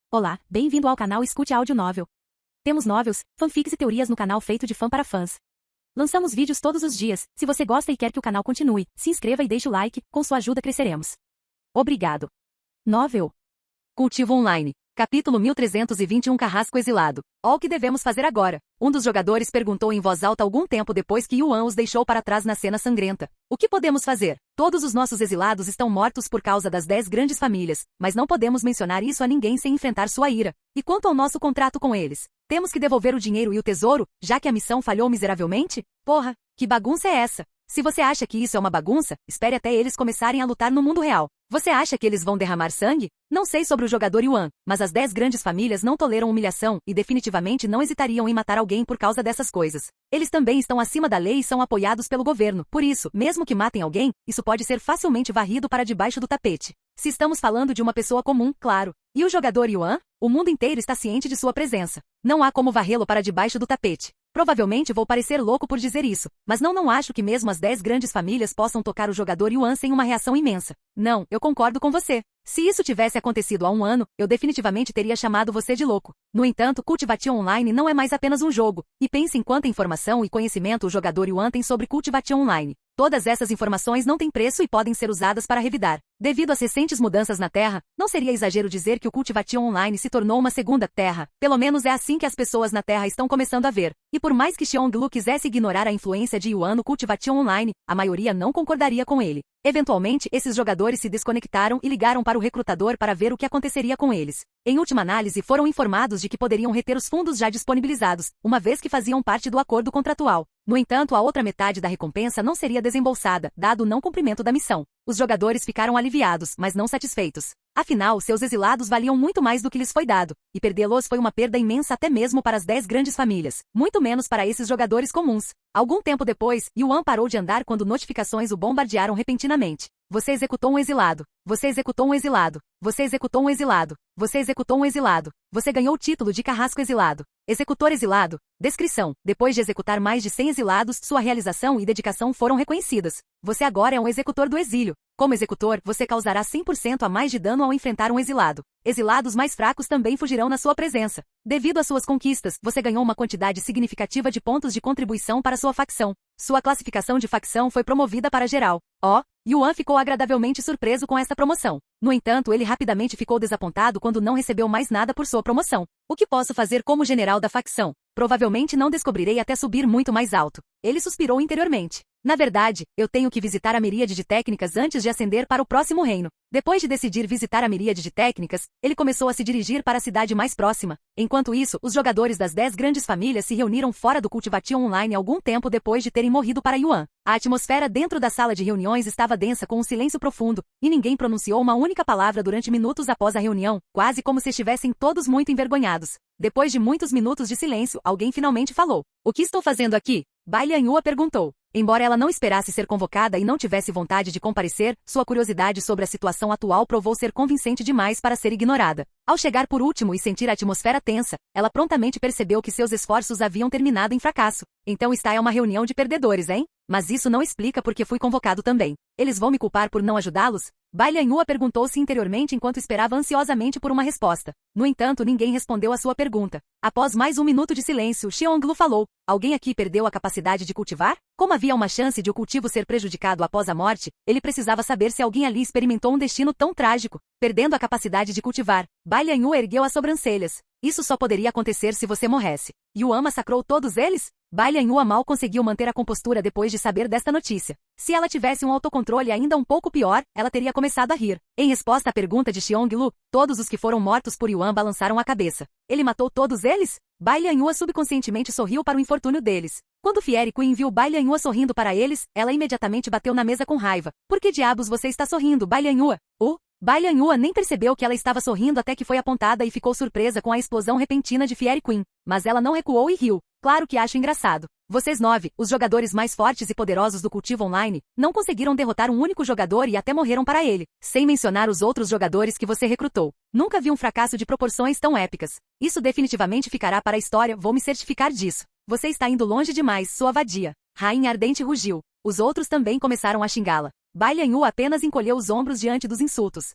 Olá, bem-vindo ao canal Escute Áudio Novel. Temos novels, fanfics e teorias no canal feito de fã para fãs. Lançamos vídeos todos os dias. Se você gosta e quer que o canal continue, se inscreva e deixe o like, com sua ajuda cresceremos. Obrigado. Novel. Cultivo Online. Capítulo 1321 Carrasco Exilado. Ó o que devemos fazer agora. Um dos jogadores perguntou em voz alta algum tempo depois que Yuan os deixou para trás na cena sangrenta. O que podemos fazer? Todos os nossos exilados estão mortos por causa das 10 grandes famílias, mas não podemos mencionar isso a ninguém sem enfrentar sua ira. E quanto ao nosso contrato com eles? Temos que devolver o dinheiro e o tesouro, já que a missão falhou miseravelmente? Porra, que bagunça é essa? Se você acha que isso é uma bagunça, espere até eles começarem a lutar no mundo real. Você acha que eles vão derramar sangue? Não sei sobre o jogador Yuan, mas as 10 grandes famílias não toleram humilhação e definitivamente não hesitariam em matar alguém por causa dessas coisas. Eles também estão acima da lei e são apoiados pelo governo. Por isso, mesmo que matem alguém, isso pode ser facilmente varrido para debaixo do tapete. Se estamos falando de uma pessoa comum, claro. E o jogador Yuan? O mundo inteiro está ciente de sua presença. Não há como varrê-lo para debaixo do tapete. Provavelmente vou parecer louco por dizer isso, mas não acho que mesmo as 10 grandes famílias possam tocar o jogador Yuan sem uma reação imensa. Não, eu concordo com você. Se isso tivesse acontecido há um ano, eu definitivamente teria chamado você de louco. No entanto, Cultivation Online não é mais apenas um jogo, e pense em quanta informação e conhecimento o jogador Yuan tem sobre Cultivation Online. Todas essas informações não têm preço e podem ser usadas para revidar. Devido às recentes mudanças na Terra, não seria exagero dizer que o Cultivation Online se tornou uma segunda Terra. Pelo menos é assim que as pessoas na Terra estão começando a ver. E por mais que Xionglu quisesse ignorar a influência de Yuan no Cultivation Online, a maioria não concordaria com ele. Eventualmente, esses jogadores se desconectaram e ligaram para o recrutador para ver o que aconteceria com eles. Em última análise, foram informados de que poderiam reter os fundos já disponibilizados, uma vez que faziam parte do acordo contratual. No entanto, a outra metade da recompensa não seria desembolsada, dado o não cumprimento da missão. Os jogadores ficaram aliviados, mas não satisfeitos. Afinal, seus exilados valiam muito mais do que lhes foi dado, e perdê-los foi uma perda imensa até mesmo para as 10 grandes famílias, muito menos para esses jogadores comuns. Algum tempo depois, Yuan parou de andar quando notificações o bombardearam repentinamente. Você executou um exilado. Você executou um exilado. Você executou um exilado. Você executou um exilado. Você ganhou o título de Carrasco Exilado. Executor exilado. Descrição. Depois de executar mais de 100 exilados, sua realização e dedicação foram reconhecidas. Você agora é um executor do exílio. Como executor, você causará 100% a mais de dano ao enfrentar um exilado. Exilados mais fracos também fugirão na sua presença. Devido às suas conquistas, você ganhou uma quantidade significativa de pontos de contribuição para sua facção. Sua classificação de facção foi promovida para geral. Yuan ficou agradavelmente surpreso com esta promoção. No entanto, ele rapidamente ficou desapontado quando não recebeu mais nada por sua promoção. O que posso fazer como general da facção? Provavelmente não descobrirei até subir muito mais alto. Ele suspirou interiormente. Na verdade, eu tenho que visitar a miríade de técnicas antes de ascender para o próximo reino. Depois de decidir visitar a miríade de técnicas, ele começou a se dirigir para a cidade mais próxima. Enquanto isso, os jogadores das 10 grandes famílias se reuniram fora do Cultivation Online algum tempo depois de terem morrido para Yuan. A atmosfera dentro da sala de reuniões estava densa com um silêncio profundo, e ninguém pronunciou uma única palavra durante minutos após a reunião, quase como se estivessem todos muito envergonhados. Depois de muitos minutos de silêncio, alguém finalmente falou. O que estou fazendo aqui? Bai Lianhua perguntou. Embora ela não esperasse ser convocada e não tivesse vontade de comparecer, sua curiosidade sobre a situação atual provou ser convincente demais para ser ignorada. Ao chegar por último e sentir a atmosfera tensa, ela prontamente percebeu que seus esforços haviam terminado em fracasso. Então esta é uma reunião de perdedores, hein? Mas isso não explica porque fui convocado também. Eles vão me culpar por não ajudá-los? Bai Lianhua perguntou-se interiormente enquanto esperava ansiosamente por uma resposta. No entanto, ninguém respondeu à sua pergunta. Após mais um minuto de silêncio, Xionglu falou. Alguém aqui perdeu a capacidade de cultivar? Como havia uma chance de o cultivo ser prejudicado após a morte, ele precisava saber se alguém ali experimentou um destino tão trágico, perdendo a capacidade de cultivar. Bai Lianhua ergueu as sobrancelhas. Isso só poderia acontecer se você morresse. Yuan massacrou todos eles? Bai Lianhua mal conseguiu manter a compostura depois de saber desta notícia. Se ela tivesse um autocontrole ainda um pouco pior, ela teria começado a rir. Em resposta à pergunta de Xionglu, todos os que foram mortos por Yuan balançaram a cabeça. Ele matou todos eles? Bai Lianhua subconscientemente sorriu para o infortúnio deles. Quando Fieri Queen viu Bai Lianhua sorrindo para eles, ela imediatamente bateu na mesa com raiva. Por que diabos você está sorrindo, Bai Lianhua? Bai Lianhua nem percebeu que ela estava sorrindo até que foi apontada e ficou surpresa com a explosão repentina de Fieri Queen. Mas ela não recuou e riu. Claro que acho engraçado. Vocês 9, os jogadores mais fortes e poderosos do Cultivo Online, não conseguiram derrotar um único jogador e até morreram para ele, sem mencionar os outros jogadores que você recrutou. Nunca vi um fracasso de proporções tão épicas. Isso definitivamente ficará para a história, vou me certificar disso. Você está indo longe demais, sua vadia. Rainha Ardente rugiu. Os outros também começaram a xingá-la. Bai Lianhua apenas encolheu os ombros diante dos insultos.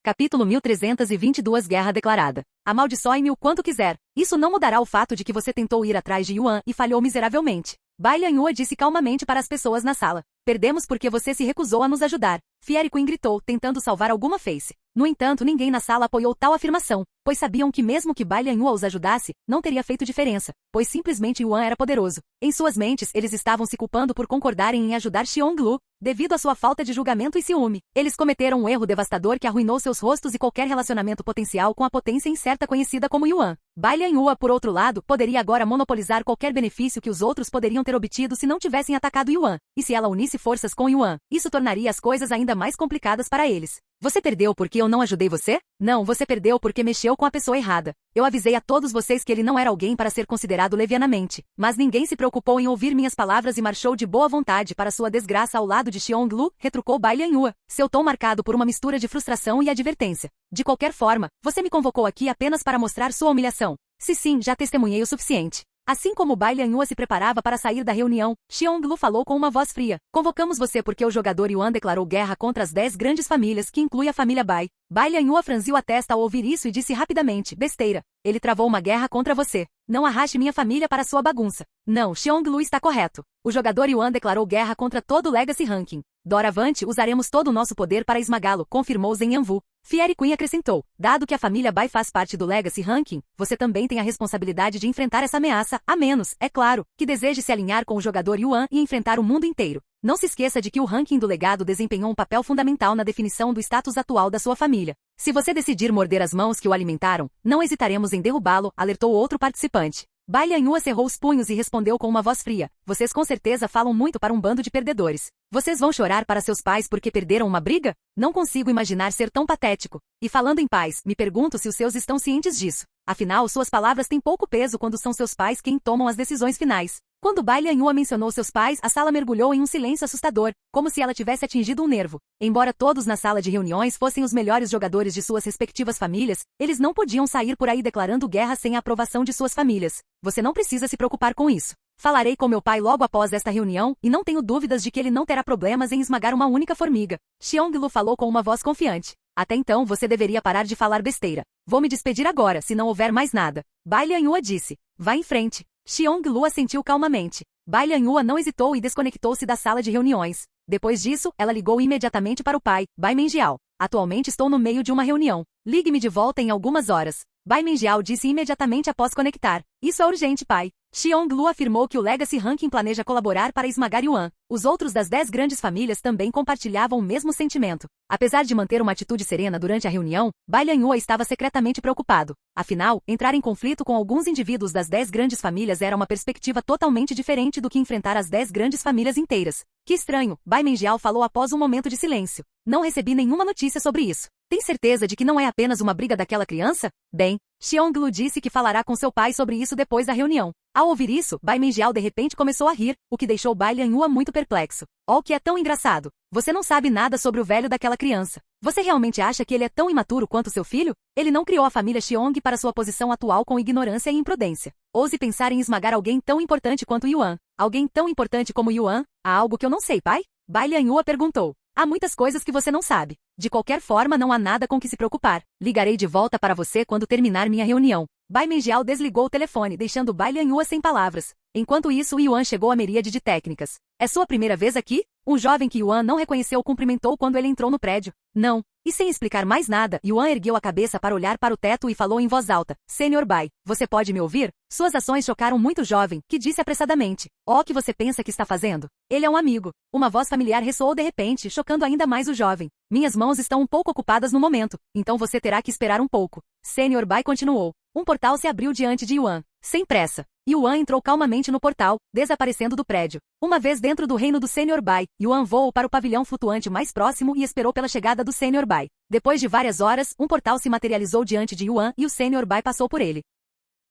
Capítulo 1322 Guerra declarada. Amaldiçoe-me o quanto quiser. Isso não mudará o fato de que você tentou ir atrás de Yuan e falhou miseravelmente. Bai Lianhua disse calmamente para as pessoas na sala. Perdemos porque você se recusou a nos ajudar. Fiery Queen gritou, tentando salvar alguma face. No entanto, ninguém na sala apoiou tal afirmação, pois sabiam que mesmo que Bai Lianhua os ajudasse, não teria feito diferença, pois simplesmente Yuan era poderoso. Em suas mentes, eles estavam se culpando por concordarem em ajudar Xionglu, devido à sua falta de julgamento e ciúme. Eles cometeram um erro devastador que arruinou seus rostos e qualquer relacionamento potencial com a potência incerta conhecida como Yuan. Bai Lianhua, por outro lado, poderia agora monopolizar qualquer benefício que os outros poderiam ter obtido se não tivessem atacado Yuan, e se ela unisse forças com Yuan, isso tornaria as coisas ainda mais complicadas para eles. Você perdeu porque eu não ajudei você? Não, você perdeu porque mexeu com a pessoa errada. Eu avisei a todos vocês que ele não era alguém para ser considerado levianamente, mas ninguém se preocupou em ouvir minhas palavras e marchou de boa vontade para sua desgraça ao lado de Xionglu, retrucou Bai Lianhua, seu tom marcado por uma mistura de frustração e advertência. De qualquer forma, você me convocou aqui apenas para mostrar sua humilhação. Se sim, já testemunhei o suficiente. Assim como Bai Lianhua se preparava para sair da reunião, Xionglu falou com uma voz fria. Convocamos você porque o jogador Yuan declarou guerra contra as 10 grandes famílias que inclui a família Bai. Bai Lianhua franziu a testa ao ouvir isso e disse rapidamente, besteira. Ele travou uma guerra contra você. Não arraste minha família para sua bagunça. Não, Xionglu está correto. O jogador Yuan declarou guerra contra todo o Legacy Ranking. Doravante, usaremos todo o nosso poder para esmagá-lo, confirmou Zhen Yanwu. Fiery Queen acrescentou, dado que a família Bai faz parte do Legacy Ranking, você também tem a responsabilidade de enfrentar essa ameaça, a menos, é claro, que deseje se alinhar com o jogador Yuan e enfrentar o mundo inteiro. Não se esqueça de que o ranking do legado desempenhou um papel fundamental na definição do status atual da sua família. Se você decidir morder as mãos que o alimentaram, não hesitaremos em derrubá-lo, alertou outro participante. Bai Lianhua cerrou os punhos e respondeu com uma voz fria. Vocês com certeza falam muito para um bando de perdedores. Vocês vão chorar para seus pais porque perderam uma briga? Não consigo imaginar ser tão patético. E falando em pais, me pergunto se os seus estão cientes disso. Afinal, suas palavras têm pouco peso quando são seus pais quem tomam as decisões finais. Quando Bai Lianhua mencionou seus pais, a sala mergulhou em um silêncio assustador, como se ela tivesse atingido um nervo. Embora todos na sala de reuniões fossem os melhores jogadores de suas respectivas famílias, eles não podiam sair por aí declarando guerra sem a aprovação de suas famílias. Você não precisa se preocupar com isso. Falarei com meu pai logo após esta reunião, e não tenho dúvidas de que ele não terá problemas em esmagar uma única formiga. Xionglu falou com uma voz confiante. Até então você deveria parar de falar besteira. Vou me despedir agora, se não houver mais nada. Bai Lianhua disse. Vá em frente. Xionglu assentiu calmamente. Bai Lianhua não hesitou e desconectou-se da sala de reuniões. Depois disso, ela ligou imediatamente para o pai, Bai Menjiao. Atualmente estou no meio de uma reunião. Ligue-me de volta em algumas horas. Bai Menjiao disse imediatamente após conectar. Isso é urgente, pai. Xionglu afirmou que o Legacy Ranking planeja colaborar para esmagar Yuan. Os outros das 10 grandes famílias também compartilhavam o mesmo sentimento. Apesar de manter uma atitude serena durante a reunião, Bai Lianhua estava secretamente preocupado. Afinal, entrar em conflito com alguns indivíduos das 10 grandes famílias era uma perspectiva totalmente diferente do que enfrentar as 10 grandes famílias inteiras. Que estranho, Bai Menjiao falou após um momento de silêncio. Não recebi nenhuma notícia sobre isso. Tem certeza de que não é apenas uma briga daquela criança? Bem, Xionglu disse que falará com seu pai sobre isso depois da reunião. Ao ouvir isso, Bai Menjiao de repente começou a rir, o que deixou Bai Lianhua muito perplexo. Oh, que é tão engraçado. Você não sabe nada sobre o velho daquela criança. Você realmente acha que ele é tão imaturo quanto seu filho? Ele não criou a família Xiong para sua posição atual com ignorância e imprudência. Ouse pensar em esmagar alguém tão importante quanto Yuan. Alguém tão importante como Yuan? Há algo que eu não sei, pai? Bai Lianhua perguntou. Há muitas coisas que você não sabe. De qualquer forma, não há nada com que se preocupar. Ligarei de volta para você quando terminar minha reunião. Bai Menjiao desligou o telefone, deixando Bai Lianhua sem palavras. Enquanto isso, Yuan chegou à miríade de técnicas. É sua primeira vez aqui? Um jovem que Yuan não reconheceu o cumprimentou quando ele entrou no prédio. Não. E sem explicar mais nada, Yuan ergueu a cabeça para olhar para o teto e falou em voz alta. Senhor Bai, você pode me ouvir? Suas ações chocaram muito o jovem, que disse apressadamente. Oh, o que você pensa que está fazendo? Ele é um amigo. Uma voz familiar ressoou de repente, chocando ainda mais o jovem. Minhas mãos estão um pouco ocupadas no momento, então você terá que esperar um pouco. Senhor Bai continuou. Um portal se abriu diante de Yuan. Sem pressa. Yuan entrou calmamente no portal, desaparecendo do prédio. Uma vez dentro do reino do Senhor Bai, Yuan voou para o pavilhão flutuante mais próximo e esperou pela chegada do Senhor Bai. Depois de várias horas, um portal se materializou diante de Yuan e o Senhor Bai passou por ele.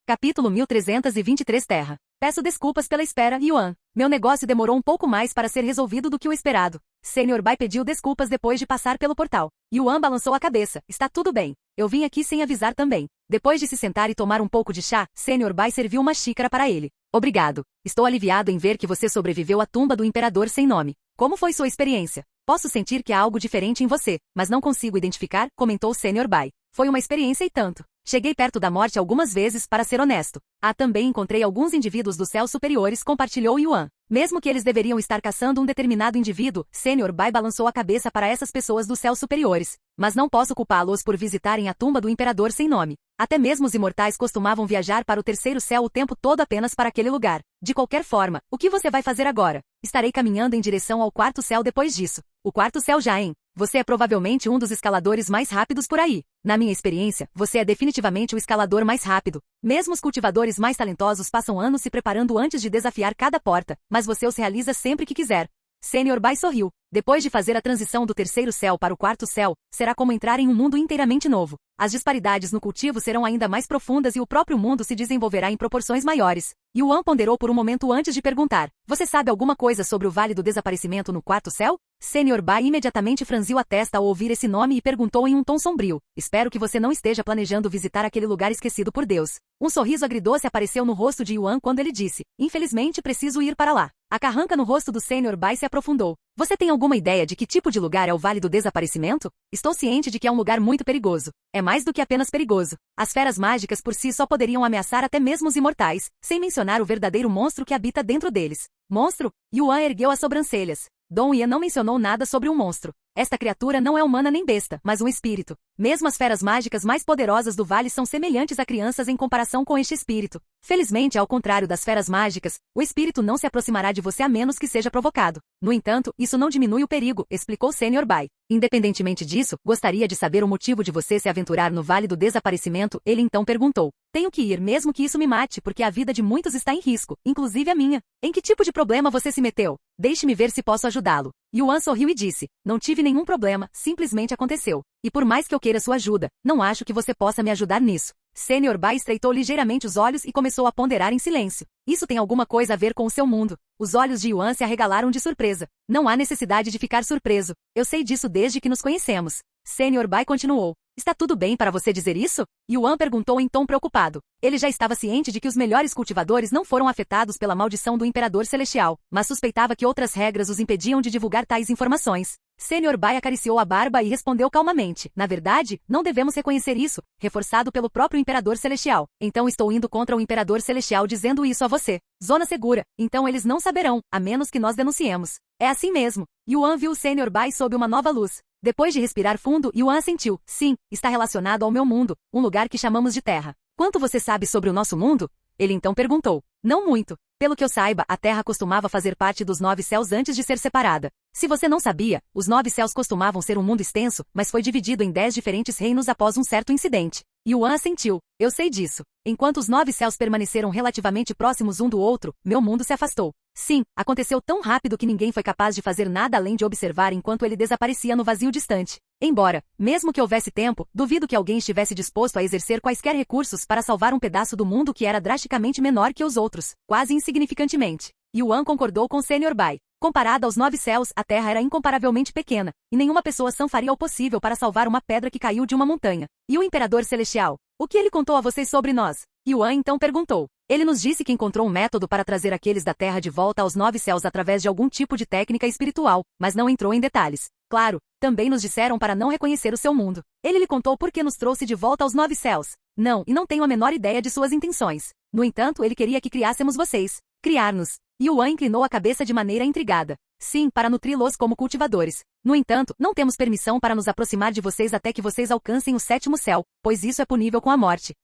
Capítulo 1323 Terra. Peço desculpas pela espera, Yuan. Meu negócio demorou um pouco mais para ser resolvido do que o esperado. Senhor Bai pediu desculpas depois de passar pelo portal. Yuan balançou a cabeça. Está tudo bem. Eu vim aqui sem avisar também. Depois de se sentar e tomar um pouco de chá, Senhor Bai serviu uma xícara para ele. Obrigado. Estou aliviado em ver que você sobreviveu à tumba do imperador sem nome. Como foi sua experiência? Posso sentir que há algo diferente em você, mas não consigo identificar, comentou Sr. Bai. Foi uma experiência e tanto. Cheguei perto da morte algumas vezes, para ser honesto. Também encontrei alguns indivíduos dos céus superiores, compartilhou Yuan. Mesmo que eles deveriam estar caçando um determinado indivíduo, Sr. Bai balançou a cabeça para essas pessoas dos céus superiores. Mas não posso culpá-los por visitarem a tumba do imperador sem nome. Até mesmo os imortais costumavam viajar para o terceiro céu o tempo todo apenas para aquele lugar. De qualquer forma, o que você vai fazer agora? Estarei caminhando em direção ao quarto céu depois disso. O quarto céu já, hein? Você é provavelmente um dos escaladores mais rápidos por aí. Na minha experiência, você é definitivamente o escalador mais rápido. Mesmo os cultivadores mais talentosos passam anos se preparando antes de desafiar cada porta, mas você os realiza sempre que quiser. Sr. Bai sorriu. Depois de fazer a transição do terceiro céu para o quarto céu, será como entrar em um mundo inteiramente novo. As disparidades no cultivo serão ainda mais profundas e o próprio mundo se desenvolverá em proporções maiores. Yuan ponderou por um momento antes de perguntar. Você sabe alguma coisa sobre o Vale do Desaparecimento no quarto céu? Sr. Bai imediatamente franziu a testa ao ouvir esse nome e perguntou em um tom sombrio. Espero que você não esteja planejando visitar aquele lugar esquecido por Deus. Um sorriso agridoce apareceu no rosto de Yuan quando ele disse. Infelizmente preciso ir para lá. A carranca no rosto do Sr. Bai se aprofundou. Você tem alguma ideia de que tipo de lugar é o Vale do Desaparecimento? Estou ciente de que é um lugar muito perigoso. É mais do que apenas perigoso. As feras mágicas por si só poderiam ameaçar até mesmo os imortais, sem mencionar o verdadeiro monstro que habita dentro deles. Monstro? Yuan ergueu as sobrancelhas. Dong Yan não mencionou nada sobre um monstro. Esta criatura não é humana nem besta, mas um espírito. Mesmo as feras mágicas mais poderosas do vale são semelhantes a crianças em comparação com este espírito. Felizmente, ao contrário das feras mágicas, o espírito não se aproximará de você a menos que seja provocado. No entanto, isso não diminui o perigo, explicou Sr. Bai. Independentemente disso, gostaria de saber o motivo de você se aventurar no Vale do Desaparecimento, ele então perguntou. Tenho que ir mesmo que isso me mate porque a vida de muitos está em risco, inclusive a minha. Em que tipo de problema você se meteu? Deixe-me ver se posso ajudá-lo. Yuan sorriu e disse, não tive nenhum problema, simplesmente aconteceu. E por mais que eu queira sua ajuda, não acho que você possa me ajudar nisso. Sr. Bai estreitou ligeiramente os olhos e começou a ponderar em silêncio. Isso tem alguma coisa a ver com o seu mundo. Os olhos de Yuan se arregalaram de surpresa. Não há necessidade de ficar surpreso. Eu sei disso desde que nos conhecemos. Sr. Bai continuou. Está tudo bem para você dizer isso? Yuan perguntou em tom preocupado. Ele já estava ciente de que os melhores cultivadores não foram afetados pela maldição do Imperador Celestial, mas suspeitava que outras regras os impediam de divulgar tais informações. Sr. Bai acariciou a barba e respondeu calmamente. Na verdade, não devemos reconhecer isso, reforçado pelo próprio Imperador Celestial. Então estou indo contra o Imperador Celestial dizendo isso a você. Zona segura. Então eles não saberão, a menos que nós denunciemos. É assim mesmo. Yuan viu o Sr. Bai sob uma nova luz. Depois de respirar fundo, Yuan assentiu. Sim, está relacionado ao meu mundo, um lugar que chamamos de Terra. Quanto você sabe sobre o nosso mundo? Ele então perguntou. Não muito. Pelo que eu saiba, a Terra costumava fazer parte dos 9 céus antes de ser separada. Se você não sabia, os 9 céus costumavam ser um mundo extenso, mas foi dividido em 10 diferentes reinos após um certo incidente. Yuan assentiu. Eu sei disso. Enquanto os 9 céus permaneceram relativamente próximos um do outro, meu mundo se afastou. Sim, aconteceu tão rápido que ninguém foi capaz de fazer nada além de observar enquanto ele desaparecia no vazio distante. Embora, mesmo que houvesse tempo, duvido que alguém estivesse disposto a exercer quaisquer recursos para salvar um pedaço do mundo que era drasticamente menor que os outros, quase insignificantemente. Yuan concordou com Sr. Bai. Comparada aos 9 céus, a Terra era incomparavelmente pequena, e nenhuma pessoa sã faria o possível para salvar uma pedra que caiu de uma montanha. E o Imperador Celestial? O que ele contou a vocês sobre nós? Yuan então perguntou. Ele nos disse que encontrou um método para trazer aqueles da Terra de volta aos 9 céus através de algum tipo de técnica espiritual, mas não entrou em detalhes. Claro, também nos disseram para não reconhecer o seu mundo. Ele lhe contou por que nos trouxe de volta aos 9 céus. Não, e não tenho a menor ideia de suas intenções. No entanto, ele queria que criássemos vocês. Criar-nos. Yuan inclinou a cabeça de maneira intrigada. Sim, para nutri-los como cultivadores. No entanto, não temos permissão para nos aproximar de vocês até que vocês alcancem o 7º céu, pois isso é punível com a morte.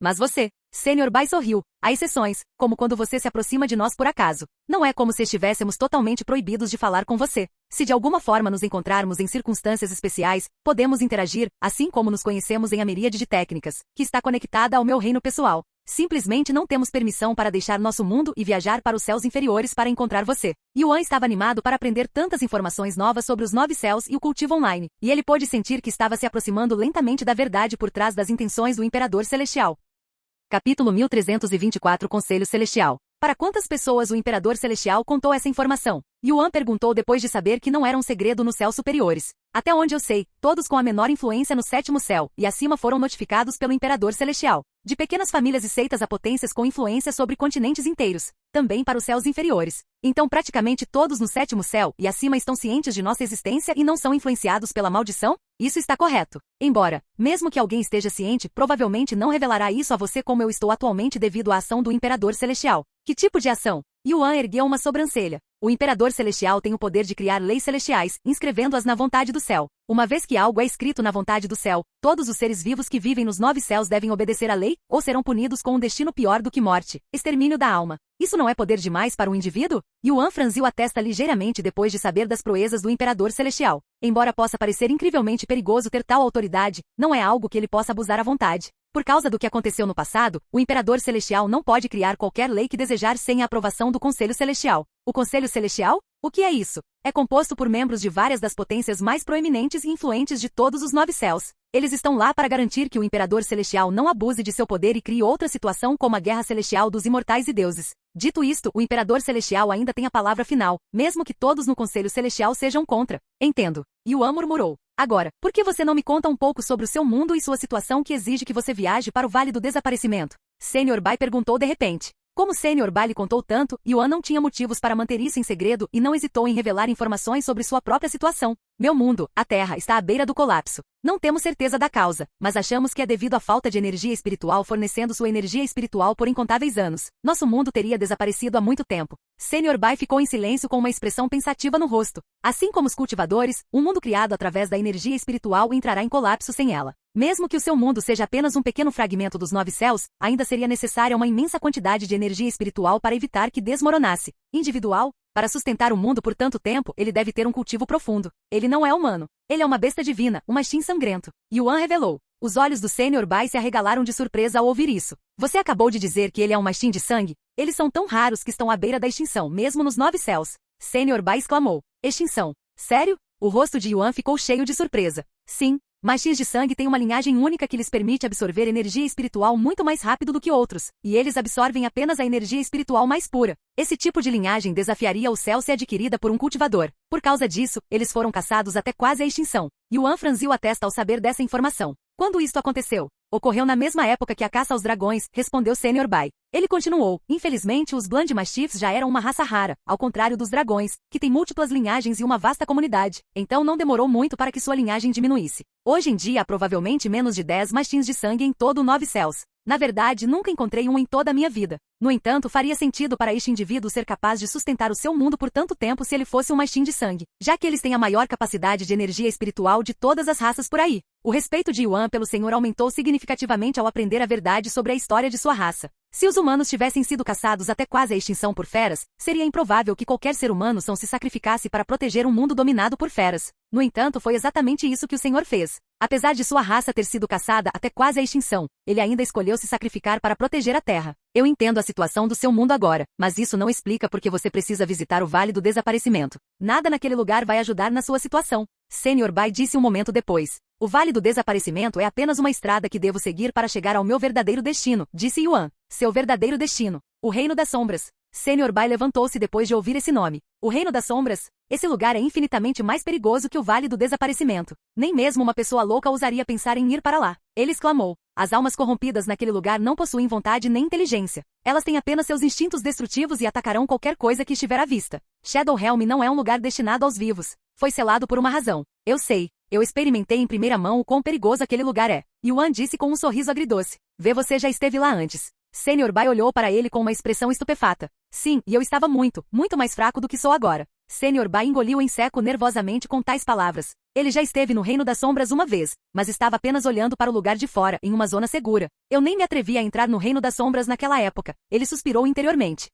Mas você... Sr. Bai sorriu. Há exceções, como quando você se aproxima de nós por acaso. Não é como se estivéssemos totalmente proibidos de falar com você. Se de alguma forma nos encontrarmos em circunstâncias especiais, podemos interagir, assim como nos conhecemos em a miríade de técnicas, que está conectada ao meu reino pessoal. Simplesmente não temos permissão para deixar nosso mundo e viajar para os céus inferiores para encontrar você. Yuan estava animado para aprender tantas informações novas sobre os 9 céus e o cultivo online, e ele pôde sentir que estava se aproximando lentamente da verdade por trás das intenções do Imperador Celestial. Capítulo 1324 Conselho Celestial. Para quantas pessoas o Imperador Celestial contou essa informação? Yuan perguntou depois de saber que não era um segredo nos céus superiores. Até onde eu sei, todos com a menor influência no 7º céu, e acima foram notificados pelo Imperador Celestial. De pequenas famílias e seitas a potências com influência sobre continentes inteiros, também para os céus inferiores. Então praticamente todos no sétimo céu e acima estão cientes de nossa existência e não são influenciados pela maldição? Isso está correto. Embora, mesmo que alguém esteja ciente, provavelmente não revelará isso a você como eu estou atualmente devido à ação do Imperador Celestial. Que tipo de ação? Yuan ergueu uma sobrancelha. O Imperador Celestial tem o poder de criar leis celestiais, inscrevendo-as na vontade do céu. Uma vez que algo é escrito na vontade do céu, todos os seres vivos que vivem nos 9 céus devem obedecer à lei, ou serão punidos com um destino pior do que morte, extermínio da alma. Isso não é poder demais para um indivíduo? Yuan franziu a testa ligeiramente depois de saber das proezas do Imperador Celestial. Embora possa parecer incrivelmente perigoso ter tal autoridade, não é algo que ele possa abusar à vontade. Por causa do que aconteceu no passado, o Imperador Celestial não pode criar qualquer lei que desejar sem a aprovação do Conselho Celestial. O Conselho Celestial? O que é isso? É composto por membros de várias das potências mais proeminentes e influentes de todos os 9 céus. Eles estão lá para garantir que o Imperador Celestial não abuse de seu poder e crie outra situação como a Guerra Celestial dos Imortais e Deuses. Dito isto, o Imperador Celestial ainda tem a palavra final, mesmo que todos no Conselho Celestial sejam contra. Entendo. Yuan murmurou. Agora, por que você não me conta um pouco sobre o seu mundo e sua situação que exige que você viaje para o Vale do Desaparecimento? Sr. Bai perguntou de repente. Como Sr. Bai lhe contou tanto, Yuan não tinha motivos para manter isso em segredo e não hesitou em revelar informações sobre sua própria situação. Meu mundo, a Terra, está à beira do colapso. Não temos certeza da causa, mas achamos que é devido à falta de energia espiritual fornecendo sua energia espiritual por incontáveis anos. Nosso mundo teria desaparecido há muito tempo. Sr. Bai ficou em silêncio com uma expressão pensativa no rosto. Assim como os cultivadores, um mundo criado através da energia espiritual entrará em colapso sem ela. Mesmo que o seu mundo seja apenas um pequeno fragmento dos 9 céus, ainda seria necessária uma imensa quantidade de energia espiritual para evitar que desmoronasse. Individual? Para sustentar o mundo por tanto tempo, ele deve ter um cultivo profundo. Ele não é humano. Ele é uma besta divina, um Shin sangrento. Yuan revelou. Os olhos do Sr. Bai se arregalaram de surpresa ao ouvir isso. Você acabou de dizer que ele é um Shin de sangue? Eles são tão raros que estão à beira da extinção, mesmo nos 9 céus. Sr. Bai exclamou. Extinção. Sério? O rosto de Yuan ficou cheio de surpresa. Sim. Machins de sangue têm uma linhagem única que lhes permite absorver energia espiritual muito mais rápido do que outros, e eles absorvem apenas a energia espiritual mais pura. Esse tipo de linhagem desafiaria o céu se adquirida por um cultivador. Por causa disso, eles foram caçados até quase a extinção. Yuan franziu a testa ao saber dessa informação. Quando isto aconteceu? Ocorreu na mesma época que a caça aos dragões, respondeu Sr. Bai. Ele continuou. Infelizmente, os Bland Mastiffs já eram uma raça rara, ao contrário dos dragões, que têm múltiplas linhagens e uma vasta comunidade. Então não demorou muito para que sua linhagem diminuísse. Hoje em dia há provavelmente menos de 10 machins de sangue em todo o 9 céus. Na verdade, nunca encontrei um em toda a minha vida. No entanto, faria sentido para este indivíduo ser capaz de sustentar o seu mundo por tanto tempo se ele fosse um Machin de sangue, já que eles têm a maior capacidade de energia espiritual de todas as raças por aí. O respeito de Yuan pelo Senhor aumentou significativamente ao aprender a verdade sobre a história de sua raça. Se os humanos tivessem sido caçados até quase a extinção por feras, seria improvável que qualquer ser humano não se sacrificasse para proteger um mundo dominado por feras. No entanto, foi exatamente isso que o Senhor fez. Apesar de sua raça ter sido caçada até quase a extinção, ele ainda escolheu se sacrificar para proteger a Terra. Eu entendo a situação do seu mundo agora, mas isso não explica por que você precisa visitar o Vale do Desaparecimento. Nada naquele lugar vai ajudar na sua situação. Sr. Bai disse um momento depois. O Vale do Desaparecimento é apenas uma estrada que devo seguir para chegar ao meu verdadeiro destino, disse Yuan. Seu verdadeiro destino. O Reino das Sombras. Sr. Bai levantou-se depois de ouvir esse nome. O Reino das Sombras? Esse lugar é infinitamente mais perigoso que o Vale do Desaparecimento. Nem mesmo uma pessoa louca ousaria pensar em ir para lá. Ele exclamou. As almas corrompidas naquele lugar não possuem vontade nem inteligência. Elas têm apenas seus instintos destrutivos e atacarão qualquer coisa que estiver à vista. Shadowhelm não é um lugar destinado aos vivos. Foi selado por uma razão. Eu sei. Eu experimentei em primeira mão o quão perigoso aquele lugar é. Yuan disse com um sorriso agridoce. Vê, você já esteve lá antes. Sr. Bai olhou para ele com uma expressão estupefata. Sim, e eu estava muito mais fraco do que sou agora. Sr. Bai engoliu em seco nervosamente com tais palavras. Ele já esteve no Reino das Sombras uma vez, mas estava apenas olhando para o lugar de fora, em uma zona segura. Eu nem me atrevi a entrar no Reino das Sombras naquela época. Ele suspirou interiormente.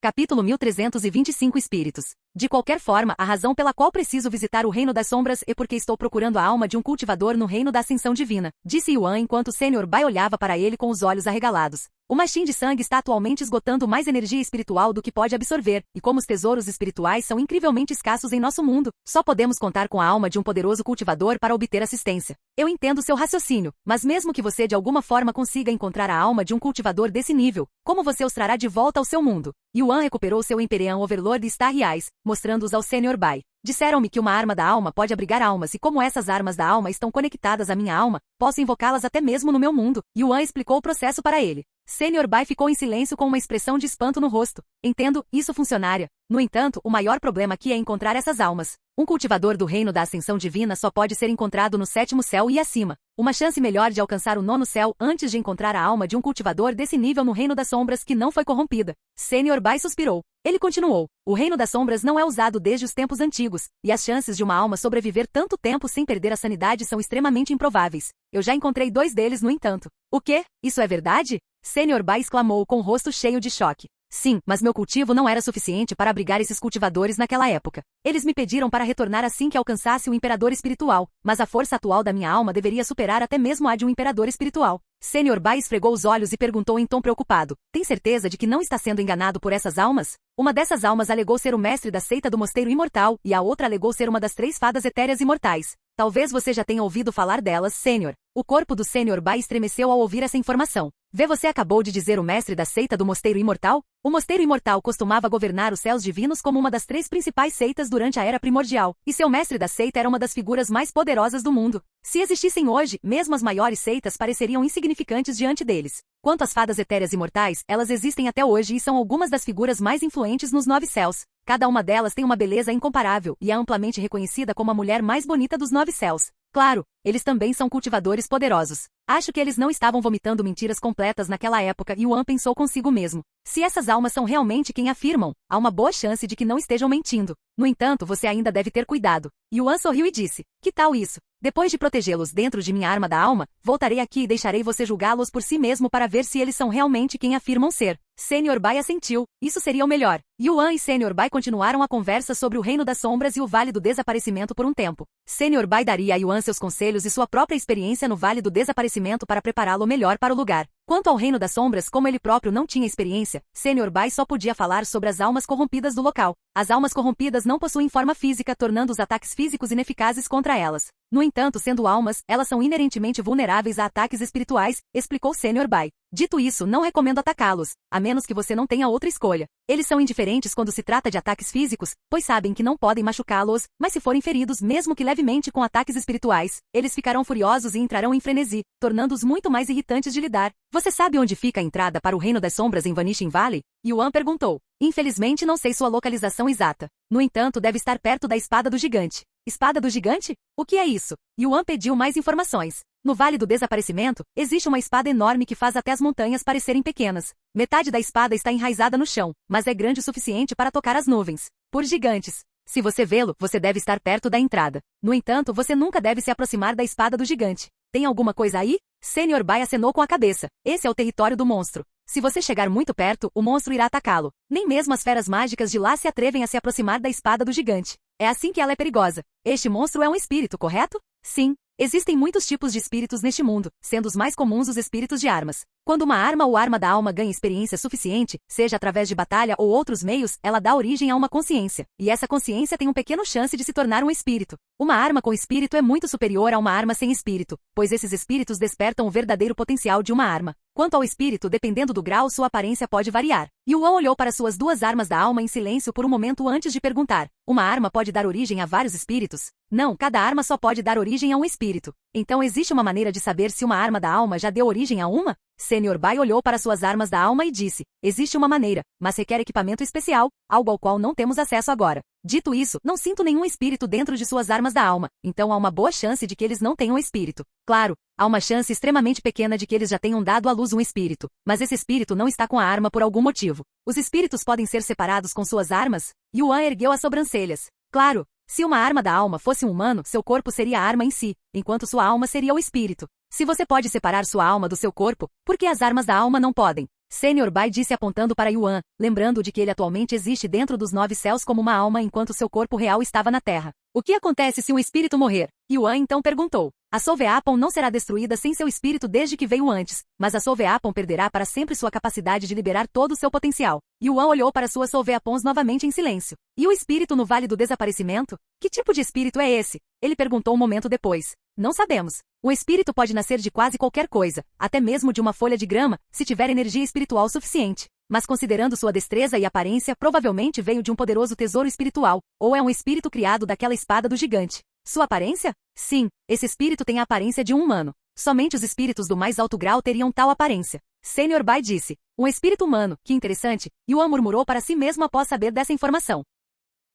Capítulo 1325 Espíritos. De qualquer forma, a razão pela qual preciso visitar o Reino das Sombras é porque estou procurando a alma de um cultivador no Reino da Ascensão Divina, disse Yuan enquanto Sr. Bai olhava para ele com os olhos arregalados. O machim de sangue está atualmente esgotando mais energia espiritual do que pode absorver, e como os tesouros espirituais são incrivelmente escassos em nosso mundo, só podemos contar com a alma de um poderoso cultivador para obter assistência. Eu entendo seu raciocínio, mas mesmo que você de alguma forma consiga encontrar a alma de um cultivador desse nível, como você os trará de volta ao seu mundo? Yuan recuperou seu Imperial Overlord Star Eyes, mostrando-os ao Sr. Bai. Disseram-me que uma arma da alma pode abrigar almas e como essas armas da alma estão conectadas à minha alma, posso invocá-las até mesmo no meu mundo. Yuan explicou o processo para ele. Sr. Bai ficou em silêncio com uma expressão de espanto no rosto. Entendo, isso funcionaria. No entanto, o maior problema aqui é encontrar essas almas. Um cultivador do reino da ascensão divina só pode ser encontrado no 7º céu e acima. Uma chance melhor de alcançar o 9º céu antes de encontrar a alma de um cultivador desse nível no reino das sombras que não foi corrompida. Sr. Bai suspirou. Ele continuou. O reino das sombras não é usado desde os tempos antigos, e as chances de uma alma sobreviver tanto tempo sem perder a sanidade são extremamente improváveis. Eu já encontrei 2 deles, no entanto. O quê? Isso é verdade? Sr. Bai exclamou com o rosto cheio de choque. Sim, mas meu cultivo não era suficiente para abrigar esses cultivadores naquela época. Eles me pediram para retornar assim que alcançasse o imperador espiritual, mas a força atual da minha alma deveria superar até mesmo a de um imperador espiritual. Sr. Bai esfregou os olhos e perguntou em tom preocupado. Tem certeza de que não está sendo enganado por essas almas? Uma dessas almas alegou ser o mestre da seita do Mosteiro Imortal, e a outra alegou ser uma das 3 fadas etéreas imortais. Talvez você já tenha ouvido falar delas, Sênior. O corpo do Sr. Bai estremeceu ao ouvir essa informação. Você acabou de dizer o mestre da seita do Mosteiro Imortal? O Mosteiro Imortal costumava governar os céus divinos como uma das 3 principais seitas durante a Era Primordial, e seu mestre da seita era uma das figuras mais poderosas do mundo. Se existissem hoje, mesmo as maiores seitas pareceriam insignificantes diante deles. Quanto às fadas etéreas imortais, elas existem até hoje e são algumas das figuras mais influentes nos 9 céus. Cada uma delas tem uma beleza incomparável e é amplamente reconhecida como a mulher mais bonita dos 9 céus. Claro, eles também são cultivadores poderosos. Acho que eles não estavam vomitando mentiras completas naquela época e Yuan pensou consigo mesmo. Se essas almas são realmente quem afirmam, há uma boa chance de que não estejam mentindo. No entanto, você ainda deve ter cuidado. Yuan sorriu e disse, que tal isso? Depois de protegê-los dentro de minha arma da alma, voltarei aqui e deixarei você julgá-los por si mesmo para ver se eles são realmente quem afirmam ser. Sr. Bai assentiu. Isso seria o melhor. Yuan e Sr. Bai continuaram a conversa sobre o Reino das Sombras e o Vale do Desaparecimento por um tempo. Sr. Bai daria a Yuan seus conselhos e sua própria experiência no Vale do Desaparecimento para prepará-lo melhor para o lugar. Quanto ao Reino das Sombras, como ele próprio não tinha experiência, Sr. Bai só podia falar sobre as almas corrompidas do local. As almas corrompidas não possuem forma física, tornando os ataques físicos ineficazes contra elas. No entanto, sendo almas, elas são inerentemente vulneráveis a ataques espirituais, explicou Sr. Bai. Dito isso, não recomendo atacá-los, a menos que você não tenha outra escolha. Eles são indiferentes quando se trata de ataques físicos, pois sabem que não podem machucá-los, mas se forem feridos mesmo que levemente com ataques espirituais, eles ficarão furiosos e entrarão em frenesi, tornando-os muito mais irritantes de lidar. Você sabe onde fica a entrada para o Reino das Sombras em Vanishing Valley? Yuan perguntou. Infelizmente não sei sua localização exata. No entanto, deve estar perto da Espada do Gigante. Espada do Gigante? O que é isso? Yuan pediu mais informações. No Vale do Desaparecimento, existe uma espada enorme que faz até as montanhas parecerem pequenas. Metade da espada está enraizada no chão, mas é grande o suficiente para tocar as nuvens. Por gigantes. Se você vê-lo, você deve estar perto da entrada. No entanto, você nunca deve se aproximar da espada do gigante. Tem alguma coisa aí? Sr. Bai acenou com a cabeça. Esse é o território do monstro. Se você chegar muito perto, o monstro irá atacá-lo. Nem mesmo as feras mágicas de lá se atrevem a se aproximar da espada do gigante. É assim que ela é perigosa. Este monstro é um espírito, correto? Sim. Existem muitos tipos de espíritos neste mundo, sendo os mais comuns os espíritos de armas. Quando uma arma ou arma da alma ganha experiência suficiente, seja através de batalha ou outros meios, ela dá origem a uma consciência. E essa consciência tem um pequeno chance de se tornar um espírito. Uma arma com espírito é muito superior a uma arma sem espírito, pois esses espíritos despertam o verdadeiro potencial de uma arma. Quanto ao espírito, dependendo do grau, sua aparência pode variar. Yuan olhou para suas 2 armas da alma em silêncio por um momento antes de perguntar. Uma arma pode dar origem a vários espíritos? Não, cada arma só pode dar origem a um espírito. Então existe uma maneira de saber se uma arma da alma já deu origem a uma? Sr. Bai olhou para suas armas da alma e disse, existe uma maneira, mas requer equipamento especial, algo ao qual não temos acesso agora. Dito isso, não sinto nenhum espírito dentro de suas armas da alma, então há uma boa chance de que eles não tenham espírito. Claro, há uma chance extremamente pequena de que eles já tenham dado à luz um espírito, mas esse espírito não está com a arma por algum motivo. Os espíritos podem ser separados com suas armas? Yuan ergueu as sobrancelhas. Claro, se uma arma da alma fosse um humano, seu corpo seria a arma em si, enquanto sua alma seria o espírito. Se você pode separar sua alma do seu corpo, por que as armas da alma não podem? Sr. Bai disse apontando para Yuan, lembrando de que ele atualmente existe dentro dos 9 céus como uma alma enquanto seu corpo real estava na Terra. O que acontece se um espírito morrer? Yuan então perguntou. A Solveapon não será destruída sem seu espírito desde que veio antes, mas a Solveapon perderá para sempre sua capacidade de liberar todo o seu potencial. Yuan olhou para suas Solveapons novamente em silêncio. E o espírito no Vale do Desaparecimento? Que tipo de espírito é esse? Ele perguntou um momento depois. Não sabemos. Um espírito pode nascer de quase qualquer coisa, até mesmo de uma folha de grama, se tiver energia espiritual suficiente. Mas considerando sua destreza e aparência, provavelmente veio de um poderoso tesouro espiritual, ou é um espírito criado daquela espada do gigante. Sua aparência? Sim, esse espírito tem a aparência de um humano. Somente os espíritos do mais alto grau teriam tal aparência. Sr. Bai disse. Um espírito humano, que interessante, Yuan murmurou para si mesmo após saber dessa informação.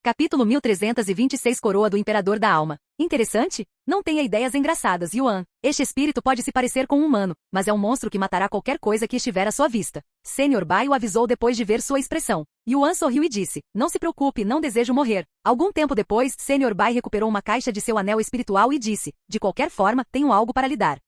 Capítulo 1326 Coroa do Imperador da Alma. Interessante? Não tenha ideias engraçadas, Yuan. Este espírito pode se parecer com um humano, mas é um monstro que matará qualquer coisa que estiver à sua vista. Sr. Bai o avisou depois de ver sua expressão. Yuan sorriu e disse, não se preocupe, não desejo morrer. Algum tempo depois, Sr. Bai recuperou uma caixa de seu anel espiritual e disse, de qualquer forma, tenho algo para lhe dar.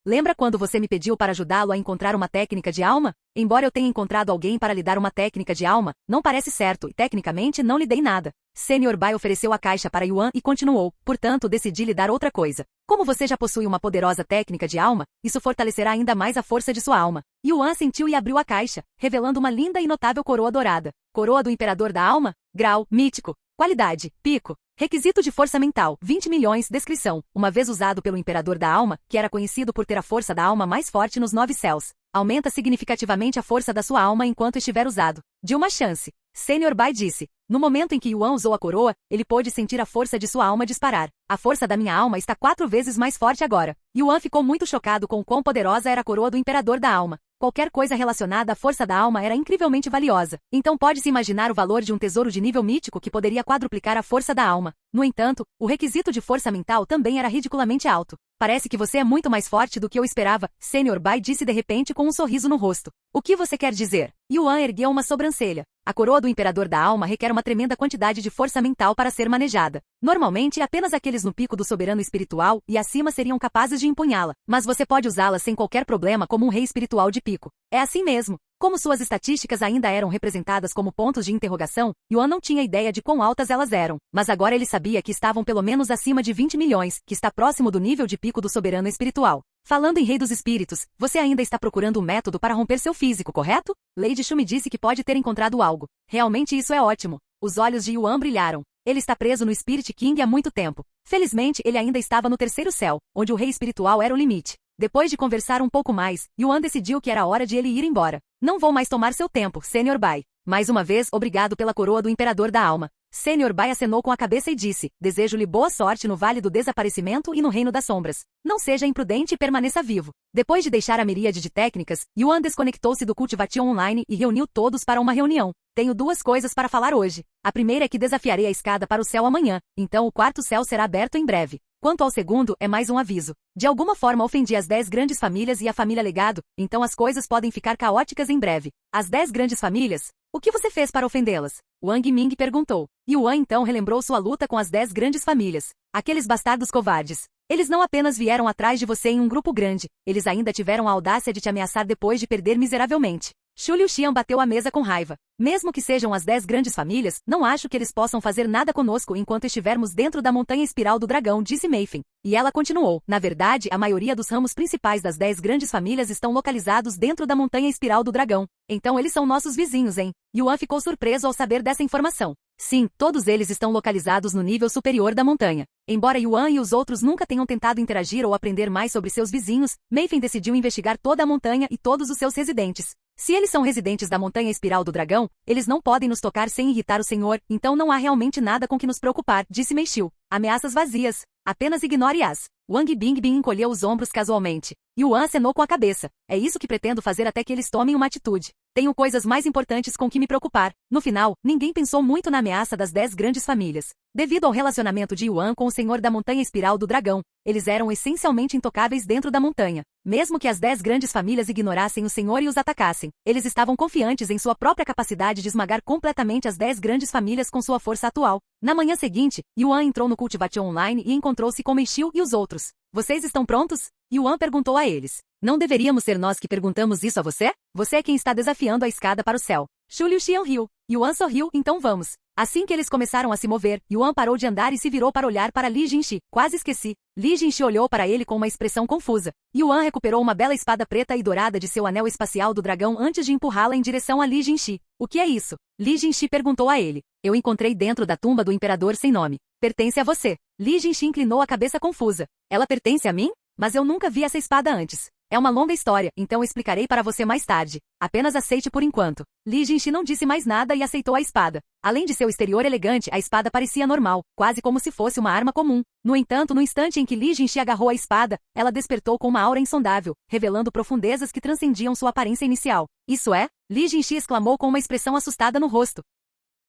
Lembra quando você me pediu para ajudá-lo a encontrar uma técnica de alma? Embora eu tenha encontrado alguém para lhe dar uma técnica de alma, não parece certo e tecnicamente não lhe dei nada. Sr. Bai ofereceu a caixa para Yuan e continuou, portanto decidi lhe dar outra coisa. Como você já possui uma poderosa técnica de alma, isso fortalecerá ainda mais a força de sua alma. Yuan sentiu e abriu a caixa, revelando uma linda e notável coroa dourada. Coroa do Imperador da Alma? Grau, mítico. Qualidade, pico. Requisito de força mental, 20 milhões. Descrição, uma vez usado pelo Imperador da Alma, que era conhecido por ter a força da alma mais forte nos 9 céus. Aumenta significativamente a força da sua alma enquanto estiver usado. De uma chance. Sr. Bai disse. No momento em que Yuan usou a coroa, ele pôde sentir a força de sua alma disparar. A força da minha alma está 4 vezes mais forte agora. Yuan ficou muito chocado com quão poderosa era a coroa do Imperador da Alma. Qualquer coisa relacionada à força da alma era incrivelmente valiosa. Então pode-se imaginar o valor de um tesouro de nível mítico que poderia quadruplicar a força da alma. No entanto, o requisito de força mental também era ridiculamente alto. Parece que você é muito mais forte do que eu esperava, Sr. Bai disse de repente com um sorriso no rosto. O que você quer dizer? Yuan ergueu uma sobrancelha. A coroa do Imperador da Alma requer uma tremenda quantidade de força mental para ser manejada. Normalmente, apenas aqueles no pico do soberano espiritual e acima seriam capazes de empunhá-la, mas você pode usá-la sem qualquer problema como um rei espiritual de pico. É assim mesmo. Como suas estatísticas ainda eram representadas como pontos de interrogação, Yuan não tinha ideia de quão altas elas eram, mas agora ele sabia que estavam pelo menos acima de 20 milhões, que está próximo do nível de pico do soberano espiritual. Falando em Rei dos Espíritos, você ainda está procurando um método para romper seu físico, correto? Lady Shu me disse que pode ter encontrado algo. Realmente isso é ótimo. Os olhos de Yuan brilharam. Ele está preso no Spirit King há muito tempo. Felizmente, ele ainda estava no terceiro céu, onde o rei espiritual era o limite. Depois de conversar um pouco mais, Yuan decidiu que era hora de ele ir embora. Não vou mais tomar seu tempo, Sr. Bai. Mais uma vez, obrigado pela coroa do Imperador da Alma. Sr. Bai acenou com a cabeça e disse, desejo-lhe boa sorte no Vale do Desaparecimento e no Reino das Sombras. Não seja imprudente e permaneça vivo. Depois de deixar a miríade de técnicas, Yuan desconectou-se do Cultivation Online e reuniu todos para uma reunião. Tenho 2 coisas para falar hoje. A primeira é que desafiarei a escada para o céu amanhã, então o 4º céu será aberto em breve. Quanto ao segundo, é mais um aviso. De alguma forma ofendi as 10 grandes famílias e a família Legado, então as coisas podem ficar caóticas em breve. As 10 grandes famílias? O que você fez para ofendê-las? Wang Ming perguntou. Yuan então relembrou sua luta com as 10 grandes famílias. Aqueles bastardos covardes. Eles não apenas vieram atrás de você em um grupo grande, eles ainda tiveram a audácia de te ameaçar depois de perder miseravelmente. Xu Liuxian bateu a mesa com raiva. Mesmo que sejam as 10 grandes famílias, não acho que eles possam fazer nada conosco enquanto estivermos dentro da montanha espiral do dragão, disse Mei Fen. E ela continuou. Na verdade, a maioria dos ramos principais das 10 grandes famílias estão localizados dentro da montanha espiral do dragão. Então eles são nossos vizinhos, hein? Yuan ficou surpreso ao saber dessa informação. Sim, todos eles estão localizados no nível superior da montanha. Embora Yuan e os outros nunca tenham tentado interagir ou aprender mais sobre seus vizinhos, Mei Fen decidiu investigar toda a montanha e todos os seus residentes. Se eles são residentes da montanha espiral do dragão, eles não podem nos tocar sem irritar o Senhor, então não há realmente nada com que nos preocupar, disse Mei Xiu. Ameaças vazias. Apenas ignore-as. Wang Bingbing encolheu os ombros casualmente. Yuan acenou com a cabeça. É isso que pretendo fazer até que eles tomem uma atitude. Tenho coisas mais importantes com que me preocupar. No final, ninguém pensou muito na ameaça das 10 grandes famílias. Devido ao relacionamento de Yuan com o Senhor da Montanha Espiral do Dragão, eles eram essencialmente intocáveis dentro da montanha. Mesmo que as 10 grandes famílias ignorassem o Senhor e os atacassem, eles estavam confiantes em sua própria capacidade de esmagar completamente as 10 grandes famílias com sua força atual. Na manhã seguinte, Yuan entrou no Cultivation Online e encontrou-se com Mei Xiu e os outros. Vocês estão prontos? Yuan perguntou a eles. Não deveríamos ser nós que perguntamos isso a você? Você é quem está desafiando a escada para o céu. Shu Liuxian riu. Yuan sorriu, então vamos. Assim que eles começaram a se mover, Yuan parou de andar e se virou para olhar para Li Jinxi. Quase esqueci. Li Jinxi olhou para ele com uma expressão confusa. Yuan recuperou uma bela espada preta e dourada de seu anel espacial do dragão antes de empurrá-la em direção a Li Jinxi. O que é isso? Li Jinxi perguntou a ele. Eu encontrei dentro da tumba do imperador sem nome. Pertence a você. Li Jinxi inclinou a cabeça confusa. Ela pertence a mim? Mas eu nunca vi essa espada antes. É uma longa história, então explicarei para você mais tarde. Apenas aceite por enquanto. Li Jinxi não disse mais nada e aceitou a espada. Além de seu exterior elegante, a espada parecia normal, quase como se fosse uma arma comum. No entanto, no instante em que Li Jinxi agarrou a espada, ela despertou com uma aura insondável, revelando profundezas que transcendiam sua aparência inicial. Isso é? Li Jinxi exclamou com uma expressão assustada no rosto.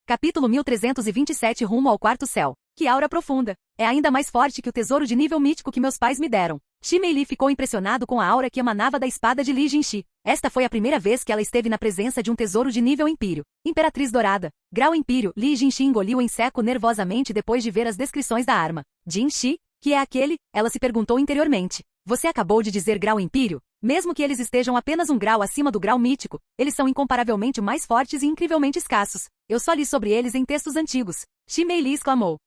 Capítulo 1327 Rumo ao quarto céu. Que aura profunda! É ainda mais forte que o tesouro de nível mítico que meus pais me deram. Shi Meili ficou impressionado com a aura que emanava da espada de Li Jinxi. Esta foi a primeira vez que ela esteve na presença de um tesouro de nível Empírio. Imperatriz Dourada. Grau Empírio. Li Jinxi engoliu em seco nervosamente depois de ver as descrições da arma. Jinxi? Que é aquele? Ela se perguntou interiormente. Você acabou de dizer grau Empírio? Mesmo que eles estejam apenas um grau acima do grau mítico, eles são incomparavelmente mais fortes e incrivelmente escassos. Eu só li sobre eles em textos antigos. Shi Meili exclamou.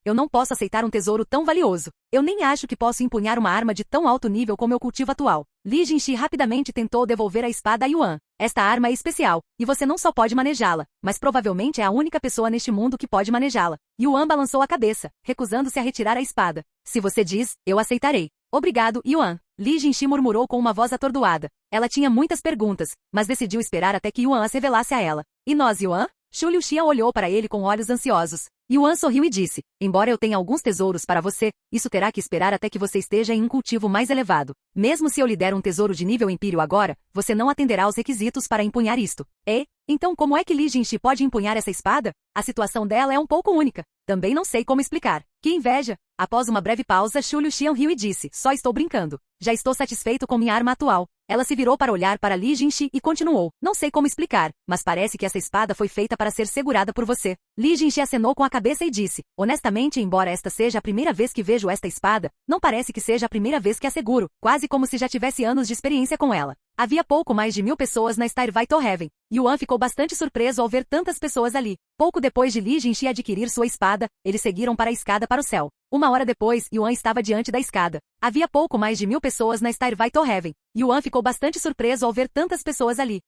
Eu não posso aceitar um tesouro tão valioso. Eu nem acho que posso empunhar uma arma de tão alto nível como meu cultivo atual. Li Jinxi rapidamente tentou devolver a espada a Yuan. Esta arma é especial, e você não só pode manejá-la, mas provavelmente é a única pessoa neste mundo que pode manejá-la. Yuan balançou a cabeça, recusando-se a retirar a espada. Se você diz, eu aceitarei. Obrigado, Yuan. Li Jinxi murmurou com uma voz atordoada. Ela tinha muitas perguntas, mas decidiu esperar até que Yuan as revelasse a ela. E nós, Yuan? Shu Liuxian olhou para ele com olhos ansiosos. Yuan sorriu e disse, embora eu tenha alguns tesouros para você, isso terá que esperar até que você esteja em um cultivo mais elevado. Mesmo se eu lhe der um tesouro de nível Empírio agora, você não atenderá aos requisitos para empunhar isto. Então como é que Li Jinxi pode empunhar essa espada? A situação dela é um pouco única. Também não sei como explicar. Que inveja! Após uma breve pausa, Shu Liuxian riu e disse, só estou brincando. Já estou satisfeito com minha arma atual. Ela se virou para olhar para Li Jinxi e continuou. Não sei como explicar, mas parece que essa espada foi feita para ser segurada por você. Li Jinxi acenou com a cabeça e disse, honestamente, embora esta seja a primeira vez que vejo esta espada, não parece que seja a primeira vez que a seguro, quase como se já tivesse anos de experiência com ela. Havia pouco mais de 1000 pessoas na Starvite Heaven. Yuan ficou bastante surpreso ao ver tantas pessoas ali. Pouco depois de Li Jinxi adquirir sua espada, eles seguiram para a escada para o céu. Uma hora depois, Yuan estava diante da escada. Havia pouco mais de 1000 pessoas na Starvite Heaven. Yuan ficou bastante surpreso ao ver tantas pessoas ali.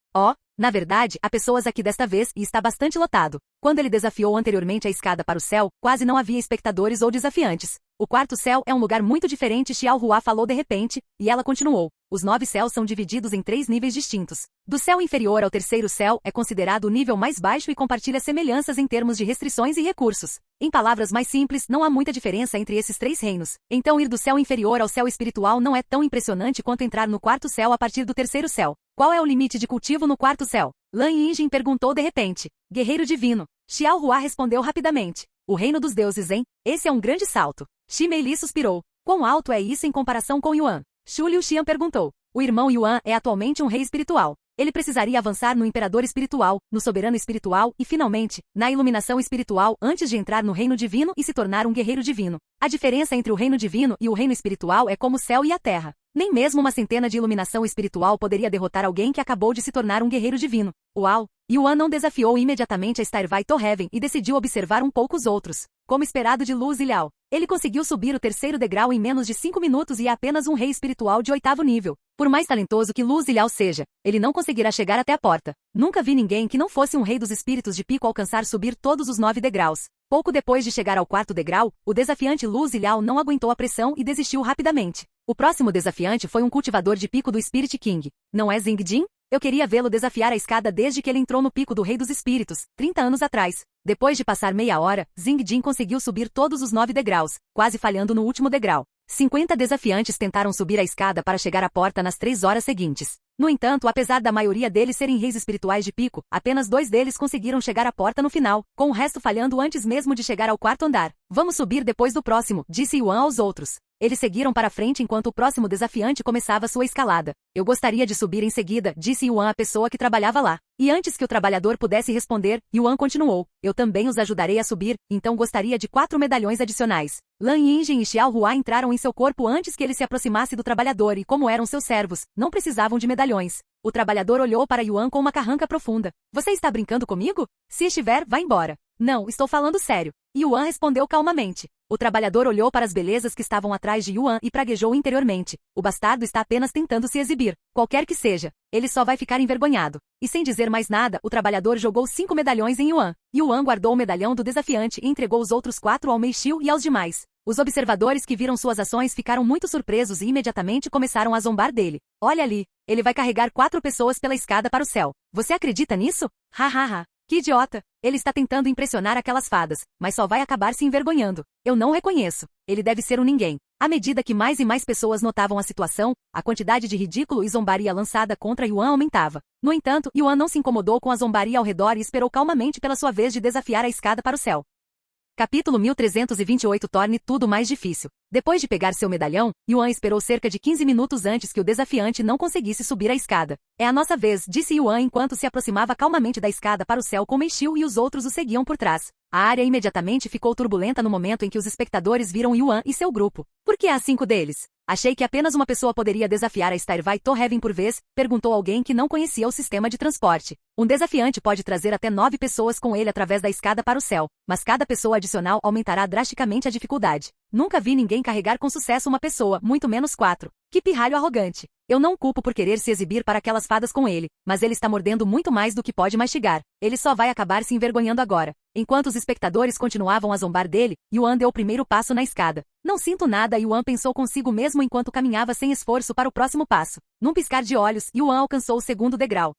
Na verdade, há pessoas aqui desta vez e está bastante lotado. Quando ele desafiou anteriormente a escada para o céu, quase não havia espectadores ou desafiantes. O quarto céu é um lugar muito diferente, Xiao Hua falou de repente, e ela continuou. Os 9 céus são divididos em 3 níveis distintos. Do céu inferior ao terceiro céu é considerado o nível mais baixo e compartilha semelhanças em termos de restrições e recursos. Em palavras mais simples, não há muita diferença entre esses 3 reinos. Então ir do céu inferior ao céu espiritual não é tão impressionante quanto entrar no quarto céu a partir do terceiro céu. Qual é o limite de cultivo no quarto céu? Lan Yinjin perguntou de repente. Guerreiro divino. Xiao Hua respondeu rapidamente. O reino dos deuses, hein? Esse é um grande salto. Shi Meili suspirou. Quão alto é isso em comparação com Yuan? Shu Liuxian perguntou. O irmão Yuan é atualmente um rei espiritual. Ele precisaria avançar no imperador espiritual, no soberano espiritual e, finalmente, na iluminação espiritual antes de entrar no reino divino e se tornar um guerreiro divino. A diferença entre o reino divino e o reino espiritual é como o céu e a terra. Nem mesmo uma centena de iluminação espiritual poderia derrotar alguém que acabou de se tornar um guerreiro divino. Uau! Yuan não desafiou imediatamente a Starvite Heaven e decidiu observar um pouco os outros. Como esperado de Lu Ziliao, ele conseguiu subir o terceiro degrau em menos de 5 minutos e é apenas um rei espiritual de 8º nível. Por mais talentoso que Lu Ziliao seja, ele não conseguirá chegar até a porta. Nunca vi ninguém que não fosse um rei dos espíritos de pico alcançar subir todos os 9 degraus. Pouco depois de chegar ao 4º degrau, o desafiante Lu Ziliao não aguentou a pressão e desistiu rapidamente. O próximo desafiante foi um cultivador de pico do Spirit King. Não é Zing Jin? Eu queria vê-lo desafiar a escada desde que ele entrou no pico do Rei dos Espíritos, 30 anos atrás. Depois de passar meia hora, Zing Jin conseguiu subir todos os 9 degraus, quase falhando no último degrau. 50 desafiantes tentaram subir a escada para chegar à porta nas 3 horas seguintes. No entanto, apesar da maioria deles serem reis espirituais de pico, apenas 2 deles conseguiram chegar à porta no final, com o resto falhando antes mesmo de chegar ao 4º andar. Vamos subir depois do próximo, disse Yuan aos outros. Eles seguiram para frente enquanto o próximo desafiante começava sua escalada. Eu gostaria de subir em seguida, disse Yuan à pessoa que trabalhava lá. E antes que o trabalhador pudesse responder, Yuan continuou. Eu também os ajudarei a subir, então gostaria de 4 medalhões adicionais. Lan Yinjin e Xiao Hua entraram em seu corpo antes que ele se aproximasse do trabalhador e como eram seus servos, não precisavam de medalhões. O trabalhador olhou para Yuan com uma carranca profunda. Você está brincando comigo? Se estiver, vá embora. Não, estou falando sério. Yuan respondeu calmamente. O trabalhador olhou para as belezas que estavam atrás de Yuan e praguejou interiormente. O bastardo está apenas tentando se exibir. Qualquer que seja, ele só vai ficar envergonhado. E sem dizer mais nada, o trabalhador jogou 5 medalhões em Yuan. Yuan guardou o medalhão do desafiante e entregou os outros 4 ao Meixiu e aos demais. Os observadores que viram suas ações ficaram muito surpresos e imediatamente começaram a zombar dele. Olha ali, ele vai carregar 4 pessoas pela escada para o céu. Você acredita nisso? Ha ha ha. Que idiota! Ele está tentando impressionar aquelas fadas, mas só vai acabar se envergonhando. Eu não o reconheço. Ele deve ser um ninguém. À medida que mais e mais pessoas notavam a situação, a quantidade de ridículo e zombaria lançada contra Yuan aumentava. No entanto, Yuan não se incomodou com a zombaria ao redor e esperou calmamente pela sua vez de desafiar a escada para o céu. Capítulo 1328 torne tudo mais difícil. Depois de pegar seu medalhão, Yuan esperou cerca de 15 minutos antes que o desafiante não conseguisse subir a escada. É a nossa vez, disse Yuan enquanto se aproximava calmamente da escada para o céu com Meixiu e os outros o seguiam por trás. A área imediatamente ficou turbulenta no momento em que os espectadores viram Yuan e seu grupo. Por que há 5 deles? Achei que apenas uma pessoa poderia desafiar a Stairway to Heaven por vez, perguntou alguém que não conhecia o sistema de transporte. Um desafiante pode trazer até 9 pessoas com ele através da escada para o céu, mas cada pessoa adicional aumentará drasticamente a dificuldade. Nunca vi ninguém carregar com sucesso uma pessoa, muito menos 4. Que pirralho arrogante. Eu não o culpo por querer se exibir para aquelas fadas com ele, mas ele está mordendo muito mais do que pode mastigar. Ele só vai acabar se envergonhando agora. Enquanto os espectadores continuavam a zombar dele, Yuan deu o primeiro passo na escada. Não sinto nada, Yuan pensou consigo mesmo enquanto caminhava sem esforço para o próximo passo. Num piscar de olhos, Yuan alcançou o segundo degrau.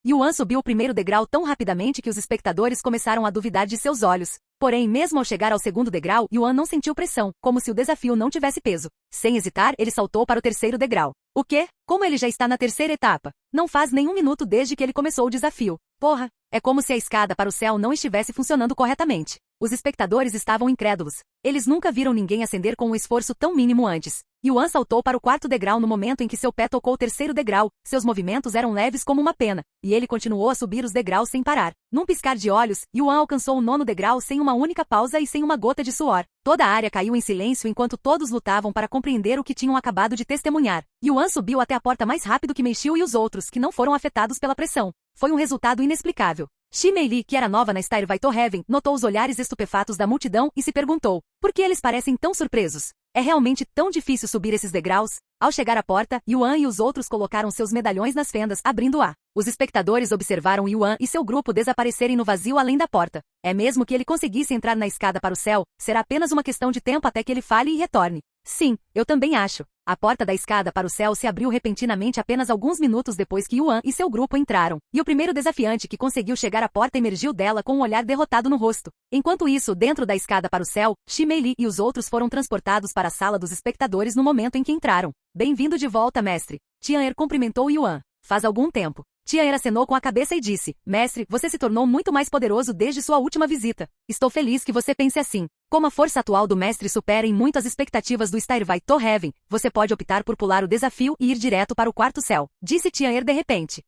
Yuan subiu o primeiro degrau tão rapidamente que os espectadores começaram a duvidar de seus olhos. Porém, mesmo ao chegar ao segundo degrau, Yuan não sentiu pressão, como se o desafio não tivesse peso. Sem hesitar, ele saltou para o terceiro degrau. O quê? Como ele já está na terceira etapa? Não faz nenhum minuto desde que ele começou o desafio. Porra! É como se a escada para o céu não estivesse funcionando corretamente. Os espectadores estavam incrédulos. Eles nunca viram ninguém ascender com um esforço tão mínimo antes. Yuan saltou para o quarto degrau no momento em que seu pé tocou o terceiro degrau. Seus movimentos eram leves como uma pena, e ele continuou a subir os degraus sem parar. Num piscar de olhos, Yuan alcançou o 9º degrau sem uma única pausa e sem uma gota de suor. Toda a área caiu em silêncio enquanto todos lutavam para compreender o que tinham acabado de testemunhar. Yuan subiu até a porta mais rápido que Meixiu e os outros, que não foram afetados pela pressão. Foi um resultado inexplicável. Shi Meili, que era nova na Stairway to Heaven, notou os olhares estupefatos da multidão e se perguntou: por que eles parecem tão surpresos? É realmente tão difícil subir esses degraus? Ao chegar à porta, Yuan e os outros colocaram seus medalhões nas fendas, abrindo-a. Os espectadores observaram Yuan e seu grupo desaparecerem no vazio além da porta. É mesmo que ele conseguisse entrar na escada para o céu, será apenas uma questão de tempo até que ele fale e retorne. Sim, eu também acho. A porta da escada para o céu se abriu repentinamente apenas alguns minutos depois que Yuan e seu grupo entraram, e o primeiro desafiante que conseguiu chegar à porta emergiu dela com um olhar derrotado no rosto. Enquanto isso, dentro da escada para o céu, Shi Meili e os outros foram transportados para a sala dos espectadores no momento em que entraram. Bem-vindo de volta, mestre. Tian'er cumprimentou Yuan. Faz algum tempo. Tian'er acenou com a cabeça e disse: mestre, você se tornou muito mais poderoso desde sua última visita. Estou feliz que você pense assim. Como a força atual do mestre supera em muito as expectativas do Stairway to Heaven, você pode optar por pular o desafio e ir direto para o quarto céu, disse Tian'er de repente.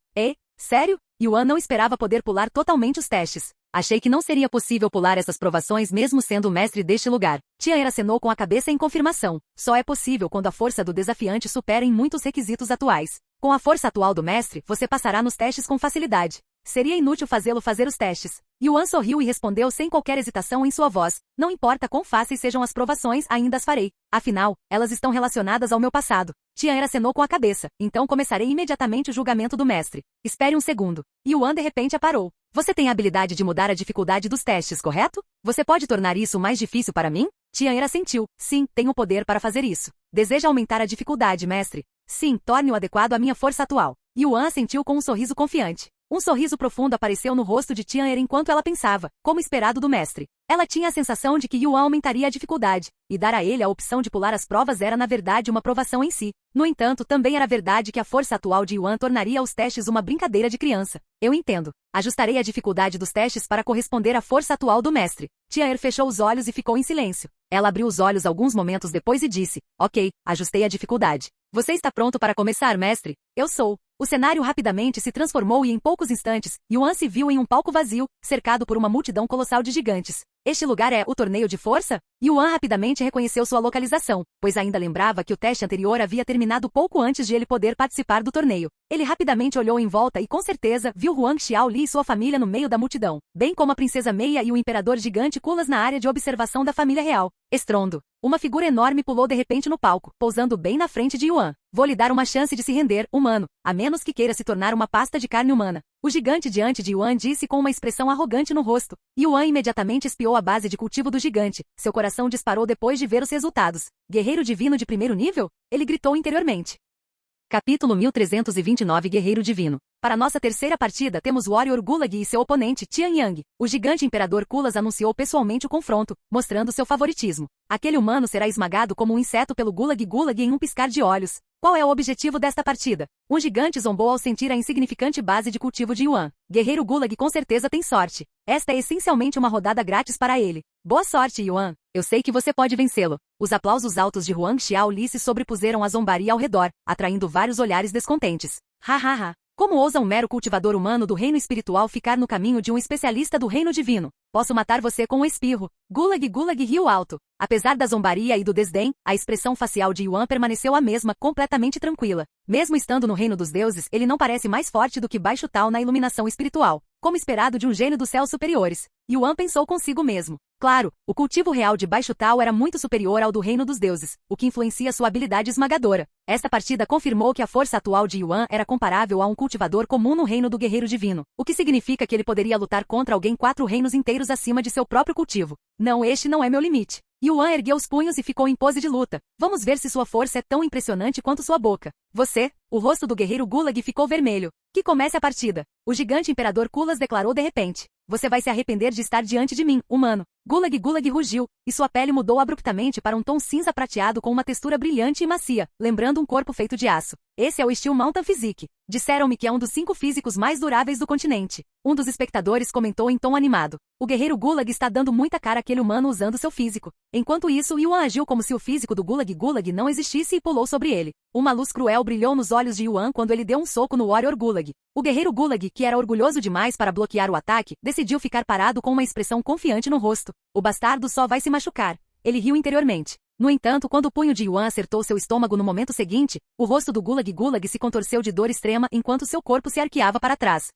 Sério? Yuan não esperava poder pular totalmente os testes. Achei que não seria possível pular essas provações mesmo sendo o mestre deste lugar. Tian'er acenou com a cabeça em confirmação. Só é possível quando a força do desafiante supera em muitos requisitos atuais. Com a força atual do mestre, você passará nos testes com facilidade. Seria inútil fazê-lo fazer os testes. Yuan sorriu e respondeu sem qualquer hesitação em sua voz: não importa quão fáceis sejam as provações, ainda as farei. Afinal, elas estão relacionadas ao meu passado. Tian'er acenou com a cabeça. Então começarei imediatamente o julgamento do mestre. Espere um segundo. Yuan de repente a parou. Você tem a habilidade de mudar a dificuldade dos testes, correto? Você pode tornar isso mais difícil para mim? Tian'er assentiu. Sim, tenho o poder para fazer isso. Deseja aumentar a dificuldade, mestre? Sim, torne-o adequado à minha força atual. Yuan assentiu com um sorriso confiante. Um sorriso profundo apareceu no rosto de Tian'er enquanto ela pensava, como esperado do mestre. Ela tinha a sensação de que Yuan aumentaria a dificuldade, e dar a ele a opção de pular as provas era na verdade uma provação em si. No entanto, também era verdade que a força atual de Yuan tornaria os testes uma brincadeira de criança. Eu entendo. Ajustarei a dificuldade dos testes para corresponder à força atual do mestre. Tian'er fechou os olhos e ficou em silêncio. Ela abriu os olhos alguns momentos depois e disse: ok, ajustei a dificuldade. Você está pronto para começar, mestre? Eu sou. O cenário rapidamente se transformou e em poucos instantes, Yuan se viu em um palco vazio, cercado por uma multidão colossal de gigantes. Este lugar é o torneio de força? Yuan rapidamente reconheceu sua localização, pois ainda lembrava que o teste anterior havia terminado pouco antes de ele poder participar do torneio. Ele rapidamente olhou em volta e com certeza viu Huang Xiaoli e sua família no meio da multidão, bem como a princesa Meia e o imperador gigante Kulas na área de observação da família real. Estrondo. Uma figura enorme pulou de repente no palco, pousando bem na frente de Yuan. Vou lhe dar uma chance de se render, humano, a menos que queira se tornar uma pasta de carne humana. O gigante diante de Yuan disse com uma expressão arrogante no rosto. Yuan imediatamente espiou a base de cultivo do gigante. Seu coração disparou depois de ver os resultados. Guerreiro divino de primeiro nível? Ele gritou interiormente. Capítulo 1329 Guerreiro Divino. Para nossa terceira partida temos Warrior Gulag e seu oponente Tian Yang. O gigante imperador Kulas anunciou pessoalmente o confronto, mostrando seu favoritismo. Aquele humano será esmagado como um inseto pelo Gulag Gulag em um piscar de olhos. Qual é o objetivo desta partida? Um gigante zombou ao sentir a insignificante base de cultivo de Yuan. Guerreiro Gulag com certeza tem sorte. Esta é essencialmente uma rodada grátis para ele. Boa sorte, Yuan. Eu sei que você pode vencê-lo. Os aplausos altos de Huang Xiaoli se sobrepuseram à zombaria ao redor, atraindo vários olhares descontentes. Ha ha ha. Como ousa um mero cultivador humano do reino espiritual ficar no caminho de um especialista do reino divino? Posso matar você com um espirro. Gulag Gulag riu alto. Apesar da zombaria e do desdém, a expressão facial de Yuan permaneceu a mesma, completamente tranquila. Mesmo estando no reino dos deuses, ele não parece mais forte do que Baixo Tal na iluminação espiritual, como esperado de um gênio dos céus superiores. Yuan pensou consigo mesmo. Claro, o cultivo real de Baixo Tal era muito superior ao do reino dos deuses, o que influencia sua habilidade esmagadora. Esta partida confirmou que a força atual de Yuan era comparável a um cultivador comum no reino do guerreiro divino, o que significa que ele poderia lutar contra alguém 4 reinos inteiros acima de seu próprio cultivo. Não, este não é meu limite. Yuan ergueu os punhos e ficou em pose de luta. Vamos ver se sua força é tão impressionante quanto sua boca. Você? O rosto do guerreiro Gulag ficou vermelho. Que comece a partida. O gigante imperador Kulas declarou de repente. Você vai se arrepender de estar diante de mim, humano. Gulag Gulag rugiu, e sua pele mudou abruptamente para um tom cinza prateado com uma textura brilhante e macia, lembrando um corpo feito de aço. Esse é o estilo Mountain Physique. Disseram-me que é um dos 5 físicos mais duráveis do continente. Um dos espectadores comentou em tom animado. O guerreiro Gulag está dando muita cara àquele humano usando seu físico. Enquanto isso, Yuan agiu como se o físico do Gulag Gulag não existisse e pulou sobre ele. Uma luz cruel brilhou nos olhos de Yuan quando ele deu um soco no Warrior Gulag. O guerreiro Gulag, que era orgulhoso demais para bloquear o ataque, decidiu ficar parado com uma expressão confiante no rosto. O bastardo só vai se machucar. Ele riu interiormente. No entanto, quando o punho de Yuan acertou seu estômago no momento seguinte, o rosto do Gulag Gulag se contorceu de dor extrema enquanto seu corpo se arqueava para trás.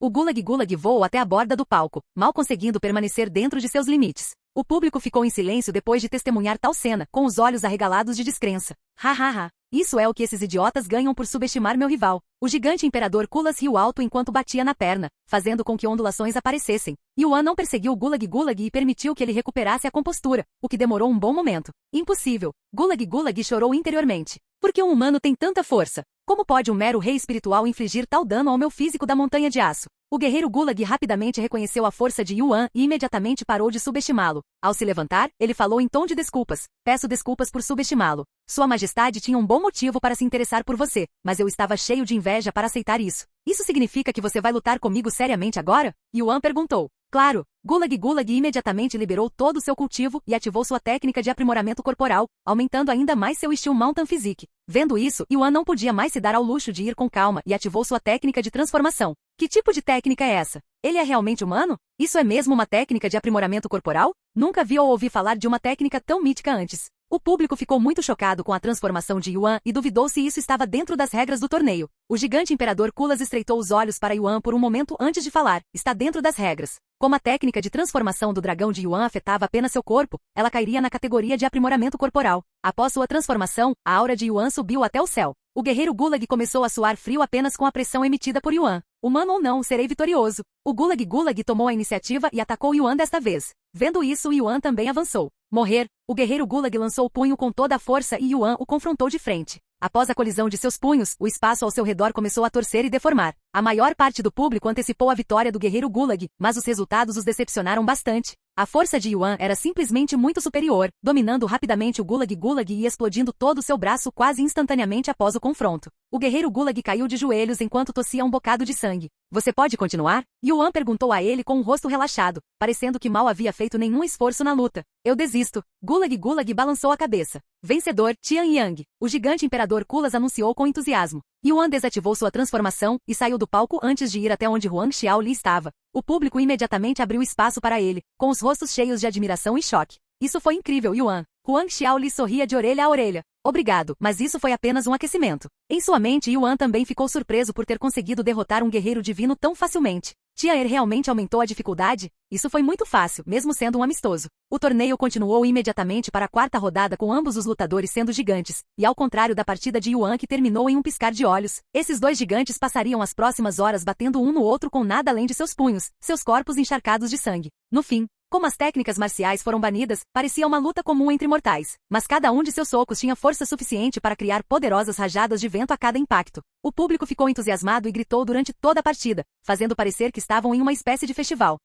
O Gulag Gulag voou até a borda do palco, mal conseguindo permanecer dentro de seus limites. O público ficou em silêncio depois de testemunhar tal cena, com os olhos arregalados de descrença. Ha ha ha. Isso é o que esses idiotas ganham por subestimar meu rival. O gigante imperador Kulas riu alto enquanto batia na perna, fazendo com que ondulações aparecessem. Yuan não perseguiu Gulag Gulag e permitiu que ele recuperasse a compostura, o que demorou um bom momento. Impossível. Gulag Gulag chorou interiormente. Por que um humano tem tanta força? Como pode um mero rei espiritual infligir tal dano ao meu físico da montanha de aço? O guerreiro Gulag rapidamente reconheceu a força de Yuan e imediatamente parou de subestimá-lo. Ao se levantar, ele falou em tom de desculpas. Peço desculpas por subestimá-lo. Sua Majestade tinha um bom motivo para se interessar por você, mas eu estava cheio de inveja para aceitar isso. Isso significa que você vai lutar comigo seriamente agora? Yuan perguntou. Claro. Gulag Gulag imediatamente liberou todo o seu cultivo e ativou sua técnica de aprimoramento corporal, aumentando ainda mais seu estilo Mountain Physique. Vendo isso, Yuan não podia mais se dar ao luxo de ir com calma e ativou sua técnica de transformação. Que tipo de técnica é essa? Ele é realmente humano? Isso é mesmo uma técnica de aprimoramento corporal? Nunca vi ou ouvi falar de uma técnica tão mítica antes. O público ficou muito chocado com a transformação de Yuan e duvidou se isso estava dentro das regras do torneio. O gigante imperador Kulas estreitou os olhos para Yuan por um momento antes de falar. Está dentro das regras. Como a técnica de transformação do dragão de Yuan afetava apenas seu corpo, ela cairia na categoria de aprimoramento corporal. Após sua transformação, a aura de Yuan subiu até o céu. O guerreiro Gulag começou a suar frio apenas com a pressão emitida por Yuan. Humano ou não, serei vitorioso. O Gulag Gulag tomou a iniciativa e atacou Yuan desta vez. Vendo isso, Yuan também avançou. Morrer. O guerreiro Gulag lançou o punho com toda a força e Yuan o confrontou de frente. Após a colisão de seus punhos, o espaço ao seu redor começou a torcer e deformar. A maior parte do público antecipou a vitória do guerreiro Gulag, mas os resultados os decepcionaram bastante. A força de Yuan era simplesmente muito superior, dominando rapidamente o Gulag Gulag e explodindo todo o seu braço quase instantaneamente após o confronto. O guerreiro Gulag caiu de joelhos enquanto tossia um bocado de sangue. Você pode continuar? Yuan perguntou a ele com um rosto relaxado, parecendo que mal havia feito nenhum esforço na luta. Eu desisto. Gulag Gulag balançou a cabeça. Vencedor, Tian Yang. O gigante imperador Kulas anunciou com entusiasmo. Yuan desativou sua transformação e saiu do palco antes de ir até onde Huang Xiaoli estava. O público imediatamente abriu espaço para ele, com os rostos cheios de admiração e choque. Isso foi incrível, Yuan. Huang Xiao lhe sorria de orelha a orelha. Obrigado, mas isso foi apenas um aquecimento. Em sua mente, Yuan também ficou surpreso por ter conseguido derrotar um guerreiro divino tão facilmente. Tian realmente aumentou a dificuldade? Isso foi muito fácil, mesmo sendo um amistoso. O torneio continuou imediatamente para a quarta rodada com ambos os lutadores sendo gigantes, e ao contrário da partida de Yuan que terminou em um piscar de olhos, esses dois gigantes passariam as próximas horas batendo um no outro com nada além de seus punhos, seus corpos encharcados de sangue. No fim, como as técnicas marciais foram banidas, parecia uma luta comum entre mortais, mas cada um de seus socos tinha força suficiente para criar poderosas rajadas de vento a cada impacto. O público ficou entusiasmado e gritou durante toda a partida, fazendo parecer que estavam em uma espécie de festival.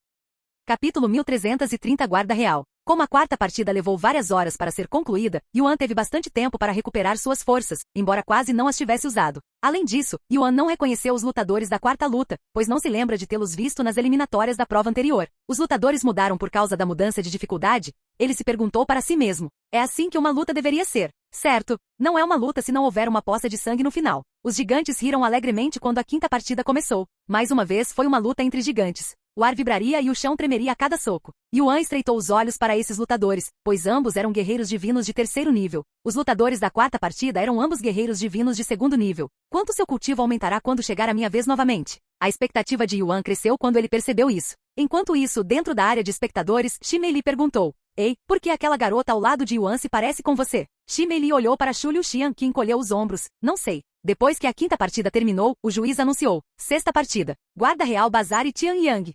Capítulo 1330 Guarda Real. Como a quarta partida levou várias horas para ser concluída, Yuan teve bastante tempo para recuperar suas forças, embora quase não as tivesse usado. Além disso, Yuan não reconheceu os lutadores da quarta luta, pois não se lembra de tê-los visto nas eliminatórias da prova anterior. Os lutadores mudaram por causa da mudança de dificuldade? Ele se perguntou para si mesmo. É assim que uma luta deveria ser. Certo, não é uma luta se não houver uma poça de sangue no final. Os gigantes riram alegremente quando a quinta partida começou. Mais uma vez foi uma luta entre gigantes. O ar vibraria e o chão tremeria a cada soco. Yuan estreitou os olhos para esses lutadores, pois ambos eram guerreiros divinos de terceiro nível. Os lutadores da quarta partida eram ambos guerreiros divinos de segundo nível. Quanto seu cultivo aumentará quando chegar a minha vez novamente? A expectativa de Yuan cresceu quando ele percebeu isso. Enquanto isso, dentro da área de espectadores, Shimei lhe perguntou. Ei, por que aquela garota ao lado de Yuan se parece com você? Shimei lhe olhou para Shu Liuxian, que encolheu os ombros. Não sei. Depois que a quinta partida terminou, o juiz anunciou. Sexta partida. Guarda Real Bazar e Tian Yang.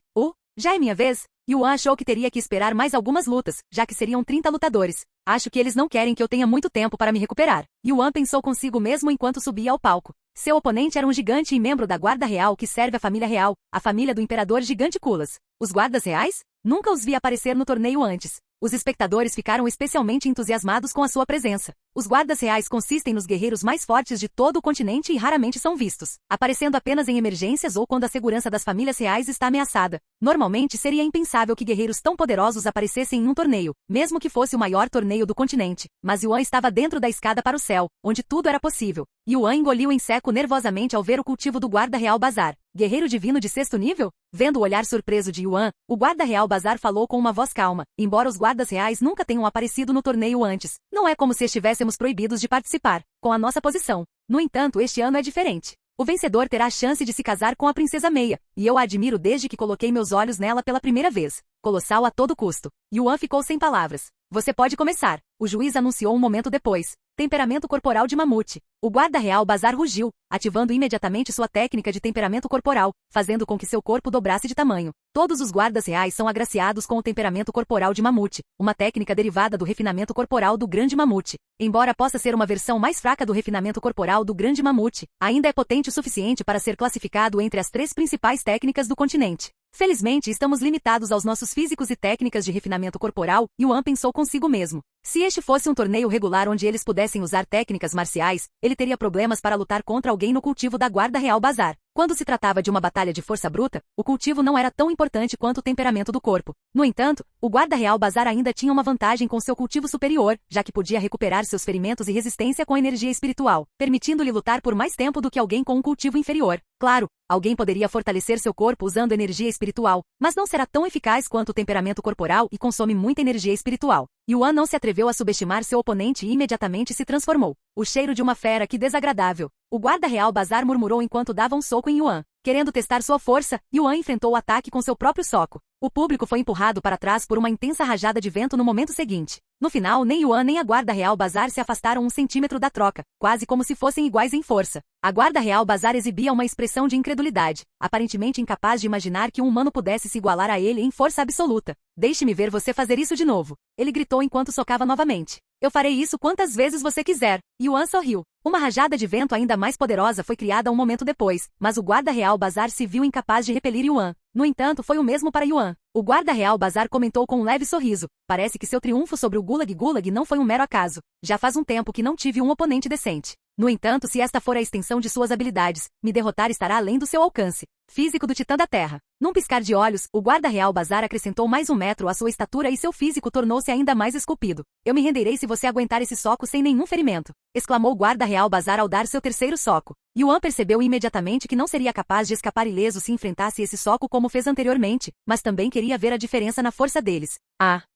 Já é minha vez? Yuan achou que teria que esperar mais algumas lutas, já que seriam 30 lutadores. Acho que eles não querem que eu tenha muito tempo para me recuperar. Yuan pensou consigo mesmo enquanto subia ao palco. Seu oponente era um gigante e membro da Guarda Real que serve a família real, a família do imperador gigante Kulas. Os guardas reais? Nunca os vi aparecer no torneio antes. Os espectadores ficaram especialmente entusiasmados com a sua presença. Os guardas reais consistem nos guerreiros mais fortes de todo o continente e raramente são vistos, aparecendo apenas em emergências ou quando a segurança das famílias reais está ameaçada. Normalmente seria impensável que guerreiros tão poderosos aparecessem em um torneio, mesmo que fosse o maior torneio do continente. Mas Yuan estava dentro da escada para o céu, onde tudo era possível. Yuan engoliu em seco nervosamente ao ver o cultivo do Guarda Real Bazar. Guerreiro divino de sexto nível? Vendo o olhar surpreso de Yuan, o Guarda Real Bazar falou com uma voz calma, embora os guardas reais nunca tenham aparecido no torneio antes. Não é como se estivéssemos proibidos de participar, com a nossa posição. No entanto, este ano é diferente. O vencedor terá a chance de se casar com a Princesa Meia, e eu a admiro desde que coloquei meus olhos nela pela primeira vez. Colossal a todo custo. Yuan ficou sem palavras. Você pode começar, o juiz anunciou um momento depois. Temperamento corporal de mamute. O Guarda Real Bazar rugiu, ativando imediatamente sua técnica de temperamento corporal, fazendo com que seu corpo dobrasse de tamanho. Todos os guardas reais são agraciados com o temperamento corporal de mamute, uma técnica derivada do refinamento corporal do grande mamute. Embora possa ser uma versão mais fraca do refinamento corporal do grande mamute, ainda é potente o suficiente para ser classificado entre as 3 principais técnicas do continente. Felizmente, estamos limitados aos nossos físicos e técnicas de refinamento corporal, Yuan pensou consigo mesmo. Se este fosse um torneio regular onde eles pudessem usar técnicas marciais, ele teria problemas para lutar contra alguém no cultivo da Guarda Real Bazar. Quando se tratava de uma batalha de força bruta, o cultivo não era tão importante quanto o temperamento do corpo. No entanto, o Guarda Real Bazar ainda tinha uma vantagem com seu cultivo superior, já que podia recuperar seus ferimentos e resistência com energia espiritual, permitindo-lhe lutar por mais tempo do que alguém com um cultivo inferior. Claro, alguém poderia fortalecer seu corpo usando energia espiritual, mas não será tão eficaz quanto o temperamento corporal e consome muita energia espiritual. Yuan não se atreveu a subestimar seu oponente e imediatamente se transformou. O cheiro de uma fera, que desagradável. O Guarda Real Bazar murmurou enquanto dava um soco em Yuan. Querendo testar sua força, Yuan enfrentou o ataque com seu próprio soco. O público foi empurrado para trás por uma intensa rajada de vento no momento seguinte. No final, nem Yuan nem a Guarda Real Bazar se afastaram 1 centímetro da troca, quase como se fossem iguais em força. A Guarda Real Bazar exibia uma expressão de incredulidade, aparentemente incapaz de imaginar que um humano pudesse se igualar a ele em força absoluta. Deixe-me ver você fazer isso de novo. Ele gritou enquanto socava novamente. Eu farei isso quantas vezes você quiser. Yuan sorriu. Uma rajada de vento ainda mais poderosa foi criada um momento depois, mas o Guarda Real Bazar se viu incapaz de repelir Yuan. No entanto, foi o mesmo para Yuan. O Guarda Real Bazar comentou com um leve sorriso. Parece que seu triunfo sobre o Gulag Gulag não foi um mero acaso. Já faz um tempo que não tive um oponente decente. No entanto, se esta for a extensão de suas habilidades, me derrotar estará além do seu alcance. Físico do Titã da Terra. Num piscar de olhos, o Guarda Real Bazar acrescentou mais 1 metro à sua estatura e seu físico tornou-se ainda mais esculpido. Eu me renderei se você aguentar esse soco sem nenhum ferimento, exclamou o Guarda Real Bazar ao dar seu terceiro soco. Yuan percebeu imediatamente que não seria capaz de escapar ileso se enfrentasse esse soco como fez anteriormente, mas também queria poderia ver a diferença na força deles.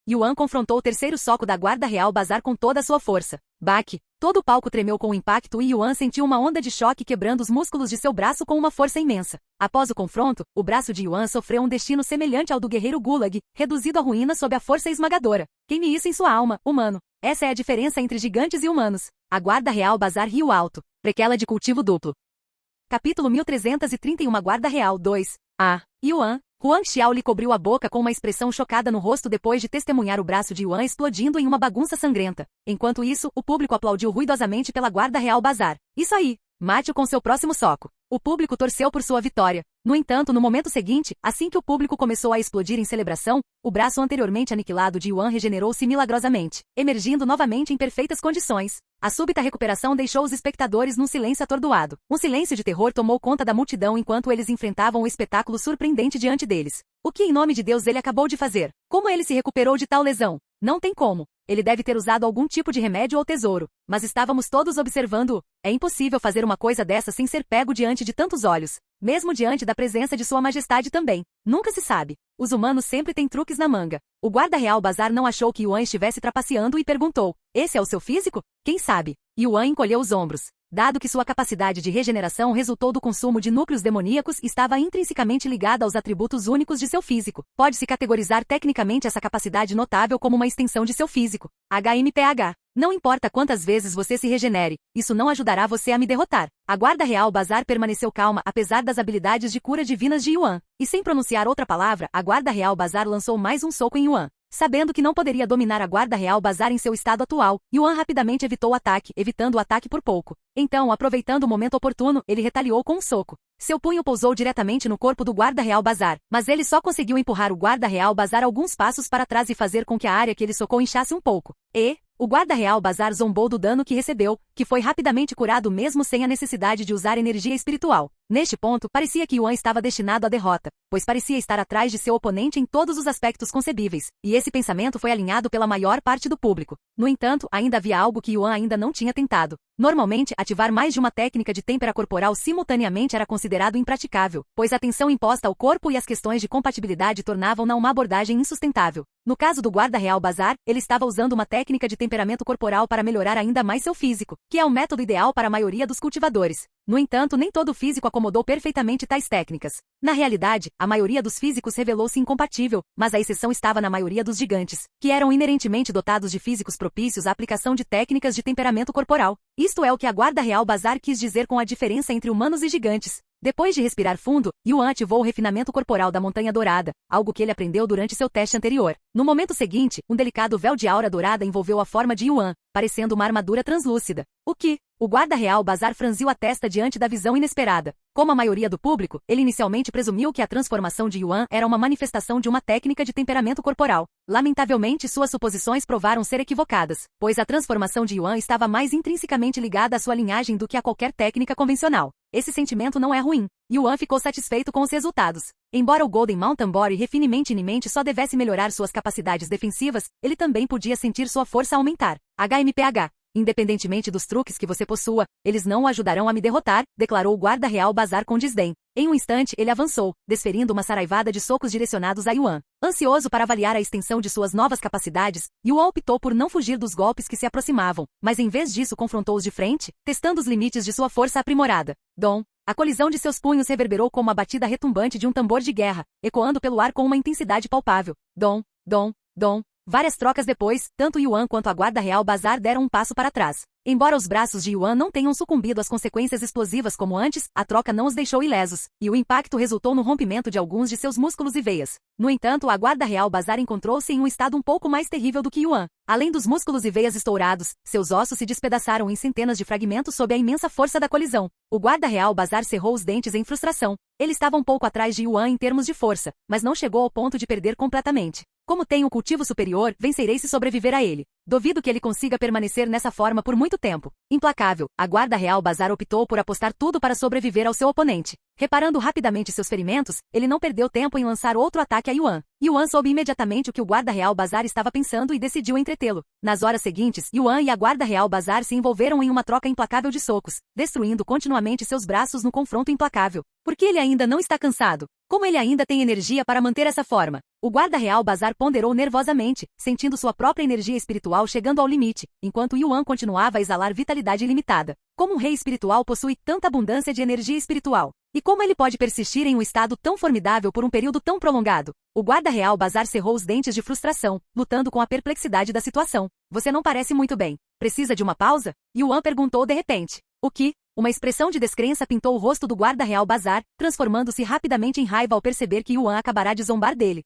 Yuan confrontou o terceiro soco da Guarda Real Bazar com toda a sua força. Baque! Todo o palco tremeu com o impacto e Yuan sentiu uma onda de choque quebrando os músculos de seu braço com uma força imensa. Após o confronto, o braço de Yuan sofreu um destino semelhante ao do guerreiro Gulag, reduzido à ruína sob a força esmagadora. Queime isso em sua alma, humano. Essa é a diferença entre gigantes e humanos. A Guarda Real Bazar riu alto. Prequela de cultivo duplo. Capítulo 1331 Guarda Real 2. Yuan. Huang Xiao lhe cobriu a boca com uma expressão chocada no rosto depois de testemunhar o braço de Yuan explodindo em uma bagunça sangrenta. Enquanto isso, o público aplaudiu ruidosamente pela Guarda Real Bazar. Isso aí! Mate-o com seu próximo soco. O público torceu por sua vitória. No entanto, no momento seguinte, assim que o público começou a explodir em celebração, o braço anteriormente aniquilado de Yuan regenerou-se milagrosamente, emergindo novamente em perfeitas condições. A súbita recuperação deixou os espectadores num silêncio atordoado. Um silêncio de terror tomou conta da multidão enquanto eles enfrentavam o espetáculo surpreendente diante deles. O que em nome de Deus ele acabou de fazer? Como ele se recuperou de tal lesão? Não tem como. Ele deve ter usado algum tipo de remédio ou tesouro. Mas estávamos todos observando-o. É impossível fazer uma coisa dessa sem ser pego diante de tantos olhos. Mesmo diante da presença de Sua Majestade também. Nunca se sabe. Os humanos sempre têm truques na manga. O Guarda Real Bazar não achou que Yuan estivesse trapaceando e perguntou: esse é o seu físico? Quem sabe? Yuan encolheu os ombros. Dado que sua capacidade de regeneração resultou do consumo de núcleos demoníacos e estava intrinsecamente ligada aos atributos únicos de seu físico, pode-se categorizar tecnicamente essa capacidade notável como uma extensão de seu físico. HMPH. Não importa quantas vezes você se regenere, isso não ajudará você a me derrotar. A Guarda Real Bazar permaneceu calma apesar das habilidades de cura divinas de Yuan. E sem pronunciar outra palavra, a Guarda Real Bazar lançou mais um soco em Yuan. Sabendo que não poderia dominar a Guarda Real Bazar em seu estado atual, Yuan rapidamente evitou o ataque, evitando o ataque por pouco. Então, aproveitando o momento oportuno, ele retaliou com um soco. Seu punho pousou diretamente no corpo do Guarda Real Bazar, mas ele só conseguiu empurrar o Guarda Real Bazar alguns passos para trás e fazer com que a área que ele socou inchasse um pouco. O Guarda Real Bazar zombou do dano que recebeu, que foi rapidamente curado mesmo sem a necessidade de usar energia espiritual. Neste ponto, parecia que Yuan estava destinado à derrota, pois parecia estar atrás de seu oponente em todos os aspectos concebíveis, e esse pensamento foi alinhado pela maior parte do público. No entanto, ainda havia algo que Yuan ainda não tinha tentado. Normalmente, ativar mais de uma técnica de têmpera corporal simultaneamente era considerado impraticável, pois a tensão imposta ao corpo e as questões de compatibilidade tornavam-na uma abordagem insustentável. No caso do Guarda Real Bazar, ele estava usando uma técnica de temperamento corporal para melhorar ainda mais seu físico, que é o método ideal para a maioria dos cultivadores. No entanto, nem todo físico acomodou perfeitamente tais técnicas. Na realidade, a maioria dos físicos revelou-se incompatível, mas a exceção estava na maioria dos gigantes, que eram inerentemente dotados de físicos propícios à aplicação de técnicas de temperamento corporal. Isto é o que a Guarda Real Bazar quis dizer com a diferença entre humanos e gigantes. Depois de respirar fundo, Yuan ativou o refinamento corporal da Montanha Dourada, algo que ele aprendeu durante seu teste anterior. No momento seguinte, um delicado véu de aura dourada envolveu a forma de Yuan, parecendo uma armadura translúcida. O Guarda Real Bazar franziu a testa diante da visão inesperada. Como a maioria do público, ele inicialmente presumiu que a transformação de Yuan era uma manifestação de uma técnica de temperamento corporal. Lamentavelmente, suas suposições provaram ser equivocadas, pois a transformação de Yuan estava mais intrinsecamente ligada à sua linhagem do que a qualquer técnica convencional. Esse sentimento não é ruim. Yuan ficou satisfeito com os resultados. Embora o Golden Mountain Body refine mente só devesse melhorar suas capacidades defensivas, ele também podia sentir sua força aumentar. HMPH. Independentemente dos truques que você possua, eles não o ajudarão a me derrotar, declarou o Guarda Real Bazar com desdém. Em um instante, ele avançou, desferindo uma saraivada de socos direcionados a Yuan. Ansioso para avaliar a extensão de suas novas capacidades, Yuan optou por não fugir dos golpes que se aproximavam, mas em vez disso confrontou-os de frente, testando os limites de sua força aprimorada. A colisão de seus punhos reverberou como a batida retumbante de um tambor de guerra, ecoando pelo ar com uma intensidade palpável. Várias trocas depois, tanto Yuan quanto a Guarda Real Bazar deram um passo para trás. Embora os braços de Yuan não tenham sucumbido às consequências explosivas como antes, a troca não os deixou ilesos, e o impacto resultou no rompimento de alguns de seus músculos e veias. No entanto, a Guarda Real Bazar encontrou-se em um estado um pouco mais terrível do que Yuan. Além dos músculos e veias estourados, seus ossos se despedaçaram em centenas de fragmentos sob a imensa força da colisão. O Guarda Real Bazar cerrou os dentes em frustração. Ele estava um pouco atrás de Yuan em termos de força, mas não chegou ao ponto de perder completamente. Como tem um cultivo superior, vencerei se sobreviver a ele. Duvido que ele consiga permanecer nessa forma por muito tempo. Implacável, a Guarda Real Bazar optou por apostar tudo para sobreviver ao seu oponente. Reparando rapidamente seus ferimentos, ele não perdeu tempo em lançar outro ataque a Yuan. Yuan soube imediatamente o que o Guarda Real Bazar estava pensando e decidiu entretê-lo. Nas horas seguintes, Yuan e a Guarda Real Bazar se envolveram em uma troca implacável de socos, destruindo continuamente seus braços no confronto implacável. Por que ele ainda não está cansado? Como ele ainda tem energia para manter essa forma? O guarda real Bazar ponderou nervosamente, sentindo sua própria energia espiritual chegando ao limite, enquanto Yuan continuava a exalar vitalidade ilimitada. Como um rei espiritual possui tanta abundância de energia espiritual? E como ele pode persistir em um estado tão formidável por um período tão prolongado? O guarda real Bazar cerrou os dentes de frustração, lutando com a perplexidade da situação. Você não parece muito bem. Precisa de uma pausa? Yuan perguntou de repente. O que? Uma expressão de descrença pintou o rosto do guarda real Bazar, transformando-se rapidamente em raiva ao perceber que Yuan acabará de zombar dele.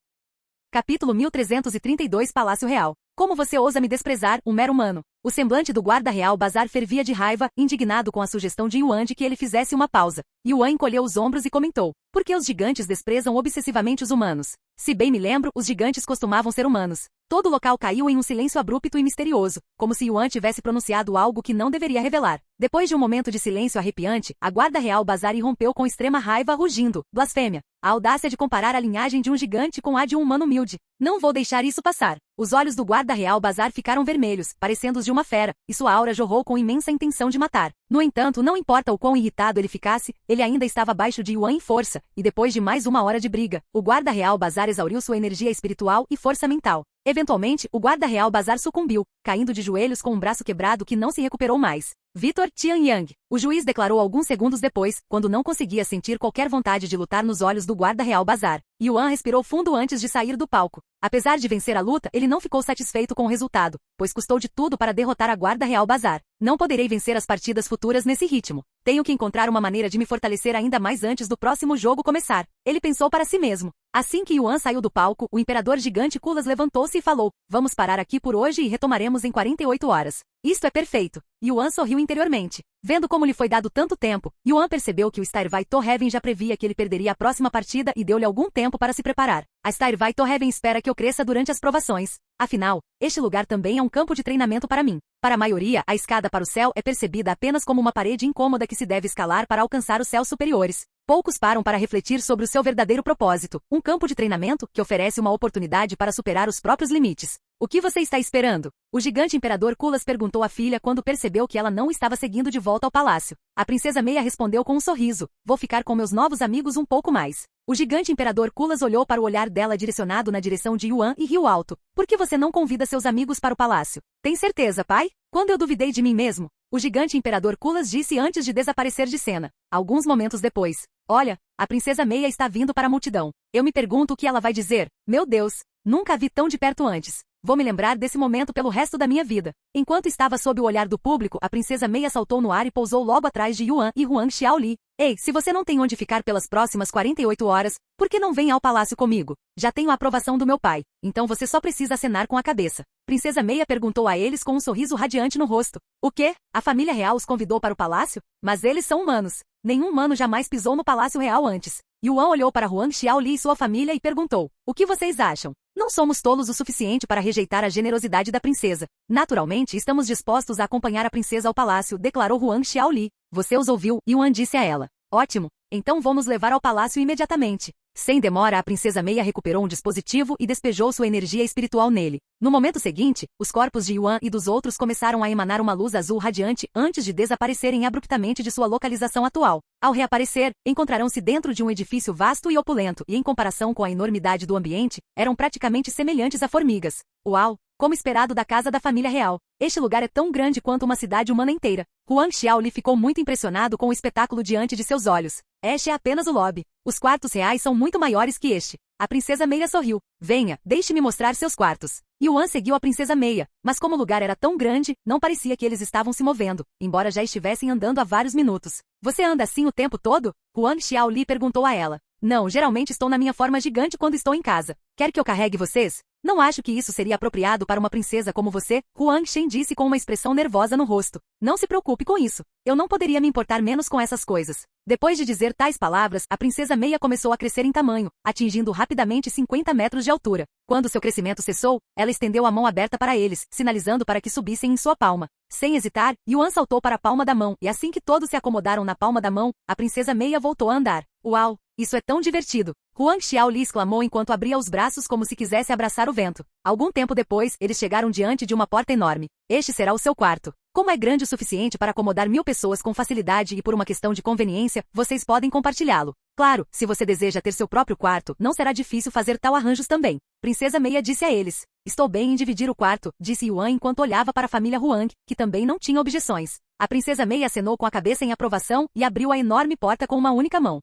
Capítulo 1332 Palácio Real. Como você ousa me desprezar, um mero humano? O semblante do guarda real Bazar fervia de raiva, indignado com a sugestão de Yuan de que ele fizesse uma pausa. Yuan encolheu os ombros e comentou: por que os gigantes desprezam obsessivamente os humanos? Se bem me lembro, os gigantes costumavam ser humanos. Todo o local caiu em um silêncio abrupto e misterioso, como se Yuan tivesse pronunciado algo que não deveria revelar. Depois de um momento de silêncio arrepiante, a guarda real Bazar irrompeu com extrema raiva, rugindo: blasfêmia! A audácia de comparar a linhagem de um gigante com a de um humano humilde. Não vou deixar isso passar. Os olhos do guarda real Bazar ficaram vermelhos, parecendo os de uma fera, e sua aura jorrou com imensa intenção de matar. No entanto, não importa o quão irritado ele ficasse, ele ainda estava abaixo de Yuan em força, e depois de mais uma hora de briga, o guarda real Bazar exauriu sua energia espiritual e força mental. Eventualmente, o guarda real Bazar sucumbiu, caindo de joelhos com um braço quebrado que não se recuperou mais. Victor Tianyang. O juiz declarou alguns segundos depois, quando não conseguia sentir qualquer vontade de lutar nos olhos do guarda real Bazar. Yuan respirou fundo antes de sair do palco. Apesar de vencer a luta, ele não ficou satisfeito com o resultado, pois custou de tudo para derrotar a guarda real Bazar. Não poderei vencer as partidas futuras nesse ritmo. Tenho que encontrar uma maneira de me fortalecer ainda mais antes do próximo jogo começar. Ele pensou para si mesmo. Assim que Yuan saiu do palco, o imperador gigante Kulas levantou-se e falou: vamos parar aqui por hoje e retomaremos em 48 horas. Isto é perfeito. Yuan sorriu interiormente. Vendo como lhe foi dado tanto tempo, Yuan percebeu que o Starvai Torheaven já previa que ele perderia a próxima partida e deu-lhe algum tempo para se preparar. A Starvai Torheaven espera que eu cresça durante as provações. Afinal, este lugar também é um campo de treinamento para mim. Para a maioria, a escada para o céu é percebida apenas como uma parede incômoda que se deve escalar para alcançar os céus superiores. Poucos param para refletir sobre o seu verdadeiro propósito, um campo de treinamento que oferece uma oportunidade para superar os próprios limites. O que você está esperando? O gigante imperador Kulas perguntou à filha quando percebeu que ela não estava seguindo de volta ao palácio. A princesa Meia respondeu com um sorriso: vou ficar com meus novos amigos um pouco mais. O gigante imperador Kulas olhou para o olhar dela direcionado na direção de Yuan e riu alto. Por que você não convida seus amigos para o palácio? Tem certeza, pai? Quando eu duvidei de mim mesmo? O gigante imperador Kulas disse antes de desaparecer de cena. Alguns momentos depois: olha, a princesa Meia está vindo para a multidão. Eu me pergunto o que ela vai dizer. Meu Deus, nunca a vi tão de perto antes. Vou me lembrar desse momento pelo resto da minha vida. Enquanto estava sob o olhar do público, a princesa Meia saltou no ar e pousou logo atrás de Yuan e Huang Xiaoli. Ei, se você não tem onde ficar pelas próximas 48 horas, por que não vem ao palácio comigo? Já tenho a aprovação do meu pai, então você só precisa acenar com a cabeça. Princesa Meia perguntou a eles com um sorriso radiante no rosto. O quê? A família real os convidou para o palácio? Mas eles são humanos. Nenhum humano jamais pisou no palácio real antes. Yuan olhou para Huang Xiaoli e sua família e perguntou: o que vocês acham? Não somos tolos o suficiente para rejeitar a generosidade da princesa. Naturalmente, estamos dispostos a acompanhar a princesa ao palácio, declarou Huang Xiaoli. Você os ouviu? Yuan disse a ela. Ótimo. Então vamos levar ao palácio imediatamente. Sem demora, a princesa Meia recuperou um dispositivo e despejou sua energia espiritual nele. No momento seguinte, os corpos de Yuan e dos outros começaram a emanar uma luz azul radiante antes de desaparecerem abruptamente de sua localização atual. Ao reaparecer, encontrarão-se dentro de um edifício vasto e opulento e, em comparação com a enormidade do ambiente, eram praticamente semelhantes a formigas. Uau! Como esperado da casa da família real. Este lugar é tão grande quanto uma cidade humana inteira. Huang Xiaoli ficou muito impressionado com o espetáculo diante de seus olhos. Este é apenas o lobby. Os quartos reais são muito maiores que este. A princesa Meia sorriu. Venha, deixe-me mostrar seus quartos. Yuan seguiu a princesa Meia, mas como o lugar era tão grande, não parecia que eles estavam se movendo, embora já estivessem andando há vários minutos. Você anda assim o tempo todo? Huang Xiaoli perguntou a ela. Não, geralmente estou na minha forma gigante quando estou em casa. Quer que eu carregue vocês? Não acho que isso seria apropriado para uma princesa como você, Huang Shen disse com uma expressão nervosa no rosto. Não se preocupe com isso. Eu não poderia me importar menos com essas coisas. Depois de dizer tais palavras, a princesa Meia começou a crescer em tamanho, atingindo rapidamente 50 metros de altura. Quando seu crescimento cessou, ela estendeu a mão aberta para eles, sinalizando para que subissem em sua palma. Sem hesitar, Yuan saltou para a palma da mão, e assim que todos se acomodaram na palma da mão, a princesa Meia voltou a andar. Uau! Isso é tão divertido! Huang Xiaoli exclamou enquanto abria os braços como se quisesse abraçar o vento. Algum tempo depois, eles chegaram diante de uma porta enorme. Este será o seu quarto. Como é grande o suficiente para acomodar 1000 pessoas com facilidade e por uma questão de conveniência, vocês podem compartilhá-lo. Claro, se você deseja ter seu próprio quarto, não será difícil fazer tal arranjos também. Princesa Meia disse a eles. Estou bem em dividir o quarto, disse Yuan enquanto olhava para a família Huang, que também não tinha objeções. A Princesa Meia acenou com a cabeça em aprovação e abriu a enorme porta com uma única mão.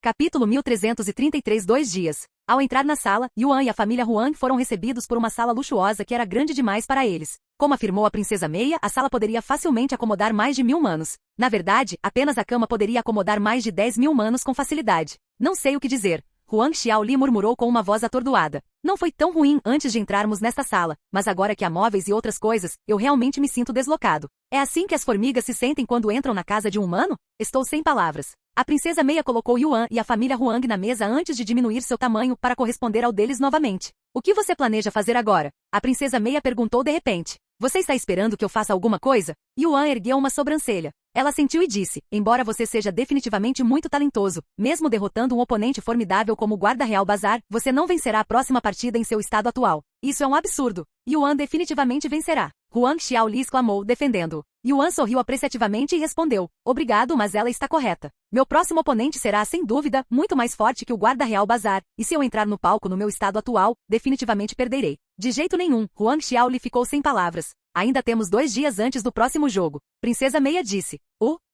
Capítulo 1333 2 dias. Ao entrar na sala, Yuan e a família Huang foram recebidos por uma sala luxuosa que era grande demais para eles. Como afirmou a Princesa Meia, a sala poderia facilmente acomodar mais de 1000 humanos. Na verdade, apenas a cama poderia acomodar mais de 10.000 humanos com facilidade. Não sei o que dizer. Huang Xiaoli murmurou com uma voz atordoada. Não foi tão ruim antes de entrarmos nesta sala, mas agora que há móveis e outras coisas, eu realmente me sinto deslocado. É assim que as formigas se sentem quando entram na casa de um humano? Estou sem palavras. A Princesa Meia colocou Yuan e a família Huang na mesa antes de diminuir seu tamanho para corresponder ao deles novamente. O que você planeja fazer agora? A Princesa Meia perguntou de repente. Você está esperando que eu faça alguma coisa? Yuan ergueu uma sobrancelha. Ela sentiu e disse, embora você seja definitivamente muito talentoso, mesmo derrotando um oponente formidável como o Guarda Real Bazar, você não vencerá a próxima partida em seu estado atual. Isso é um absurdo. Yuan definitivamente vencerá. Huang Xiaoli exclamou, defendendo-o. Yuan sorriu apreciativamente e respondeu, obrigado, mas ela está correta. Meu próximo oponente será, sem dúvida, muito mais forte que o Guarda Real Bazar, e se eu entrar no palco no meu estado atual, definitivamente perderei. De jeito nenhum, Huang Xiaoli ficou sem palavras. Ainda temos 2 dias antes do próximo jogo. Princesa Meia disse.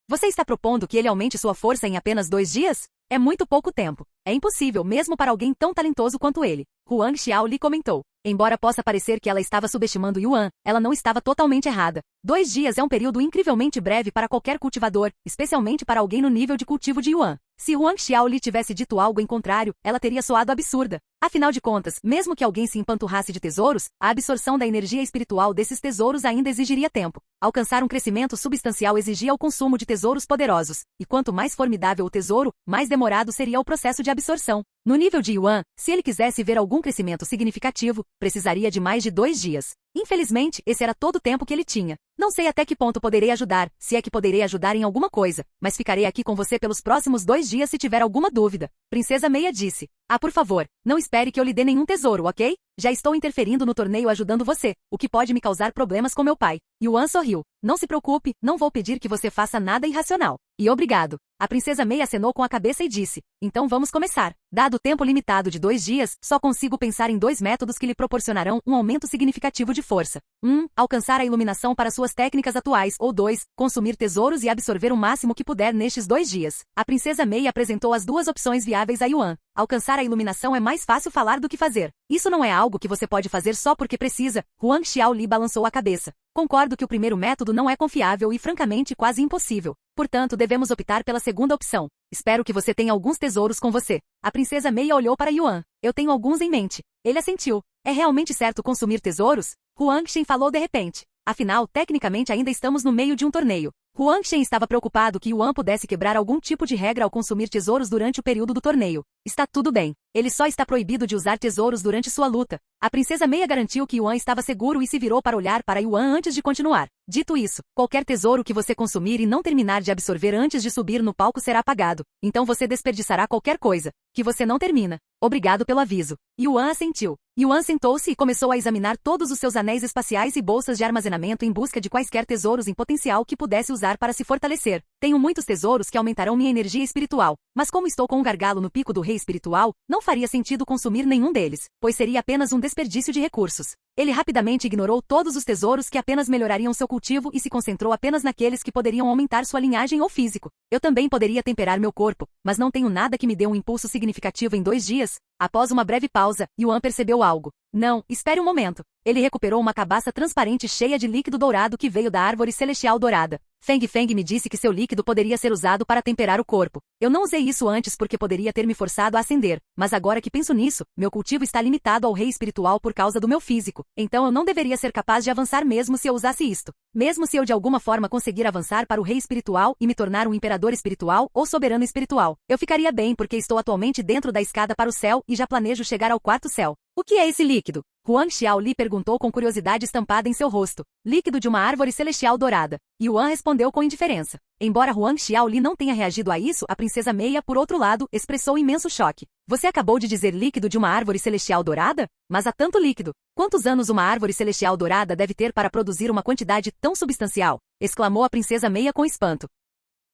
Você está propondo que ele aumente sua força em apenas 2 dias? É muito pouco tempo. É impossível mesmo para alguém tão talentoso quanto ele. Huang Xiaoli comentou. Embora possa parecer que ela estava subestimando Yuan, ela não estava totalmente errada. 2 dias é um período incrivelmente breve para qualquer cultivador, especialmente para alguém no nível de cultivo de Yuan. Se Huang Xiaoli tivesse dito algo em contrário, ela teria soado absurda. Afinal de contas, mesmo que alguém se empanturrasse de tesouros, a absorção da energia espiritual desses tesouros ainda exigiria tempo. Alcançar um crescimento substancial exigia o consumo de tesouros poderosos, e quanto mais formidável o tesouro, mais demorado seria o processo de absorção. No nível de Yuan, se ele quisesse ver algum crescimento significativo, precisaria de mais de 2 dias. Infelizmente, esse era todo o tempo que ele tinha. Não sei até que ponto poderei ajudar, se é que poderei ajudar em alguma coisa, mas ficarei aqui com você pelos próximos 2 dias se tiver alguma dúvida. Princesa Meia disse. Por favor, não espere que eu lhe dê nenhum tesouro, ok? Já estou interferindo no torneio ajudando você, o que pode me causar problemas com meu pai. Yuan sorriu. Não se preocupe, não vou pedir que você faça nada irracional. E obrigado. A Princesa Meia acenou com a cabeça e disse, então vamos começar. Dado o tempo limitado de 2 dias, só consigo pensar em 2 métodos que lhe proporcionarão um aumento significativo de força. 1. Alcançar a iluminação para suas técnicas atuais, ou 2. Consumir tesouros e absorver o máximo que puder nestes 2 dias. A Princesa Meia apresentou as 2 opções viáveis a Yuan. Alcançar a iluminação é mais fácil falar do que fazer. Isso não é algo que você pode fazer só porque precisa. Huang Xiaoli balançou a cabeça. Concordo que o primeiro método não é confiável e francamente quase impossível. Portanto, devemos optar pela segunda opção. Espero que você tenha alguns tesouros com você. A Princesa Meia olhou para Yuan. Eu tenho alguns em mente. Ele assentiu. É realmente certo consumir tesouros? Huang Shen falou de repente. Afinal, tecnicamente ainda estamos no meio de um torneio. Huang Shen estava preocupado que Yuan pudesse quebrar algum tipo de regra ao consumir tesouros durante o período do torneio. Está tudo bem. Ele só está proibido de usar tesouros durante sua luta. A Princesa Meia garantiu que Yuan estava seguro e se virou para olhar para Yuan antes de continuar. Dito isso, qualquer tesouro que você consumir e não terminar de absorver antes de subir no palco será apagado. Então você desperdiçará qualquer coisa que você não termina. Obrigado pelo aviso. Yuan assentiu. Yuan sentou-se e começou a examinar todos os seus anéis espaciais e bolsas de armazenamento em busca de quaisquer tesouros em potencial que pudesse usar para se fortalecer. Tenho muitos tesouros que aumentarão minha energia espiritual, mas como estou com um gargalo no pico do rei espiritual, não faria sentido consumir nenhum deles, pois seria apenas um desperdício de recursos. Ele rapidamente ignorou todos os tesouros que apenas melhorariam seu cultivo e se concentrou apenas naqueles que poderiam aumentar sua linhagem ou físico. Eu também poderia temperar meu corpo, mas não tenho nada que me dê um impulso significativo em 2 dias. Após uma breve pausa, Yuan percebeu algo. Não, espere um momento. Ele recuperou uma cabaça transparente cheia de líquido dourado que veio da árvore celestial dourada. Feng Feng me disse que seu líquido poderia ser usado para temperar o corpo. Eu não usei isso antes porque poderia ter me forçado a acender, mas agora que penso nisso, meu cultivo está limitado ao rei espiritual por causa do meu físico. Então eu não deveria ser capaz de avançar mesmo se eu usasse isto. Mesmo se eu de alguma forma conseguir avançar para o rei espiritual e me tornar um imperador espiritual ou soberano espiritual, eu ficaria bem porque estou atualmente dentro da escada para o céu e já planejo chegar ao 4º céu. O que é esse líquido? Huang Xiaoli perguntou com curiosidade estampada em seu rosto. Líquido de uma árvore celestial dourada. Yuan respondeu com indiferença. Embora Huang Xiaoli não tenha reagido a isso, a princesa Meia, por outro lado, expressou imenso choque. Você acabou de dizer líquido de uma árvore celestial dourada? Mas há tanto líquido. Quantos anos uma árvore celestial dourada deve ter para produzir uma quantidade tão substancial? Exclamou a princesa Meia com espanto.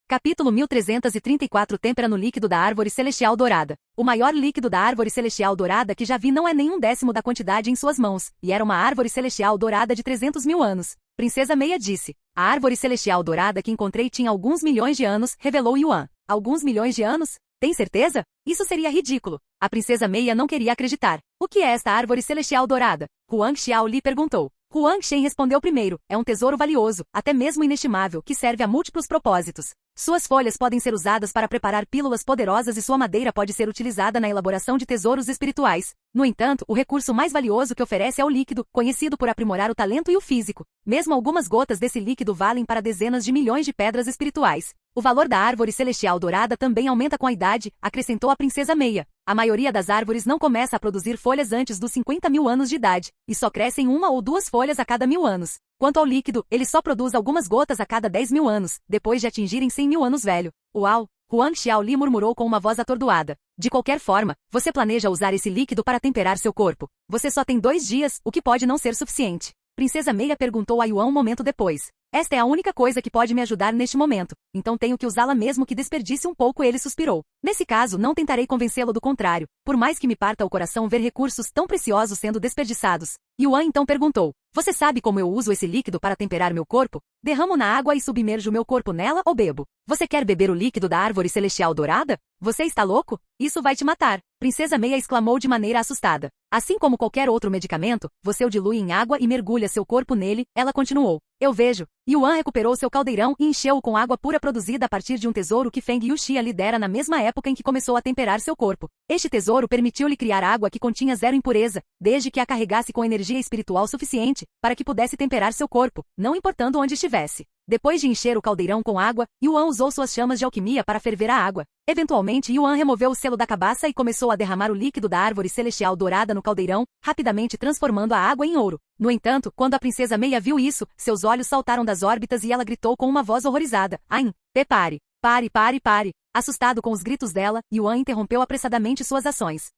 Capítulo 1334 Têmpera no líquido da árvore celestial dourada. O maior líquido da árvore celestial dourada que já vi não é nem um décimo da quantidade em suas mãos, e era uma árvore celestial dourada de 300 mil anos. Princesa Meia disse. A árvore celestial dourada que encontrei tinha alguns milhões de anos, revelou Yuan. Alguns milhões de anos? Tem certeza? Isso seria ridículo. A princesa Meia não queria acreditar. O que é esta árvore celestial dourada? Huang Xiaoli perguntou. Huang Shen respondeu primeiro. É um tesouro valioso, até mesmo inestimável, que serve a múltiplos propósitos. Suas folhas podem ser usadas para preparar pílulas poderosas e sua madeira pode ser utilizada na elaboração de tesouros espirituais. No entanto, o recurso mais valioso que oferece é o líquido, conhecido por aprimorar o talento e o físico. Mesmo algumas gotas desse líquido valem para dezenas de milhões de pedras espirituais. O valor da árvore celestial dourada também aumenta com a idade, acrescentou a princesa Meia. A maioria das árvores não começa a produzir folhas antes dos 50 mil anos de idade, e só crescem uma ou duas folhas a cada 1000 anos. Quanto ao líquido, ele só produz algumas gotas a cada 10 mil anos, depois de atingirem 100 mil anos velho. Uau! Huang Xiaoli murmurou com uma voz atordoada. De qualquer forma, você planeja usar esse líquido para temperar seu corpo. Você só tem 2 dias, o que pode não ser suficiente. Princesa Meia perguntou a Yuan um momento depois. Esta é a única coisa que pode me ajudar neste momento, então tenho que usá-la mesmo que desperdice um pouco, ele suspirou. Nesse caso, não tentarei convencê-lo do contrário, por mais que me parta o coração ver recursos tão preciosos sendo desperdiçados. Yuan então perguntou, você sabe como eu uso esse líquido para temperar meu corpo? Derramo na água e submerjo meu corpo nela ou bebo? Você quer beber o líquido da árvore celestial dourada? Você está louco? Isso vai te matar. Princesa Meia exclamou de maneira assustada. Assim como qualquer outro medicamento, você o dilui em água e mergulha seu corpo nele, ela continuou. Eu vejo. Yuan recuperou seu caldeirão e encheu-o com água pura produzida a partir de um tesouro que Feng Yuxia lhe dera na mesma época em que começou a temperar seu corpo. Este tesouro permitiu-lhe criar água que continha zero impureza, desde que a carregasse com energia espiritual suficiente, para que pudesse temperar seu corpo, não importando onde estivesse. Depois de encher o caldeirão com água, Yuan usou suas chamas de alquimia para ferver a água. Eventualmente, Yuan removeu o selo da cabaça e começou a derramar o líquido da árvore celestial dourada no caldeirão, rapidamente transformando a água em ouro. No entanto, quando a princesa Meia viu isso, seus olhos saltaram das órbitas e ela gritou com uma voz horrorizada. Ain, pare! Pare, pare, pare! Assustado com os gritos dela, Yuan interrompeu apressadamente suas ações.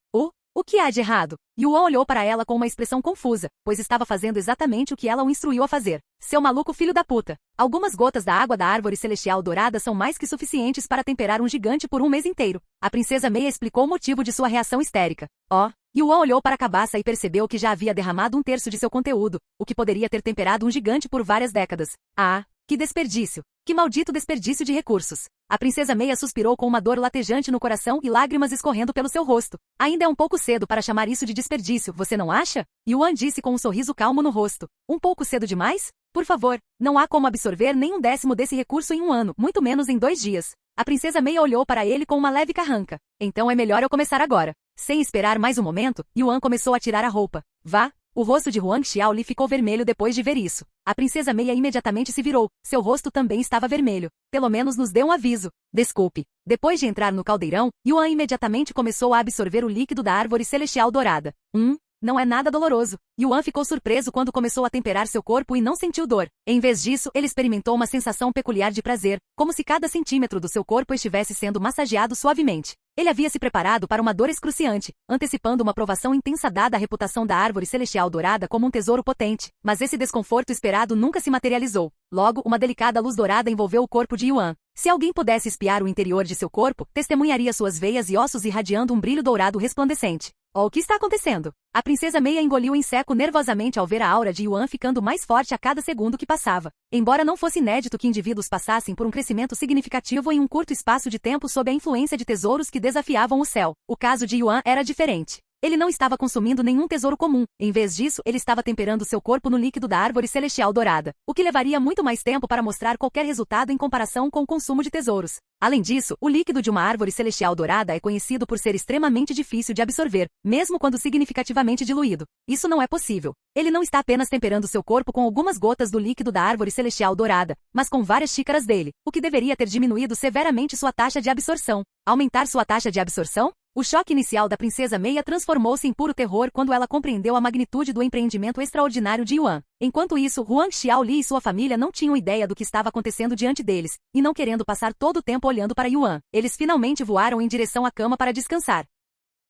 O que há de errado? Yuan olhou para ela com uma expressão confusa, pois estava fazendo exatamente o que ela o instruiu a fazer. Seu maluco filho da puta! Algumas gotas da água da árvore celestial dourada são mais que suficientes para temperar um gigante por um mês inteiro. A princesa Meia explicou o motivo de sua reação histérica. Yuan olhou para a cabaça e percebeu que já havia derramado 1/3 de seu conteúdo, o que poderia ter temperado um gigante por várias décadas. Ah! Que desperdício! Que maldito desperdício de recursos! A princesa Meia suspirou com uma dor latejante no coração e lágrimas escorrendo pelo seu rosto. Ainda é um pouco cedo para chamar isso de desperdício, você não acha? Yuan disse com um sorriso calmo no rosto. Um pouco cedo demais? Por favor, não há como absorver nem 1/10 desse recurso em um ano, muito menos em 2 dias. A princesa Meia olhou para ele com uma leve carranca. Então é melhor eu começar agora. Sem esperar mais um momento, Yuan começou a tirar a roupa. Vá! O rosto de Huang Xiaoli ficou vermelho depois de ver isso. A princesa Meia imediatamente se virou. Seu rosto também estava vermelho. Pelo menos nos dê um aviso. Desculpe. Depois de entrar no caldeirão, Yuan imediatamente começou a absorver o líquido da árvore celestial dourada. Não é nada doloroso. Yuan ficou surpreso quando começou a temperar seu corpo e não sentiu dor. Em vez disso, ele experimentou uma sensação peculiar de prazer, como se cada centímetro do seu corpo estivesse sendo massageado suavemente. Ele havia se preparado para uma dor excruciante, antecipando uma provação intensa dada a reputação da árvore celestial dourada como um tesouro potente. Mas esse desconforto esperado nunca se materializou. Logo, uma delicada luz dourada envolveu o corpo de Yuan. Se alguém pudesse espiar o interior de seu corpo, testemunharia suas veias e ossos irradiando um brilho dourado resplandecente. O que está acontecendo? A princesa Meia engoliu em seco nervosamente ao ver a aura de Yuan ficando mais forte a cada segundo que passava. Embora não fosse inédito que indivíduos passassem por um crescimento significativo em um curto espaço de tempo sob a influência de tesouros que desafiavam o céu, o caso de Yuan era diferente. Ele não estava consumindo nenhum tesouro comum, em vez disso, ele estava temperando seu corpo no líquido da árvore celestial dourada, o que levaria muito mais tempo para mostrar qualquer resultado em comparação com o consumo de tesouros. Além disso, o líquido de uma árvore celestial dourada é conhecido por ser extremamente difícil de absorver, mesmo quando significativamente diluído. Isso não é possível. Ele não está apenas temperando seu corpo com algumas gotas do líquido da árvore celestial dourada, mas com várias xícaras dele, o que deveria ter diminuído severamente sua taxa de absorção. Aumentar sua taxa de absorção? O choque inicial da Princesa Meia transformou-se em puro terror quando ela compreendeu a magnitude do empreendimento extraordinário de Yuan. Enquanto isso, Huang Xiaoli e sua família não tinham ideia do que estava acontecendo diante deles, e não querendo passar todo o tempo olhando para Yuan, eles finalmente voaram em direção à cama para descansar.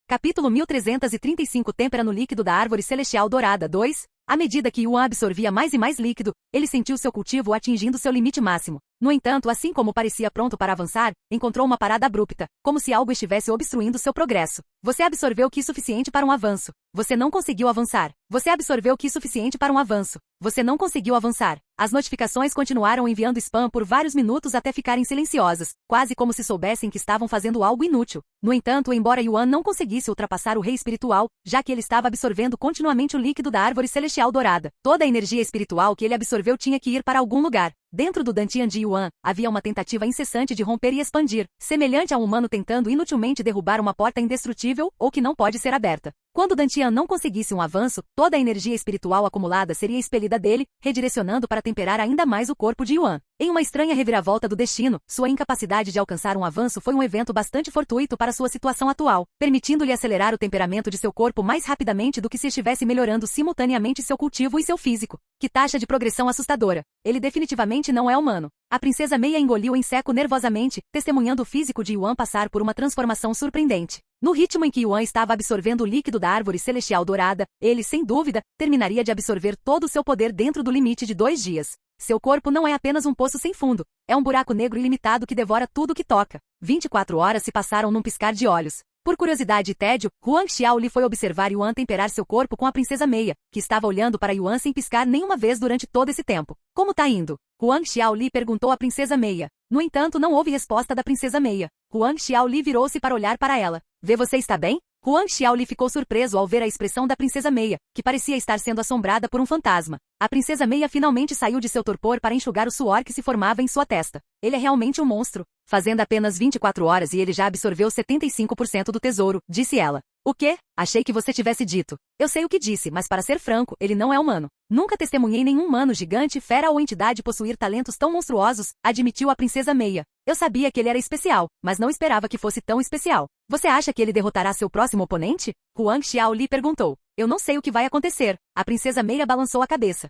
Capítulo 1335 Têmpera no líquido da árvore celestial dourada 2. À medida que Yuan absorvia mais e mais líquido, ele sentiu seu cultivo atingindo seu limite máximo. No entanto, assim como parecia pronto para avançar, encontrou uma parada abrupta, como se algo estivesse obstruindo seu progresso. Você absorveu o que suficiente para um avanço. Você não conseguiu avançar. Você absorveu o que suficiente para um avanço. Você não conseguiu avançar. As notificações continuaram enviando spam por vários minutos até ficarem silenciosas, quase como se soubessem que estavam fazendo algo inútil. No entanto, embora Yuan não conseguisse ultrapassar o rei espiritual, já que ele estava absorvendo continuamente o líquido da árvore celestial dourada, toda a energia espiritual que ele absorveu tinha que ir para algum lugar. Dentro do Dantian de Yuan, havia uma tentativa incessante de romper e expandir, semelhante a um humano tentando inutilmente derrubar uma porta indestrutível ou que não pode ser aberta. Quando Dantian não conseguisse um avanço, toda a energia espiritual acumulada seria expelida dele, redirecionando para temperar ainda mais o corpo de Yuan. Em uma estranha reviravolta do destino, sua incapacidade de alcançar um avanço foi um evento bastante fortuito para sua situação atual, permitindo-lhe acelerar o temperamento de seu corpo mais rapidamente do que se estivesse melhorando simultaneamente seu cultivo e seu físico. Que taxa de progressão assustadora! Ele definitivamente não é humano. A Princesa Meia engoliu em seco nervosamente, testemunhando o físico de Yuan passar por uma transformação surpreendente. No ritmo em que Yuan estava absorvendo o líquido da árvore celestial dourada, ele, sem dúvida, terminaria de absorver todo o seu poder dentro do limite de 2 dias. Seu corpo não é apenas um poço sem fundo, é um buraco negro ilimitado que devora tudo o que toca. 24 horas se passaram num piscar de olhos. Por curiosidade e tédio, Huang Xiaoli foi observar Yuan temperar seu corpo com a Princesa Meia, que estava olhando para Yuan sem piscar nenhuma vez durante todo esse tempo. Como tá indo? Huang Xiaoli perguntou à Princesa Meia. No entanto, não houve resposta da Princesa Meia. Huang Xiaoli virou-se para olhar para ela. Vê, você está bem? Huang Xiaoli ficou surpreso ao ver a expressão da Princesa Meia, que parecia estar sendo assombrada por um fantasma. A Princesa Meia finalmente saiu de seu torpor para enxugar o suor que se formava em sua testa. Ele é realmente um monstro. Fazendo apenas 24 horas e ele já absorveu 75% do tesouro, disse ela. O quê? Achei que você tivesse dito. Eu sei o que disse, mas para ser franco, ele não é humano. Nunca testemunhei nenhum humano gigante, fera ou entidade possuir talentos tão monstruosos, admitiu a Princesa Meia. Eu sabia que ele era especial, mas não esperava que fosse tão especial. Você acha que ele derrotará seu próximo oponente? Huang Xiaoli perguntou. Eu não sei o que vai acontecer. A Princesa Meia balançou a cabeça.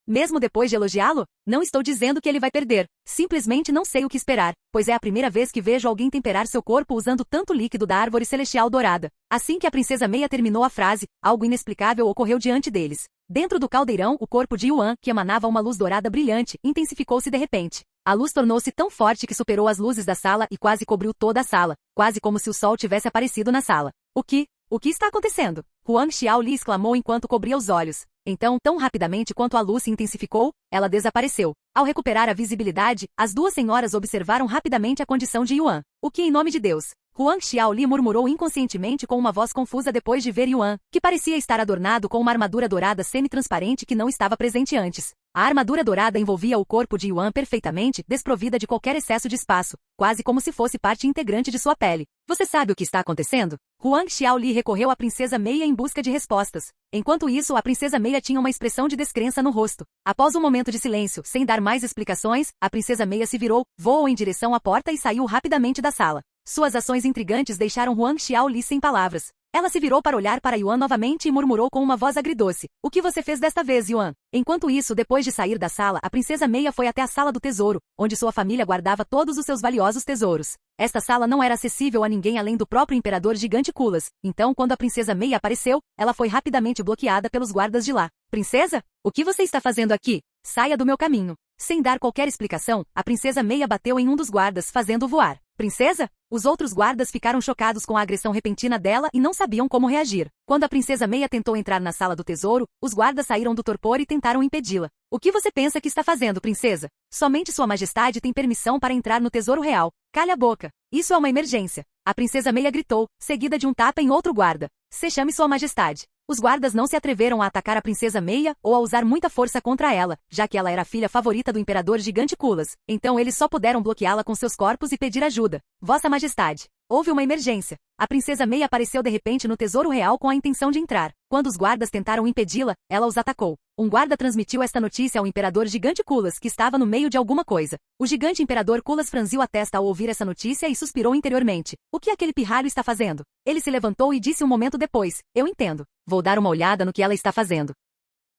Mesmo depois de elogiá-lo? Não estou dizendo que ele vai perder. Simplesmente não sei o que esperar, pois é a primeira vez que vejo alguém temperar seu corpo usando tanto líquido da árvore celestial dourada. Assim que a Princesa Meia terminou a frase, algo inexplicável ocorreu diante deles. Dentro do caldeirão, o corpo de Yuan, que emanava uma luz dourada brilhante, intensificou-se de repente. A luz tornou-se tão forte que superou as luzes da sala e quase cobriu toda a sala, quase como se o sol tivesse aparecido na sala. O que está acontecendo? Huang Xiaoli exclamou enquanto cobria os olhos. Então, tão rapidamente quanto a luz se intensificou, ela desapareceu. Ao recuperar a visibilidade, as duas senhoras observaram rapidamente a condição de Yuan. O que em nome de Deus? Huang Xiaoli murmurou inconscientemente com uma voz confusa depois de ver Yuan, que parecia estar adornado com uma armadura dourada semi-transparente que não estava presente antes. A armadura dourada envolvia o corpo de Yuan perfeitamente, desprovida de qualquer excesso de espaço, quase como se fosse parte integrante de sua pele. Você sabe o que está acontecendo? Huang Xiaoli recorreu à Princesa Meia em busca de respostas. Enquanto isso, a Princesa Meia tinha uma expressão de descrença no rosto. Após um momento de silêncio, sem dar mais explicações, a Princesa Meia se virou, voou em direção à porta e saiu rapidamente da sala. Suas ações intrigantes deixaram Huang Xiaoli sem palavras. Ela se virou para olhar para Yuan novamente e murmurou com uma voz agridoce. O que você fez desta vez, Yuan? Enquanto isso, depois de sair da sala, a Princesa Meia foi até a sala do tesouro, onde sua família guardava todos os seus valiosos tesouros. Esta sala não era acessível a ninguém além do próprio imperador gigante Kulas. Então, quando a Princesa Meia apareceu, ela foi rapidamente bloqueada pelos guardas de lá. Princesa? O que você está fazendo aqui? Saia do meu caminho. Sem dar qualquer explicação, a Princesa Meia bateu em um dos guardas, fazendo-o voar. Princesa? Os outros guardas ficaram chocados com a agressão repentina dela e não sabiam como reagir. Quando a Princesa Meia tentou entrar na sala do tesouro, os guardas saíram do torpor e tentaram impedi-la. O que você pensa que está fazendo, princesa? Somente Sua Majestade tem permissão para entrar no Tesouro Real. Calhe a boca. Isso é uma emergência. A Princesa Meia gritou, seguida de um tapa em outro guarda. Se chame Sua Majestade. Os guardas não se atreveram a atacar a Princesa Meia ou a usar muita força contra ela, já que ela era a filha favorita do imperador gigante Kulas. Então eles só puderam bloqueá-la com seus corpos e pedir ajuda. Vossa Majestade. Houve uma emergência. A Princesa Meia apareceu de repente no Tesouro Real com a intenção de entrar. Quando os guardas tentaram impedi-la, ela os atacou. Um guarda transmitiu esta notícia ao imperador gigante Kulas, que estava no meio de alguma coisa. O gigante imperador Kulas franziu a testa ao ouvir essa notícia e suspirou interiormente. O que aquele pirralho está fazendo? Ele se levantou e disse um momento depois, eu entendo. Vou dar uma olhada no que ela está fazendo.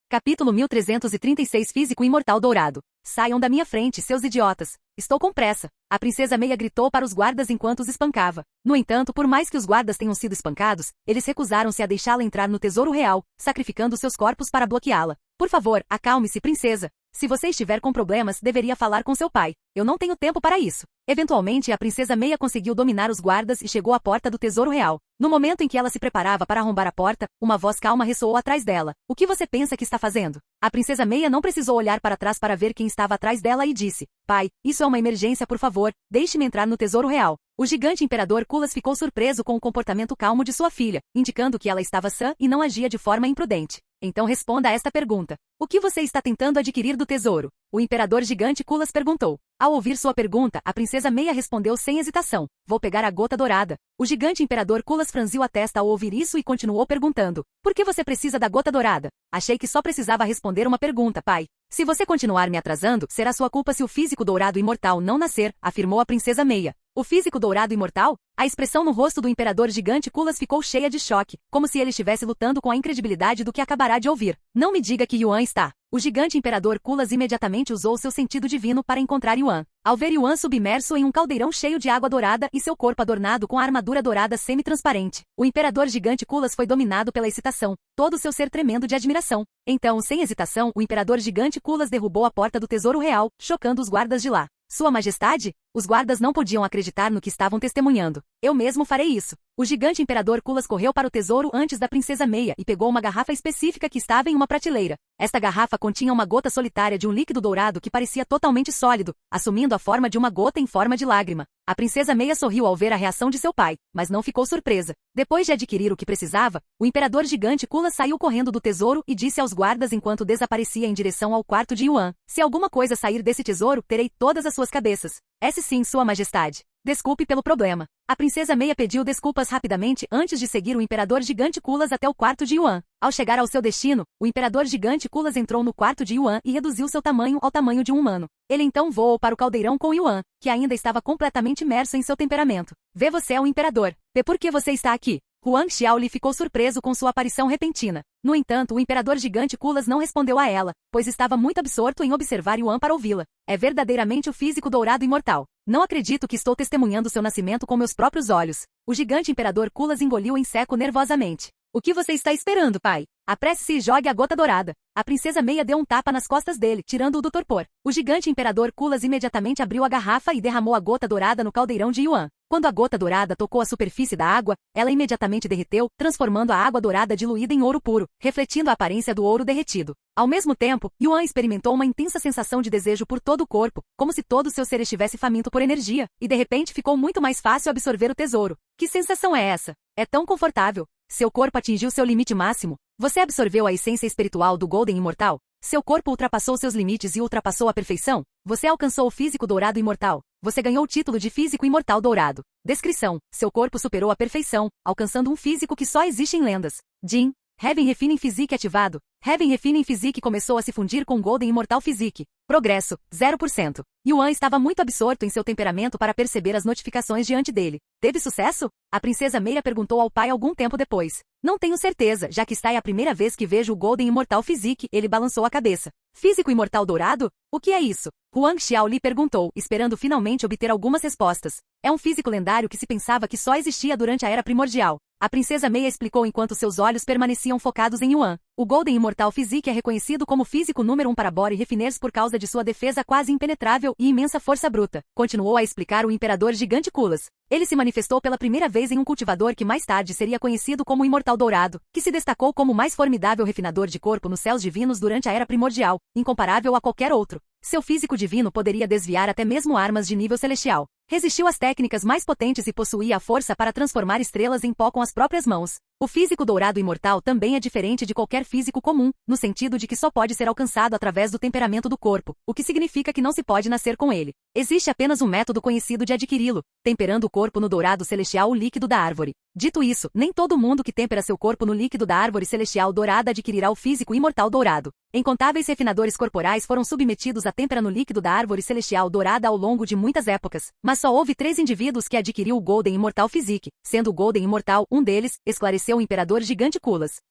Capítulo 1336 Físico Imortal Dourado. Saiam da minha frente, seus idiotas. Estou com pressa. A princesa Meia gritou para os guardas enquanto os espancava. No entanto, por mais que os guardas tenham sido espancados, eles recusaram-se a deixá-la entrar no tesouro real, sacrificando seus corpos para bloqueá-la. Por favor, acalme-se, princesa. Se você estiver com problemas, deveria falar com seu pai. Eu não tenho tempo para isso. Eventualmente, a princesa Meia conseguiu dominar os guardas e chegou à porta do tesouro real. No momento em que ela se preparava para arrombar a porta, uma voz calma ressoou atrás dela. O que você pensa que está fazendo? A princesa Meia não precisou olhar para trás para ver quem estava atrás dela e disse, pai, isso é uma emergência, por favor, deixe-me entrar no tesouro real. O gigante imperador Kulas ficou surpreso com o comportamento calmo de sua filha, indicando que ela estava sã e não agia de forma imprudente. Então responda a esta pergunta. O que você está tentando adquirir do tesouro? O imperador gigante Kulas perguntou. Ao ouvir sua pergunta, a princesa Meia respondeu sem hesitação. Vou pegar a gota dourada. O gigante imperador Kulas franziu a testa ao ouvir isso e continuou perguntando. Por que você precisa da gota dourada? Achei que só precisava responder uma pergunta, pai. Se você continuar me atrasando, será sua culpa se o físico dourado imortal não nascer, afirmou a princesa Meia. O físico dourado imortal? A expressão no rosto do imperador gigante Kulas ficou cheia de choque, como se ele estivesse lutando com a incredibilidade do que acabará de ouvir. Não me diga que Yuan está. O gigante imperador Kulas imediatamente usou seu sentido divino para encontrar Yuan. Ao ver Yuan submerso em um caldeirão cheio de água dourada e seu corpo adornado com a armadura dourada semi-transparente, o imperador gigante Kulas foi dominado pela excitação, todo seu ser tremendo de admiração. Então, sem hesitação, o imperador gigante Kulas derrubou a porta do tesouro real, chocando os guardas de lá. Sua Majestade? Os guardas não podiam acreditar no que estavam testemunhando. Eu mesmo farei isso. O gigante imperador Kulas correu para o tesouro antes da princesa Meia e pegou uma garrafa específica que estava em uma prateleira. Esta garrafa continha uma gota solitária de um líquido dourado que parecia totalmente sólido, assumindo a forma de uma gota em forma de lágrima. A princesa Meia sorriu ao ver a reação de seu pai, mas não ficou surpresa. Depois de adquirir o que precisava, o imperador gigante Kulas saiu correndo do tesouro e disse aos guardas enquanto desaparecia em direção ao quarto de Yuan. Se alguma coisa sair desse tesouro, terei todas as suas cabeças. Esse sim, sua majestade. Desculpe pelo problema. A princesa Meia pediu desculpas rapidamente antes de seguir o imperador gigante Kulas até o quarto de Yuan. Ao chegar ao seu destino, o imperador gigante Kulas entrou no quarto de Yuan e reduziu seu tamanho ao tamanho de um humano. Ele então voou para o caldeirão com Yuan, que ainda estava completamente imerso em seu temperamento. Vê, você é o imperador. Vê por que você está aqui. Huang Xiaoli ficou surpreso com sua aparição repentina. No entanto, o imperador gigante Kulas não respondeu a ela, pois estava muito absorto em observar Yuan para ouvi-la. É verdadeiramente o físico dourado imortal. Não acredito que estou testemunhando seu nascimento com meus próprios olhos. O gigante imperador Kulas engoliu em seco nervosamente. O que você está esperando, pai? Apresse-se e jogue a gota dourada. A princesa Meia deu um tapa nas costas dele, tirando-o do torpor. O gigante imperador Kulas imediatamente abriu a garrafa e derramou a gota dourada no caldeirão de Yuan. Quando a gota dourada tocou a superfície da água, ela imediatamente derreteu, transformando a água dourada diluída em ouro puro, refletindo a aparência do ouro derretido. Ao mesmo tempo, Yuan experimentou uma intensa sensação de desejo por todo o corpo, como se todo o seu ser estivesse faminto por energia, e de repente ficou muito mais fácil absorver o tesouro. Que sensação é essa? É tão confortável. Seu corpo atingiu seu limite máximo. Você absorveu a essência espiritual do Golden Imortal? Seu corpo ultrapassou seus limites e ultrapassou a perfeição? Você alcançou o físico dourado imortal. Você ganhou o título de físico imortal dourado. Descrição: seu corpo superou a perfeição, alcançando um físico que só existe em lendas. Jin, Heaven Refining Physique ativado. Heaven Refining Physique começou a se fundir com Golden Immortal Physique. Progresso, 0%. Yuan estava muito absorto em seu temperamento para perceber as notificações diante dele. Teve sucesso? A princesa Meia perguntou ao pai algum tempo depois. Não tenho certeza, já que está é a primeira vez que vejo o Golden Immortal Physique, ele balançou a cabeça. Físico Imortal Dourado? O que é isso? Huang Xiaoli perguntou, esperando finalmente obter algumas respostas. É um físico lendário que se pensava que só existia durante a Era Primordial. A princesa Meia explicou enquanto seus olhos permaneciam focados em Yuan. O Golden Immortal Physique é reconhecido como físico número 1 para Body Refiners por causa de sua defesa quase impenetrável e imensa força bruta. Continuou a explicar o imperador gigante Kulas. Ele se manifestou pela primeira vez em um cultivador que mais tarde seria conhecido como Imortal Dourado, que se destacou como o mais formidável refinador de corpo nos céus divinos durante a Era Primordial, incomparável a qualquer outro. Seu físico divino poderia desviar até mesmo armas de nível celestial. Resistiu às técnicas mais potentes e possuía a força para transformar estrelas em pó com as próprias mãos. O físico dourado imortal também é diferente de qualquer físico comum, no sentido de que só pode ser alcançado através do temperamento do corpo, o que significa que não se pode nascer com ele. Existe apenas um método conhecido de adquiri-lo, temperando o corpo no dourado celestial o líquido da árvore. Dito isso, nem todo mundo que tempera seu corpo no líquido da árvore celestial dourada adquirirá o físico imortal dourado. Incontáveis refinadores corporais foram submetidos à têmpera no líquido da árvore celestial dourada ao longo de muitas épocas, mas só houve 3 indivíduos que adquiriu o Golden Immortal Physique, sendo o Golden Immortal um deles, esclareceu o imperador gigante Kulas.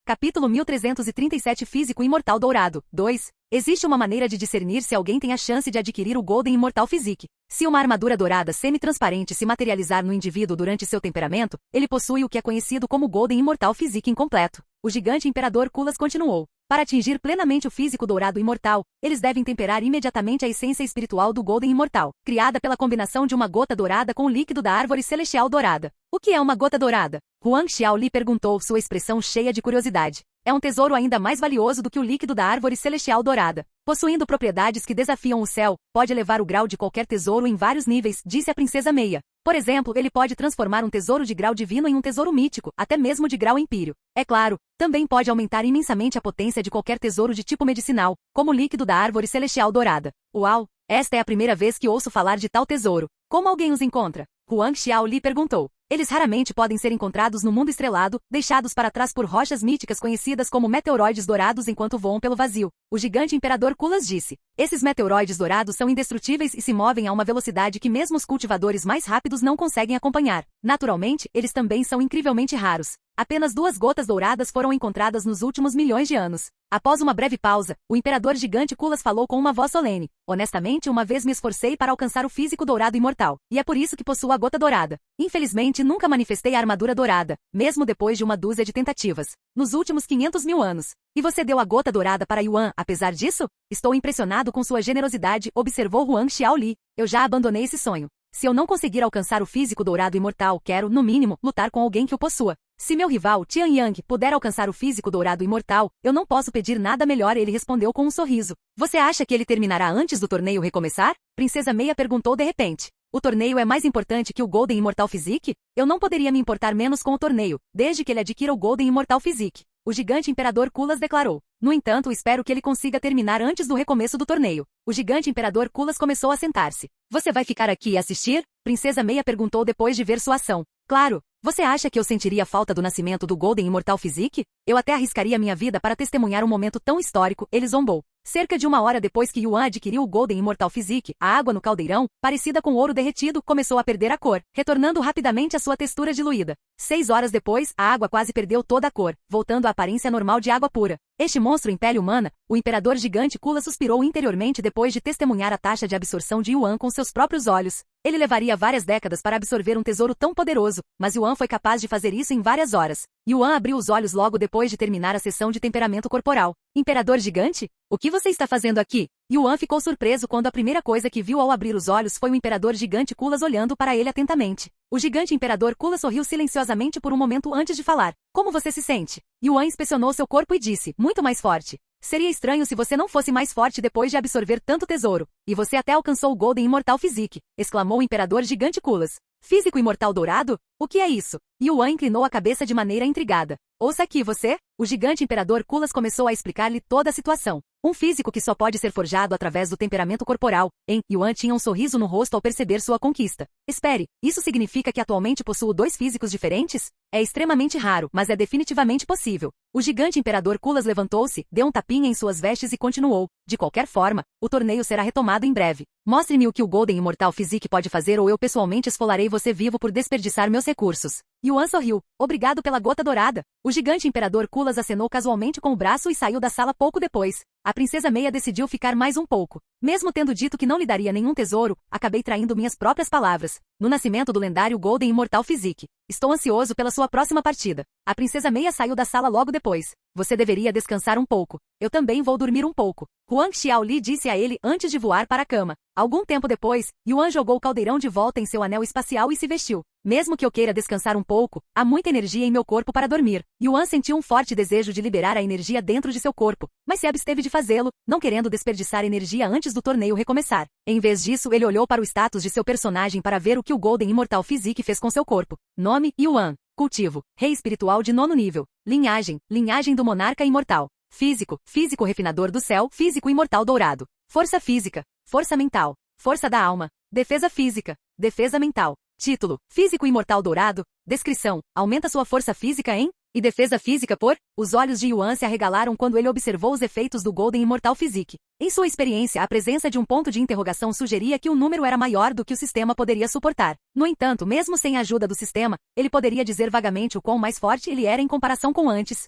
Capítulo 1337 Físico Imortal Dourado. 2. Existe uma maneira de discernir se alguém tem a chance de adquirir o Golden Immortal Physique. Se uma armadura dourada semi-transparente se materializar no indivíduo durante seu temperamento, ele possui o que é conhecido como Golden Immortal Physique incompleto. O gigante imperador Kulas continuou. Para atingir plenamente o físico dourado imortal, eles devem temperar imediatamente a essência espiritual do Golden Imortal, criada pela combinação de uma gota dourada com o líquido da árvore celestial dourada. O que é uma gota dourada? Huang Xiaoli perguntou, sua expressão cheia de curiosidade. É um tesouro ainda mais valioso do que o líquido da árvore celestial dourada. Possuindo propriedades que desafiam o céu, pode elevar o grau de qualquer tesouro em vários níveis, disse a princesa Meia. Por exemplo, ele pode transformar um tesouro de grau divino em um tesouro mítico, até mesmo de grau empírio. É claro, também pode aumentar imensamente a potência de qualquer tesouro de tipo medicinal, como o líquido da árvore celestial dourada. Uau! Esta é a primeira vez que ouço falar de tal tesouro. Como alguém os encontra? Huang Xiaoli perguntou. Eles raramente podem ser encontrados no mundo estrelado, deixados para trás por rochas míticas conhecidas como meteoroides dourados enquanto voam pelo vazio. O gigante imperador Kulas disse. Esses meteoroides dourados são indestrutíveis e se movem a uma velocidade que mesmo os cultivadores mais rápidos não conseguem acompanhar. Naturalmente, eles também são incrivelmente raros. Apenas 2 gotas douradas foram encontradas nos últimos milhões de anos. Após uma breve pausa, o imperador gigante Kulas falou com uma voz solene. Honestamente, uma vez me esforcei para alcançar o físico dourado imortal, e é por isso que possuo a gota dourada. Infelizmente, nunca manifestei a armadura dourada, mesmo depois de uma dúzia de tentativas, nos últimos 500 mil anos. E você deu a gota dourada para Yuan, apesar disso? Estou impressionado com sua generosidade, observou Huang Xiaoli. Eu já abandonei esse sonho. Se eu não conseguir alcançar o físico dourado imortal, quero, no mínimo, lutar com alguém que o possua. Se meu rival, Tian Yang, puder alcançar o físico dourado imortal, eu não posso pedir nada melhor, ele respondeu com um sorriso. Você acha que ele terminará antes do torneio recomeçar? Princesa Meia perguntou de repente. O torneio é mais importante que o Golden Immortal Physique? Eu não poderia me importar menos com o torneio, desde que ele adquira o Golden Immortal Physique. O gigante imperador Kulas declarou. No entanto, espero que ele consiga terminar antes do recomeço do torneio. O gigante imperador Kulas começou a sentar-se. Você vai ficar aqui e assistir? Princesa Meia perguntou depois de ver sua ação. Claro. Você acha que eu sentiria falta do nascimento do Golden Immortal Physique? Eu até arriscaria minha vida para testemunhar um momento tão histórico, ele zombou. Cerca de 1 hora depois que Yuan adquiriu o Golden Immortal Physique, a água no caldeirão, parecida com ouro derretido, começou a perder a cor, retornando rapidamente à sua textura diluída. 6 horas depois, a água quase perdeu toda a cor, voltando à aparência normal de água pura. Este monstro em pele humana, o imperador gigante Kula suspirou interiormente depois de testemunhar a taxa de absorção de Yuan com seus próprios olhos. Ele levaria várias décadas para absorver um tesouro tão poderoso, mas Yuan foi capaz de fazer isso em várias horas. Yuan abriu os olhos logo depois de terminar a sessão de temperamento corporal. Imperador gigante? O que você está fazendo aqui? Yuan ficou surpreso quando a primeira coisa que viu ao abrir os olhos foi o imperador gigante Kulas olhando para ele atentamente. O gigante imperador Kulas sorriu silenciosamente por um momento antes de falar. Como você se sente? Yuan inspecionou seu corpo e disse, muito mais forte. Seria estranho se você não fosse mais forte depois de absorver tanto tesouro. E você até alcançou o Golden Immortal Physique, exclamou o imperador gigante Kulas. Físico imortal dourado? O que é isso? Yuan inclinou a cabeça de maneira intrigada. Ouça aqui você. O gigante imperador Kulas começou a explicar-lhe toda a situação. Um físico que só pode ser forjado através do temperamento corporal. Yuan tinha um sorriso no rosto ao perceber sua conquista. Espere, isso significa que atualmente possuo 2 físicos diferentes? É extremamente raro, mas é definitivamente possível. O gigante imperador Kulas levantou-se, deu um tapinha em suas vestes e continuou. De qualquer forma, o torneio será retomado em breve. Mostre-me o que o Golden Immortal Physique pode fazer ou eu pessoalmente esfolarei você vivo por desperdiçar meus recursos. Yuan sorriu. Obrigado pela gota dourada. O gigante imperador Kulas acenou casualmente com o braço e saiu da sala pouco depois. A princesa Meia decidiu ficar mais um pouco. Mesmo tendo dito que não lhe daria nenhum tesouro, acabei traindo minhas próprias palavras. No nascimento do lendário Golden Immortal Physique. Estou ansioso pela sua próxima partida. A princesa Meia saiu da sala logo depois. Você deveria descansar um pouco. Eu também vou dormir um pouco. Huang Xiaoli disse a ele antes de voar para a cama. Algum tempo depois, Yuan jogou o caldeirão de volta em seu anel espacial e se vestiu. Mesmo que eu queira descansar um pouco, há muita energia em meu corpo para dormir. Yuan sentiu um forte desejo de liberar a energia dentro de seu corpo, mas se absteve de fazê-lo, não querendo desperdiçar energia antes do torneio recomeçar. Em vez disso, ele olhou para o status de seu personagem para ver o que o Golden Immortal Physique fez com seu corpo. Nome: Yuan. Cultivo, rei espiritual de 9º nível. Linhagem, linhagem do monarca imortal. Físico, físico refinador do céu, físico imortal dourado. Força física, força mental, força da alma. Defesa física, defesa mental. Título, físico imortal dourado. Descrição, aumenta sua força física em... E defesa física por... Os olhos de Yuan se arregalaram quando ele observou os efeitos do Golden Immortal Physique. Em sua experiência, a presença de um ponto de interrogação sugeria que o número era maior do que o sistema poderia suportar. No entanto, mesmo sem a ajuda do sistema, ele poderia dizer vagamente o quão mais forte ele era em comparação com antes.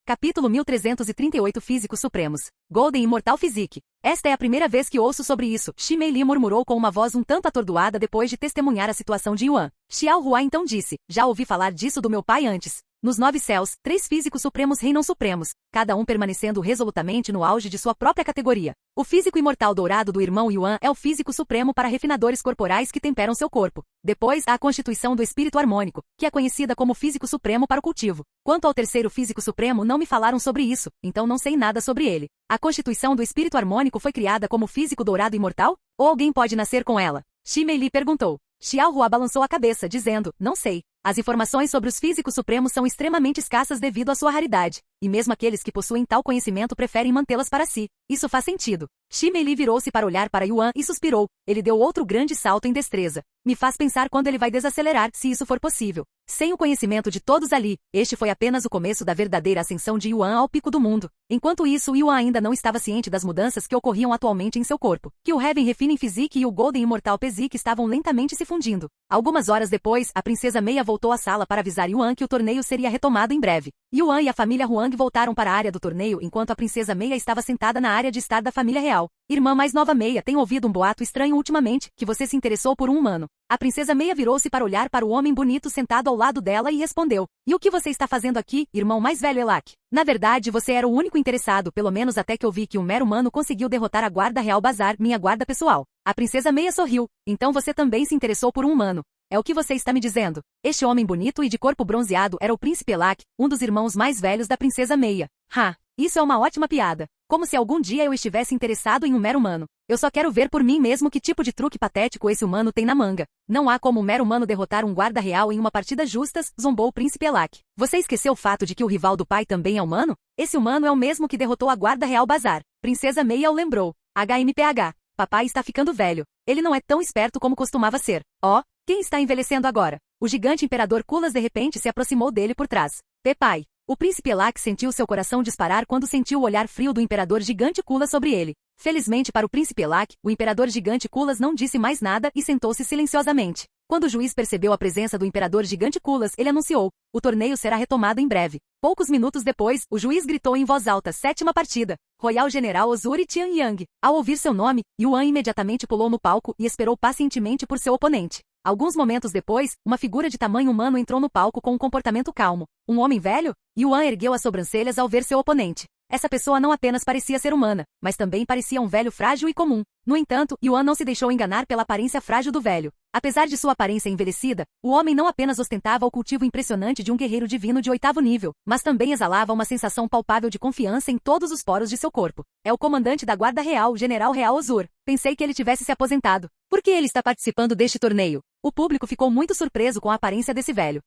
Capítulo 1338 Físicos Supremos. Golden Immortal Physique. Esta é a primeira vez que ouço sobre isso, Shi Meili murmurou com uma voz um tanto atordoada depois de testemunhar a situação de Yuan. Xiao Hua então disse, já ouvi falar disso do meu pai antes. Nos 9 céus, 3 físicos supremos reinam supremos, cada um permanecendo resolutamente no auge de sua própria categoria. O físico imortal dourado do irmão Yuan é o físico supremo para refinadores corporais que temperam seu corpo. Depois, há a constituição do espírito harmônico, que é conhecida como físico supremo para o cultivo. Quanto ao terceiro físico supremo, não me falaram sobre isso, então não sei nada sobre ele. A constituição do espírito harmônico foi criada como físico dourado imortal? Ou alguém pode nascer com ela? Shi Meili perguntou. Xiao Hua balançou a cabeça, dizendo, não sei. As informações sobre os físicos supremos são extremamente escassas devido à sua raridade, e mesmo aqueles que possuem tal conhecimento preferem mantê-las para si. Isso faz sentido. Shi Meili virou-se para olhar para Yuan e suspirou. Ele deu outro grande salto em destreza. Me faz pensar quando ele vai desacelerar, se isso for possível. Sem o conhecimento de todos ali, este foi apenas o começo da verdadeira ascensão de Yuan ao pico do mundo. Enquanto isso, Yuan ainda não estava ciente das mudanças que ocorriam atualmente em seu corpo, que o Heaven Refining Physique e o Golden Immortal Physique estavam lentamente se fundindo. Algumas horas depois, a princesa Meia voltou à sala para avisar Yuan que o torneio seria retomado em breve. Yuan e a família Huang voltaram para a área do torneio enquanto a princesa Meia estava sentada na área de estar da família real. Irmã mais nova Meia, tem ouvido um boato estranho ultimamente, que você se interessou por um humano. A princesa Meia virou-se para olhar para o homem bonito sentado ao lado dela e respondeu. E o que você está fazendo aqui, irmão mais velho Elak? Na verdade, você era o único interessado, pelo menos até que eu vi que um mero humano conseguiu derrotar a guarda real Bazar, minha guarda pessoal. A princesa Meia sorriu. Então você também se interessou por um humano. É o que você está me dizendo. Este homem bonito e de corpo bronzeado era o príncipe Elak, um dos irmãos mais velhos da princesa Meia. Isso é uma ótima piada. Como se algum dia eu estivesse interessado em um mero humano. Eu só quero ver por mim mesmo que tipo de truque patético esse humano tem na manga. Não há como um mero humano derrotar um guarda real em uma partida justas, zombou o príncipe Elak. Você esqueceu o fato de que o rival do pai também é humano? Esse humano é o mesmo que derrotou a guarda real Bazar. Princesa Meia o lembrou. HMPH. Papai está ficando velho. Ele não é tão esperto como costumava ser. Quem está envelhecendo agora? O gigante imperador Kulas de repente se aproximou dele por trás. Pai. O príncipe Elak sentiu seu coração disparar quando sentiu o olhar frio do imperador gigante Kulas sobre ele. Felizmente para o príncipe Elak, o imperador gigante Kulas não disse mais nada e sentou-se silenciosamente. Quando o juiz percebeu a presença do imperador gigante Kulas, ele anunciou, o torneio será retomado em breve. Poucos minutos depois, o juiz gritou em voz alta, 7ª partida, Royal General Ozuri Tianyang. Ao ouvir seu nome, Yuan imediatamente pulou no palco e esperou pacientemente por seu oponente. Alguns momentos depois, uma figura de tamanho humano entrou no palco com um comportamento calmo. Um homem velho? Yuan ergueu as sobrancelhas ao ver seu oponente. Essa pessoa não apenas parecia ser humana, mas também parecia um velho frágil e comum. No entanto, Yuan não se deixou enganar pela aparência frágil do velho. Apesar de sua aparência envelhecida, o homem não apenas ostentava o cultivo impressionante de um guerreiro divino de 8º nível, mas também exalava uma sensação palpável de confiança em todos os poros de seu corpo. É o comandante da Guarda Real, General Real Ozur. Pensei que ele tivesse se aposentado. Por que ele está participando deste torneio? O público ficou muito surpreso com a aparência desse velho.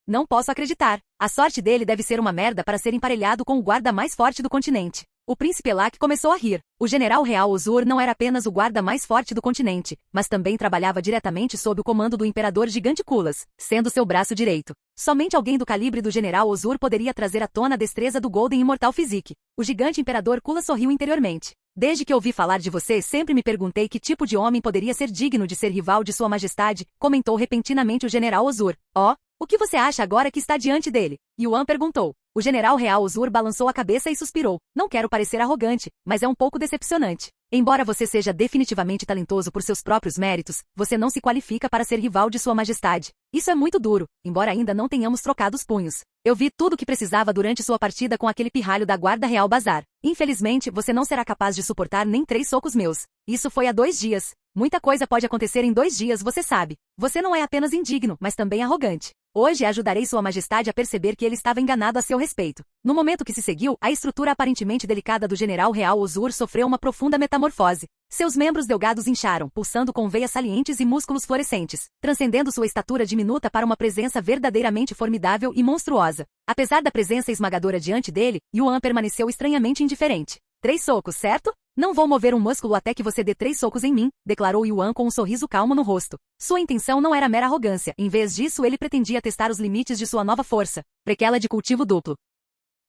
Não posso acreditar. A sorte dele deve ser uma merda para ser emparelhado com o guarda mais forte do continente. O príncipe Elak começou a rir. O general real Ozur não era apenas o guarda mais forte do continente, mas também trabalhava diretamente sob o comando do imperador gigante Kulas, sendo seu braço direito. Somente alguém do calibre do general Ozur poderia trazer à tona a destreza do Golden Immortal Physique. O gigante imperador Kulas sorriu interiormente. Desde que ouvi falar de você, sempre me perguntei que tipo de homem poderia ser digno de ser rival de sua majestade, comentou repentinamente o general Ozur. O que você acha agora que está diante dele? Yuan perguntou. O general real Ozur balançou a cabeça e suspirou. Não quero parecer arrogante, mas é um pouco decepcionante. Embora você seja definitivamente talentoso por seus próprios méritos, você não se qualifica para ser rival de sua majestade. Isso é muito duro, embora ainda não tenhamos trocado os punhos. Eu vi tudo o que precisava durante sua partida com aquele pirralho da Guarda Real Bazar. Infelizmente, você não será capaz de suportar nem 3 socos meus. Isso foi há 2 dias. Muita coisa pode acontecer em 2 dias, você sabe. Você não é apenas indigno, mas também arrogante. Hoje ajudarei Sua Majestade a perceber que ele estava enganado a seu respeito. No momento que se seguiu, a estrutura aparentemente delicada do general real Ozur sofreu uma profunda metamorfose. Seus membros delgados incharam, pulsando com veias salientes e músculos fluorescentes, transcendendo sua estatura diminuta para uma presença verdadeiramente formidável e monstruosa. Apesar da presença esmagadora diante dele, Yuan permaneceu estranhamente indiferente. 3 socos, certo? Não vou mover um músculo até que você dê 3 socos em mim, declarou Yuan com um sorriso calmo no rosto. Sua intenção não era mera arrogância, em vez disso ele pretendia testar os limites de sua nova força. Prequela de cultivo duplo.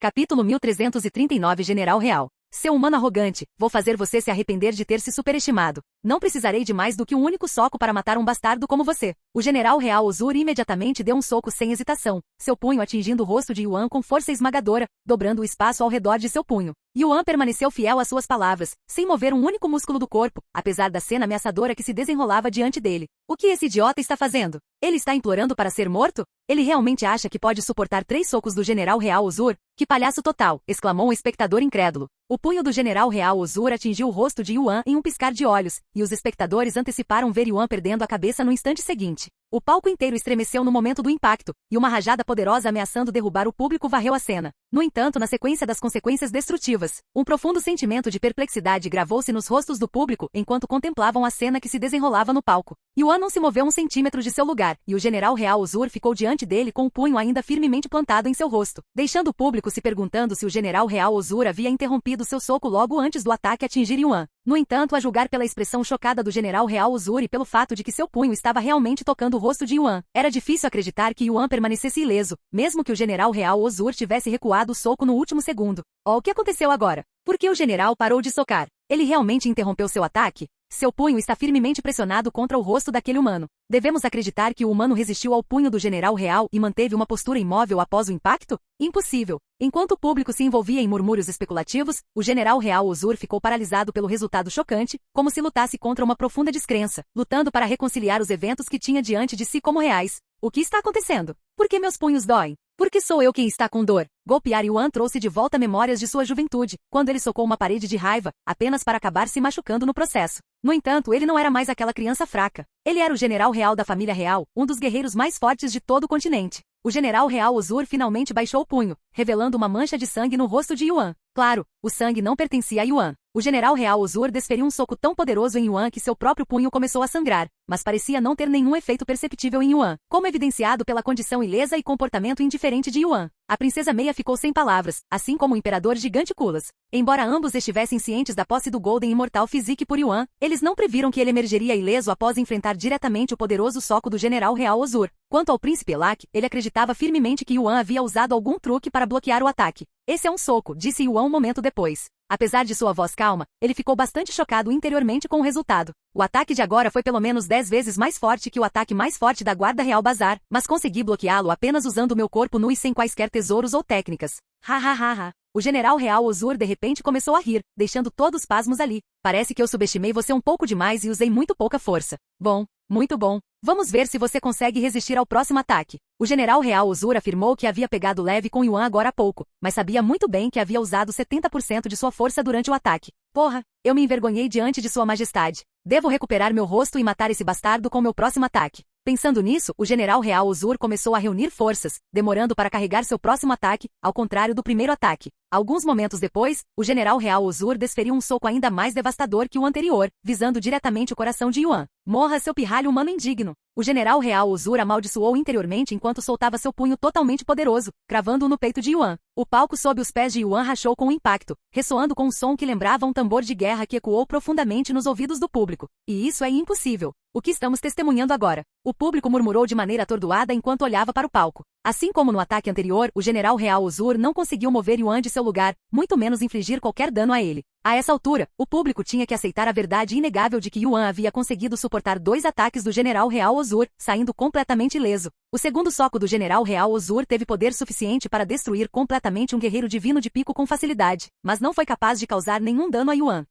Capítulo 1339 General Real. Seu humano arrogante, vou fazer você se arrepender de ter se superestimado. Não precisarei de mais do que um único soco para matar um bastardo como você. O general real Ozur imediatamente deu um soco sem hesitação, seu punho atingindo o rosto de Yuan com força esmagadora, dobrando o espaço ao redor de seu punho. Yuan permaneceu fiel às suas palavras, sem mover um único músculo do corpo, apesar da cena ameaçadora que se desenrolava diante dele. O que esse idiota está fazendo? Ele está implorando para ser morto? Ele realmente acha que pode suportar 3 socos do general real Ozur? Que palhaço total! Exclamou um espectador incrédulo. O punho do general real Ozur atingiu o rosto de Yuan em um piscar de olhos, e os espectadores anteciparam ver Yuan perdendo a cabeça no instante seguinte. O palco inteiro estremeceu no momento do impacto, e uma rajada poderosa ameaçando derrubar o público varreu a cena. No entanto, na sequência das consequências destrutivas, um profundo sentimento de perplexidade gravou-se nos rostos do público enquanto contemplavam a cena que se desenrolava no palco. Yuan não se moveu um centímetro de seu lugar, e o general real Ozur ficou diante dele com o punho ainda firmemente plantado em seu rosto, deixando o público se perguntando se o general real Ozur havia interrompido seu soco logo antes do ataque atingir Yuan. No entanto, a julgar pela expressão chocada do general real Ozur e pelo fato de que seu punho estava realmente tocando o rosto de Yuan, era difícil acreditar que Yuan permanecesse ileso, mesmo que o general real Ozur tivesse recuado o soco no último segundo. O que aconteceu agora? Por que o general parou de socar? Ele realmente interrompeu seu ataque? Seu punho está firmemente pressionado contra o rosto daquele humano. Devemos acreditar que o humano resistiu ao punho do general real e manteve uma postura imóvel após o impacto? Impossível. Enquanto o público se envolvia em murmúrios especulativos, o general real Ozur ficou paralisado pelo resultado chocante, como se lutasse contra uma profunda descrença, lutando para reconciliar os eventos que tinha diante de si como reais. O que está acontecendo? Por que meus punhos doem? Por que sou eu quem está com dor? Golpear Yuan trouxe de volta memórias de sua juventude, quando ele socou uma parede de raiva, apenas para acabar se machucando no processo. No entanto, ele não era mais aquela criança fraca. Ele era o general real da família real, um dos guerreiros mais fortes de todo o continente. O general real Ozur finalmente baixou o punho, revelando uma mancha de sangue no rosto de Yuan. Claro, o sangue não pertencia a Yuan. O general real Ozur desferiu um soco tão poderoso em Yuan que seu próprio punho começou a sangrar, mas parecia não ter nenhum efeito perceptível em Yuan, como evidenciado pela condição ilesa e comportamento indiferente de Yuan. A princesa Meia ficou sem palavras, assim como o imperador gigante Kulas. Embora ambos estivessem cientes da posse do Golden Immortal Physique por Yuan, eles não previram que ele emergeria ileso após enfrentar diretamente o poderoso soco do general real Ozur. Quanto ao príncipe Elak, ele acreditava firmemente que Yuan havia usado algum truque para bloquear o ataque. Esse é um soco, disse Yuan um momento depois. Apesar de sua voz calma, ele ficou bastante chocado interiormente com o resultado. O ataque de agora foi pelo menos 10 vezes mais forte que o ataque mais forte da Guarda Real Bazar, mas consegui bloqueá-lo apenas usando meu corpo nu e sem quaisquer tesouros ou técnicas. Ha ha ha ha. O general real Ozur de repente começou a rir, deixando todos pasmos ali. Parece que eu subestimei você um pouco demais e usei muito pouca força. Bom, muito bom. Vamos ver se você consegue resistir ao próximo ataque. O general real Ozur afirmou que havia pegado leve com Yuan agora há pouco, mas sabia muito bem que havia usado 70% de sua força durante o ataque. Porra, eu me envergonhei diante de sua majestade. Devo recuperar meu rosto e matar esse bastardo com meu próximo ataque. Pensando nisso, o general real Ozur começou a reunir forças, demorando para carregar seu próximo ataque, ao contrário do primeiro ataque. Alguns momentos depois, o general real Ozur desferiu um soco ainda mais devastador que o anterior, visando diretamente o coração de Yuan. Morra, seu pirralho humano indigno! O general real Ozur amaldiçoou interiormente enquanto soltava seu punho totalmente poderoso, cravando-o no peito de Yuan. O palco sob os pés de Yuan rachou com o impacto, ressoando com um som que lembrava um tambor de guerra que ecoou profundamente nos ouvidos do público. E isso é impossível. O que estamos testemunhando agora? O público murmurou de maneira atordoada enquanto olhava para o palco. Assim como no ataque anterior, o general real Ozur não conseguiu mover Yuan de seu lugar, muito menos infligir qualquer dano a ele. A essa altura, o público tinha que aceitar a verdade inegável de que Yuan havia conseguido suportar 2 ataques do general real Ozur, saindo completamente ileso. O segundo soco do general real Ozur teve poder suficiente para destruir completamente um guerreiro divino de pico com facilidade, mas não foi capaz de causar nenhum dano a Yuan.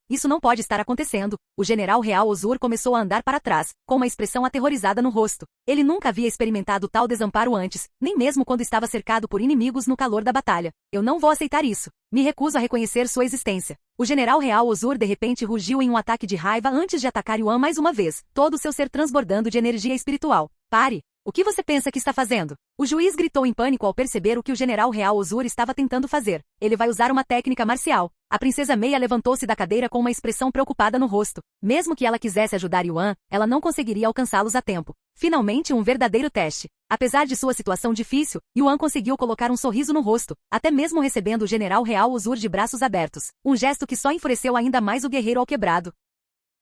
Isso não pode estar acontecendo. O general real Ozur começou a andar para trás, com uma expressão aterrorizada no rosto. Ele nunca havia experimentado tal desamparo antes, nem mesmo quando estava cercado por inimigos no calor da batalha. Eu não vou aceitar isso. Me recuso a reconhecer sua existência. O general real Ozur de repente rugiu em um ataque de raiva antes de atacar Yuan mais uma vez, todo o seu ser transbordando de energia espiritual. Pare! O que você pensa que está fazendo? O juiz gritou em pânico ao perceber o que o general real Ozur estava tentando fazer. Ele vai usar uma técnica marcial. A princesa Meia levantou-se da cadeira com uma expressão preocupada no rosto. Mesmo que ela quisesse ajudar Yuan, ela não conseguiria alcançá-los a tempo. Finalmente um verdadeiro teste. Apesar de sua situação difícil, Yuan conseguiu colocar um sorriso no rosto, até mesmo recebendo o general real Ozur de braços abertos. Um gesto que só enfureceu ainda mais o guerreiro alquebrado.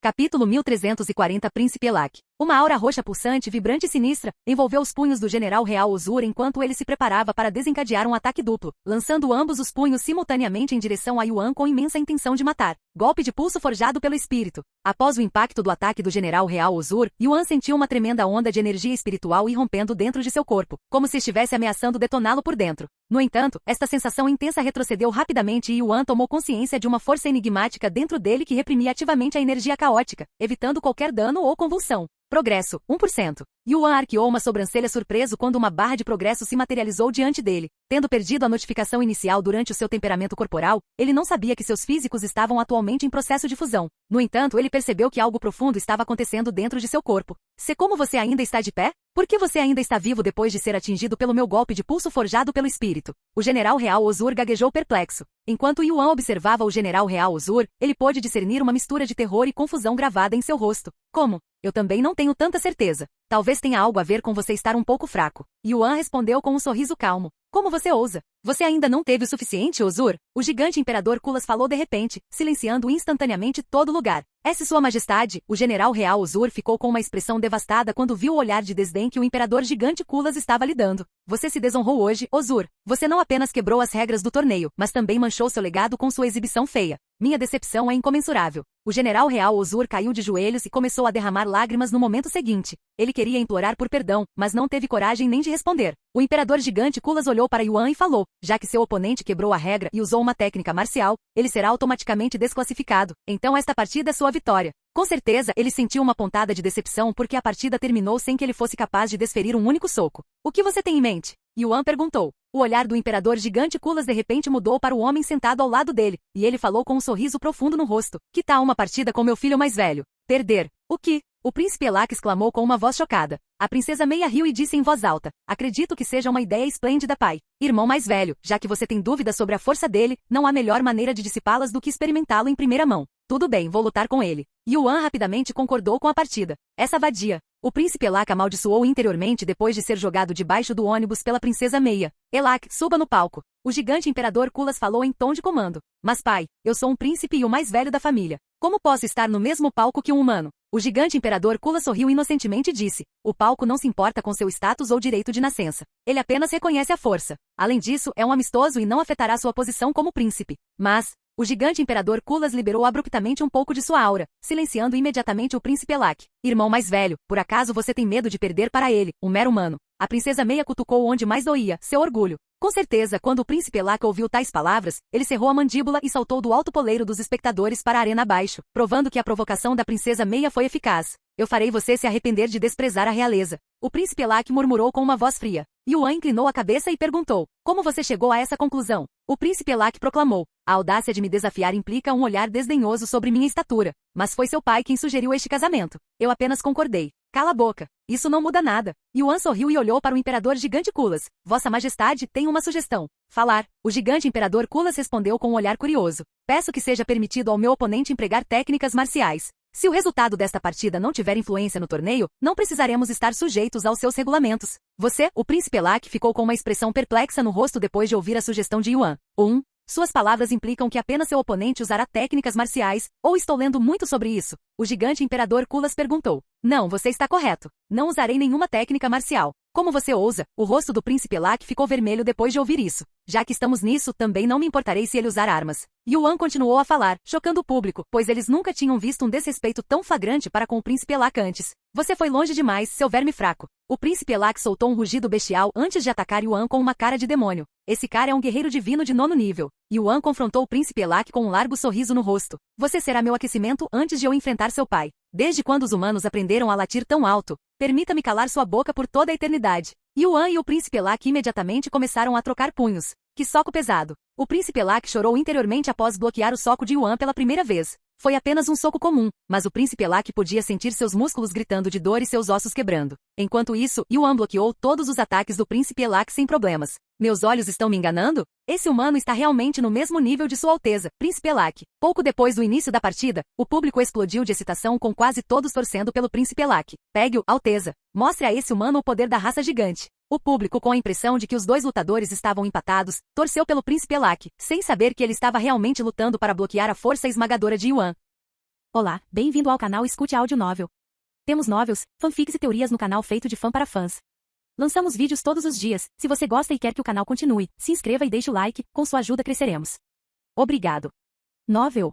Capítulo 1340 Príncipe Elac. Uma aura roxa pulsante, vibrante e sinistra, envolveu os punhos do general real Ozur enquanto ele se preparava para desencadear um ataque duplo, lançando ambos os punhos simultaneamente em direção a Yuan com imensa intenção de matar. Golpe de pulso forjado pelo espírito. Após o impacto do ataque do general real Ozur, Yuan sentiu uma tremenda onda de energia espiritual irrompendo dentro de seu corpo, como se estivesse ameaçando detoná-lo por dentro. No entanto, esta sensação intensa retrocedeu rapidamente e Yuan tomou consciência de uma força enigmática dentro dele que reprimia ativamente a energia caótica, evitando qualquer dano ou convulsão. Progresso, 1%. Yuan arqueou uma sobrancelha surpreso quando uma barra de progresso se materializou diante dele. Tendo perdido a notificação inicial durante o seu temperamento corporal, ele não sabia que seus físicos estavam atualmente em processo de fusão. No entanto, ele percebeu que algo profundo estava acontecendo dentro de seu corpo. Se como você ainda está de pé? Por que você ainda está vivo depois de ser atingido pelo meu golpe de pulso forjado pelo espírito? O general real Ozur gaguejou perplexo. Enquanto Yuan observava o general real Ozur, ele pôde discernir uma mistura de terror e confusão gravada em seu rosto. Como? Eu também não tenho tanta certeza. Talvez tenha algo a ver com você estar um pouco fraco. Yuan respondeu com um sorriso calmo. Como você ousa? Você ainda não teve o suficiente, Ozur? O gigante imperador Kulas falou de repente, silenciando instantaneamente todo lugar. Essa sua majestade, o general real Ozur ficou com uma expressão devastada quando viu o olhar de desdém que o imperador gigante Kulas estava lhe dando. Você se desonrou hoje, Ozur. Você não apenas quebrou as regras do torneio, mas também manchou seu legado com sua exibição feia. Minha decepção é incomensurável. O general real Ozur caiu de joelhos e começou a derramar lágrimas no momento seguinte. Ele queria implorar por perdão, mas não teve coragem nem de responder. O imperador gigante Kulas olhou para Yuan e falou, já que seu oponente quebrou a regra e usou uma técnica marcial, ele será automaticamente desclassificado. Então esta partida é sua vitória. Com certeza, ele sentiu uma pontada de decepção porque a partida terminou sem que ele fosse capaz de desferir um único soco. O que você tem em mente? Yuan perguntou. O olhar do imperador gigante Kulas de repente mudou para o homem sentado ao lado dele, e ele falou com um sorriso profundo no rosto. Que tal uma partida com meu filho mais velho? Perder. O que? O príncipe Elac exclamou com uma voz chocada. A princesa Meia riu e disse em voz alta. Acredito que seja uma ideia esplêndida, pai. Irmão mais velho, já que você tem dúvidas sobre a força dele, não há melhor maneira de dissipá-las do que experimentá-lo em primeira mão. Tudo bem, vou lutar com ele. Yuan rapidamente concordou com a partida. Essa vadia. O príncipe Elac amaldiçoou interiormente depois de ser jogado debaixo do ônibus pela princesa Meia. Elac, suba no palco. O gigante imperador Kulas falou em tom de comando. Mas pai, eu sou um príncipe e o mais velho da família. Como posso estar no mesmo palco que um humano? O gigante imperador Kulas sorriu inocentemente e disse. O palco não se importa com seu status ou direito de nascença. Ele apenas reconhece a força. Além disso, é um amistoso e não afetará sua posição como príncipe. Mas... O gigante imperador Kulas liberou abruptamente um pouco de sua aura, silenciando imediatamente o príncipe Elac. Irmão mais velho, por acaso você tem medo de perder para ele, um mero humano? A princesa Meia cutucou onde mais doía, seu orgulho. Com certeza, quando o príncipe Elac ouviu tais palavras, ele cerrou a mandíbula e saltou do alto poleiro dos espectadores para a arena abaixo, provando que a provocação da princesa Meia foi eficaz. Eu farei você se arrepender de desprezar a realeza. O príncipe Elac murmurou com uma voz fria. Yuan inclinou a cabeça e perguntou. Como você chegou a essa conclusão? O príncipe Elac proclamou. A audácia de me desafiar implica um olhar desdenhoso sobre minha estatura. Mas foi seu pai quem sugeriu este casamento. Eu apenas concordei. Cala a boca. Isso não muda nada. Yuan sorriu e olhou para o imperador gigante Kulas. Vossa Majestade tem uma sugestão. Falar. O gigante imperador Kulas respondeu com um olhar curioso. Peço que seja permitido ao meu oponente empregar técnicas marciais. Se o resultado desta partida não tiver influência no torneio, não precisaremos estar sujeitos aos seus regulamentos. Você, o príncipe Elac, ficou com uma expressão perplexa no rosto depois de ouvir a sugestão de Yuan. Suas palavras implicam que apenas seu oponente usará técnicas marciais, ou estou lendo muito sobre isso? O gigante imperador Kulas perguntou. Não, você está correto. Não usarei nenhuma técnica marcial. Como você ousa? O rosto do príncipe Elac ficou vermelho depois de ouvir isso. Já que estamos nisso, também não me importarei se ele usar armas. Yuan continuou a falar, chocando o público, pois eles nunca tinham visto um desrespeito tão flagrante para com o príncipe Elac antes. Você foi longe demais, seu verme fraco. O príncipe Elac soltou um rugido bestial antes de atacar Yuan com uma cara de demônio. Esse cara é um guerreiro divino de 9º nível. Yuan confrontou o príncipe Elac com um largo sorriso no rosto. Você será meu aquecimento antes de eu enfrentar seu pai. Desde quando os humanos aprenderam a latir tão alto? Permita-me calar sua boca por toda a eternidade. Yuan e o príncipe Elac imediatamente começaram a trocar punhos. Que soco pesado. O príncipe Elac chorou interiormente após bloquear o soco de Yuan pela primeira vez. Foi apenas um soco comum, mas o príncipe Elac podia sentir seus músculos gritando de dor e seus ossos quebrando. Enquanto isso, Yuan bloqueou todos os ataques do príncipe Elac sem problemas. Meus olhos estão me enganando? Esse humano está realmente no mesmo nível de Sua Alteza, Príncipe Elac. Pouco depois do início da partida, o público explodiu de excitação com quase todos torcendo pelo Príncipe Elac. Pegue-o, Alteza. Mostre a esse humano o poder da raça gigante. O público, com a impressão de que os dois lutadores estavam empatados, torceu pelo Príncipe Elac, sem saber que ele estava realmente lutando para bloquear a força esmagadora de Yuan. Olá, bem-vindo ao canal Escute Áudio Novel. Temos novels, fanfics e teorias no canal feito de fã para fãs. Lançamos vídeos todos os dias. Se você gosta e quer que o canal continue, se inscreva e deixe o like, com sua ajuda cresceremos. Obrigado. Novel.